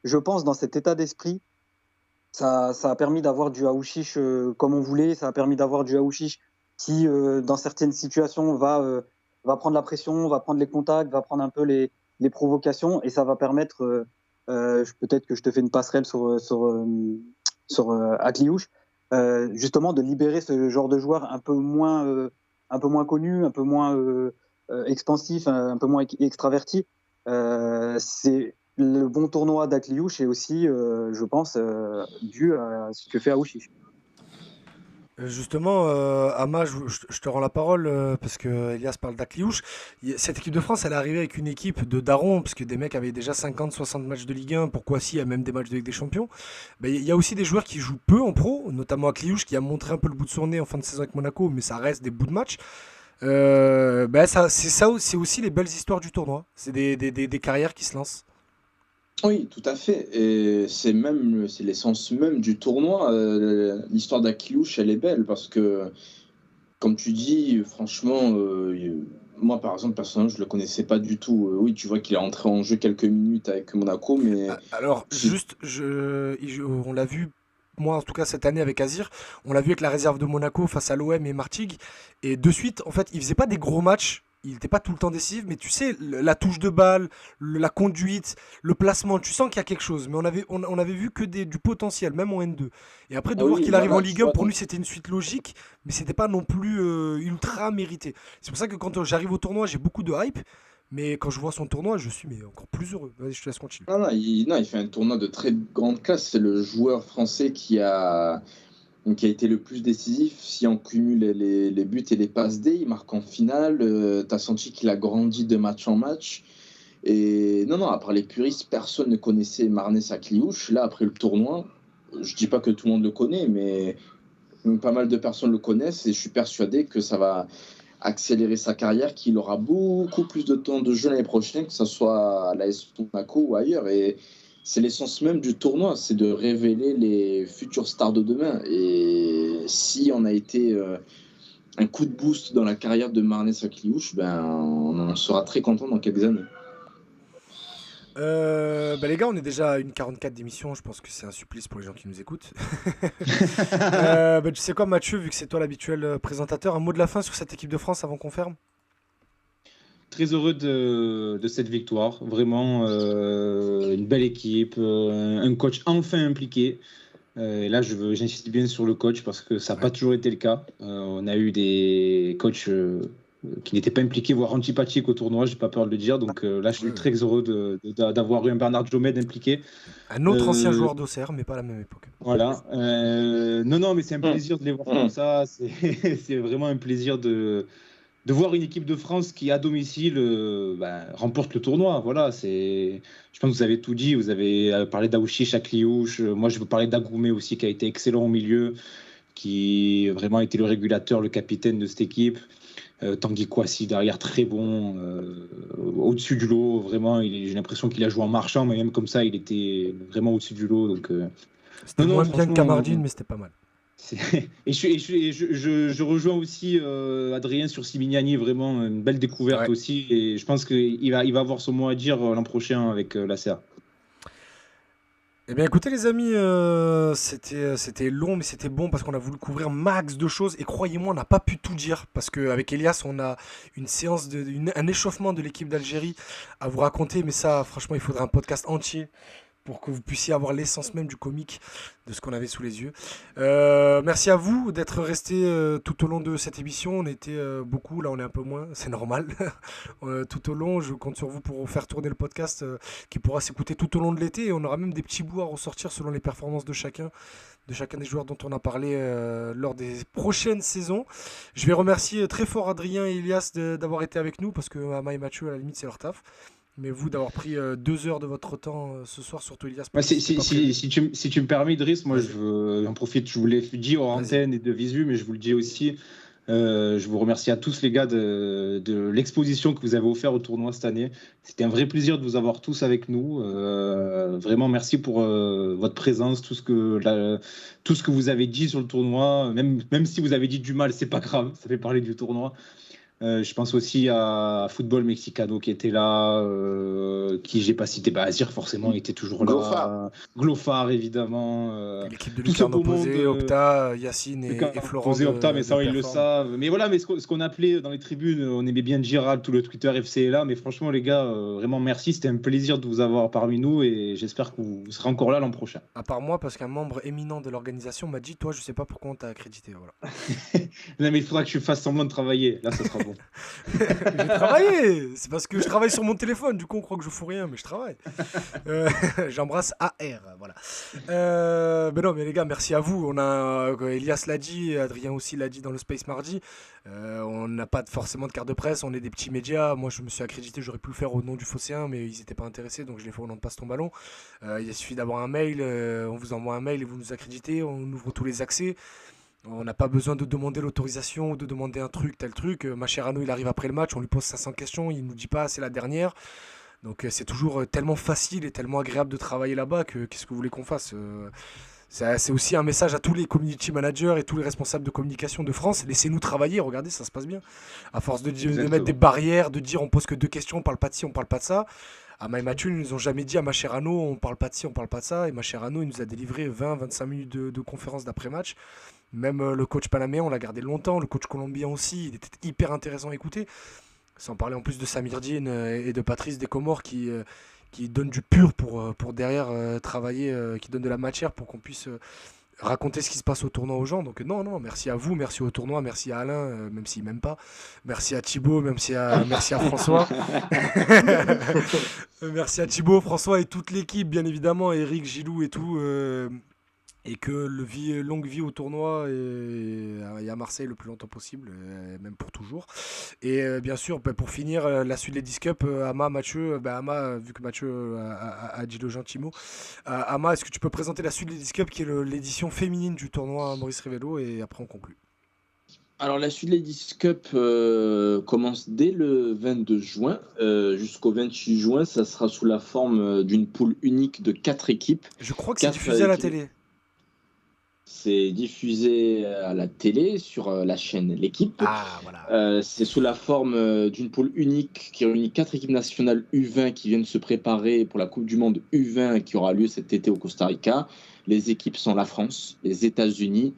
je pense, dans cet état d'esprit, ça a permis d'avoir du Aouchiche comme on voulait. Ça a permis d'avoir du Aouchiche qui, dans certaines situations, va prendre la pression, va prendre les contacts, va prendre un peu les provocations, et ça va permettre, peut-être que je te fais une passerelle sur Akliouche, justement de libérer ce genre de joueur un peu moins connu, un peu moins expansif, un peu moins extraverti. C'est le bon tournoi d'Akliouche et aussi, je pense, dû à ce que fait Aouchiche. Justement, Ama, je te rends la parole parce que Elias parle d'Akliouche. Cette équipe de France, elle est arrivée avec une équipe de darons, parce que des mecs avaient déjà 50-60 matchs de Ligue 1, pourquoi si, il y a même des matchs de Ligue des Champions. Il y a aussi des joueurs qui jouent peu en pro, notamment Akliouche qui a montré un peu le bout de son nez en fin de saison avec Monaco, mais ça reste des bouts de match. C'est aussi les belles histoires du tournoi. C'est des carrières qui se lancent. Oui, tout à fait. Et c'est l'essence même du tournoi. L'histoire d'Akliouche, elle est belle parce que, comme tu dis, franchement, moi, par exemple, personnellement, je le connaissais pas du tout. Oui, tu vois qu'il est entré en jeu quelques minutes avec Monaco, mais Alors, juste, on l'a vu, moi en tout cas cette année avec Azir, on l'a vu avec la réserve de Monaco face à l'OM et Martigues, et de suite, en fait, il faisait pas des gros matchs. il n'était pas tout le temps décisif, mais tu sais, la touche de balle, la conduite, le placement, tu sens qu'il y a quelque chose. Mais on avait vu que du potentiel, même en N2. Et après, de voir qu'il arrive en Ligue 1, pour lui, c'était une suite logique, mais c'était pas non plus ultra mérité. C'est pour ça que quand j'arrive au tournoi, j'ai beaucoup de hype. Mais quand je vois son tournoi, je suis encore plus heureux. Vas-y, je te laisse continuer. Non, il fait un tournoi de très grande classe. C'est le joueur français qui a été le plus décisif. Si on cumule les buts et les passes D, il marque en finale. Tu as senti qu'il a grandi de match en match. Et non, à part les puristes, personne ne connaissait Marnès Sakliouche. Là, après le tournoi, je dis pas que tout le monde le connaît, mais pas mal de personnes le connaissent. Et je suis persuadé que ça va accélérer sa carrière, qu'il aura beaucoup plus de temps de jeu l'année prochaine, que ce soit à l'AS Monaco ou ailleurs. Et c'est l'essence même du tournoi, c'est de révéler les futures stars de demain. Et si on a été un coup de boost dans la carrière de Marnès Sakliouche, on en sera très content dans quelques années. Les gars, on est déjà à 1h44 d'émission. Je pense que c'est un supplice pour les gens qui nous écoutent. Tu sais quoi, Mathieu, vu que c'est toi l'habituel présentateur, un mot de la fin sur cette équipe de France avant qu'on ferme? Très heureux de cette victoire. Vraiment une belle équipe, un coach enfin impliqué. Et là, j'insiste bien sur le coach parce que ça n'a pas toujours été le cas. On a eu des coachs qui n'étaient pas impliqués, voire antipathiques au tournoi, j'ai pas peur de le dire. Donc là, je suis très heureux d'avoir eu un Bernard Diomède impliqué. Un autre ancien joueur d'Auxerre, mais pas à la même époque. Voilà. Non, mais c'est un plaisir de les voir comme ça. C'est vraiment un plaisir de voir une équipe de France qui, à domicile, remporte le tournoi. Voilà, je pense que vous avez tout dit. Vous avez parlé d'Aouchi, Sakliouche. Moi, je veux parler d'Agoumé aussi, qui a été excellent au milieu, qui vraiment a été le régulateur, le capitaine de cette équipe. Tanguy Kouassi derrière, très bon, au-dessus du lot. Vraiment, j'ai l'impression qu'il a joué en marchant, mais même comme ça, il était vraiment au-dessus du lot. Donc, c'était moins bien que Camardine, mais c'était pas mal. Et je rejoins aussi Adrien sur Simignani, vraiment une belle découverte aussi. Et je pense qu'il va avoir son mot à dire l'an prochain avec la CA. Eh bien écoutez les amis, c'était long mais c'était bon parce qu'on a voulu couvrir max de choses et croyez-moi on n'a pas pu tout dire parce qu'avec Elias on a une séance, un échauffement de l'équipe d'Algérie à vous raconter, mais ça franchement il faudrait un podcast entier pour que vous puissiez avoir l'essence même du comique de ce qu'on avait sous les yeux. Merci à vous d'être restés tout au long de cette émission. On était beaucoup, là on est un peu moins, c'est normal. Tout au long, je compte sur vous pour faire tourner le podcast qui pourra s'écouter tout au long de l'été. Et on aura même des petits bouts à ressortir selon les performances de chacun des joueurs dont on a parlé lors des prochaines saisons. Je vais remercier très fort Adrien et Elias d'avoir été avec nous parce que Ama et Mathieu, à la limite, c'est leur taf. Mais vous, d'avoir pris 2 heures de votre temps ce soir, surtout Elias. Si tu me permets, Idriss, moi j'en profite, je vous l'ai dit hors antenne et de visu, mais je vous le dis aussi. Je vous remercie à tous les gars de l'exposition que vous avez offert au tournoi cette année. C'était un vrai plaisir de vous avoir tous avec nous. Vraiment merci pour votre présence, tout ce que vous avez dit sur le tournoi. Même si vous avez dit du mal, c'est pas grave, ça fait parler du tournoi. Je pense aussi à Football Mexicano qui était là, qui j'ai pas cité, Azir forcément il était toujours là, Glofar évidemment, l'équipe de Lucarno Posé, Opta, Yacine et Florent Posé, Opta, mais ça ils le savent, mais voilà, mais ce qu'on appelait dans les tribunes, on aimait bien Giral, tout le Twitter FC est là, mais franchement les gars, vraiment merci, c'était un plaisir de vous avoir parmi nous et j'espère que vous serez encore là l'an prochain. À part moi, parce qu'un membre éminent de l'organisation m'a dit, toi je sais pas pourquoi on t'a accrédité, voilà. Non mais il faudra que tu fasses semblant de travailler, là ça sera bon. J'ai travaillé, c'est parce que je travaille sur mon téléphone, du coup on croit que je fous rien, mais je travaille. J'embrasse AR, voilà. Mais non, mais les gars, merci à vous. Elias l'a dit, Adrien aussi l'a dit dans le Space mardi. On n'a pas forcément de carte de presse, on est des petits médias. Moi je me suis accrédité, j'aurais pu le faire au nom du Phocéen, mais ils n'étaient pas intéressés, donc je l'ai fait au nom de Passe ton ballon. Il suffit d'avoir un mail, on vous envoie un mail et vous nous accréditez, on ouvre tous les accès. On n'a pas besoin de demander l'autorisation ou de demander un truc, tel truc. Mascherano, il arrive après le match, on lui pose 500 questions, il ne nous dit pas c'est la dernière. Donc c'est toujours tellement facile et tellement agréable de travailler là-bas que qu'est-ce que vous voulez qu'on fasse c'est aussi un message à tous les community managers et tous les responsables de communication de France. Laissez-nous travailler, regardez, ça se passe bien. À force de mettre des barrières, de dire on pose que 2 questions, on parle pas de ci, on parle pas de ça. Ama et Mathieu, ils nous ont jamais dit à Mascherano on parle pas de ci, on parle pas de ça. Et Mascherano, il nous a délivré 20-25 minutes de conférence d'après-match. Même le coach panaméen, on l'a gardé longtemps. Le coach colombien aussi, il était hyper intéressant à écouter. Sans parler en plus de Samirdine et de Patrice des Comores qui donnent du pur pour derrière travailler, qui donnent de la matière pour qu'on puisse raconter ce qui se passe au tournoi aux gens. Donc non, merci à vous, merci au tournoi, merci à Alain, même s'il m'aime pas. Merci à Thibaut, merci à François. Merci à Thibaut, François et toute l'équipe, bien évidemment, Eric, Gilou et tout. Et que longue vie au tournoi et à Marseille le plus longtemps possible, même pour toujours. Et bien sûr, pour finir, la suite de Ladies Cup, Ama, Mathieu, Ama, vu que Mathieu a dit le gentil mot, Ama, est-ce que tu peux présenter la suite de Ladies Cup qui est l'édition féminine du tournoi Maurice Révélo et après on conclut. Alors la suite de Ladies Cup commence dès le 22 juin jusqu'au 28 juin. Ça sera sous la forme d'une poule unique de 4 équipes. Je crois que c'est diffusé à la télé. C'est diffusé à la télé sur la chaîne L'équipe. Ah, voilà. C'est sous la forme d'une poule unique qui réunit 4 équipes nationales U20 qui viennent se préparer pour la Coupe du Monde U20 qui aura lieu cet été au Costa Rica. Les équipes sont la France, les États-Unis,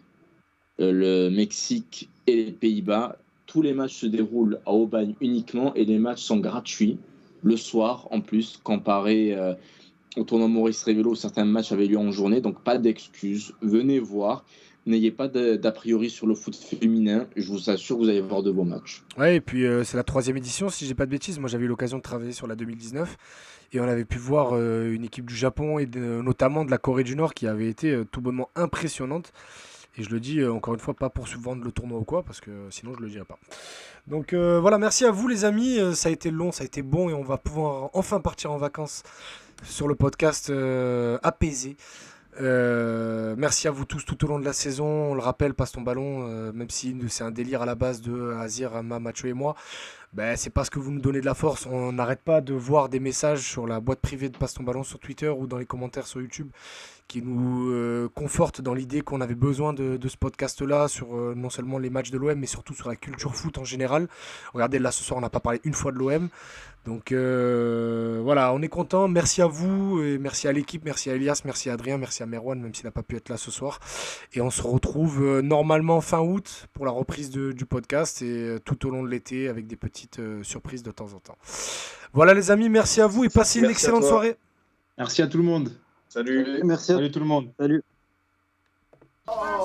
le Mexique et les Pays-Bas. Tous les matchs se déroulent à Aubagne uniquement et les matchs sont gratuits le soir en plus, comparé au tournoi Maurice Révélo où certains matchs avaient lieu en journée. Donc pas d'excuses, venez voir. N'ayez pas d'a priori sur le foot féminin. Je vous assure que vous allez voir de beaux matchs. Ouais, et puis c'est la 3e édition, si j'ai pas de bêtises. Moi, j'avais eu l'occasion de travailler sur la 2019 et on avait pu voir une équipe du Japon et notamment de la Corée du Nord qui avait été tout bonnement impressionnante. Et je le dis encore une fois, pas pour subvendre le tournoi ou quoi, parce que sinon je le dirais pas. Donc voilà, merci à vous les amis. Ça a été long, ça a été bon et on va pouvoir enfin partir en vacances sur le podcast apaisé. Merci à vous tous tout au long de la saison. On le rappelle, Passe ton ballon, même si c'est un délire à la base de Azir, Ama, Mathieu et moi, c'est parce que vous nous donnez de la force. On n'arrête pas de voir des messages sur la boîte privée de Passe ton ballon sur Twitter ou dans les commentaires sur YouTube qui nous confortent dans l'idée qu'on avait besoin de ce podcast-là sur non seulement les matchs de l'OM mais surtout sur la culture foot en général. Regardez, là ce soir on n'a pas parlé une fois de l'OM. Donc voilà, on est content. Merci à vous, et merci à l'équipe, merci à Elias, merci à Adrien, merci à Merwan, même s'il n'a pas pu être là ce soir. Et on se retrouve normalement fin août pour la reprise du podcast et tout au long de l'été avec des petites surprises de temps en temps. Voilà les amis, merci à vous et passez une excellente soirée. Merci à tout le monde. Salut. Merci. Salut tout le monde. Salut. Oh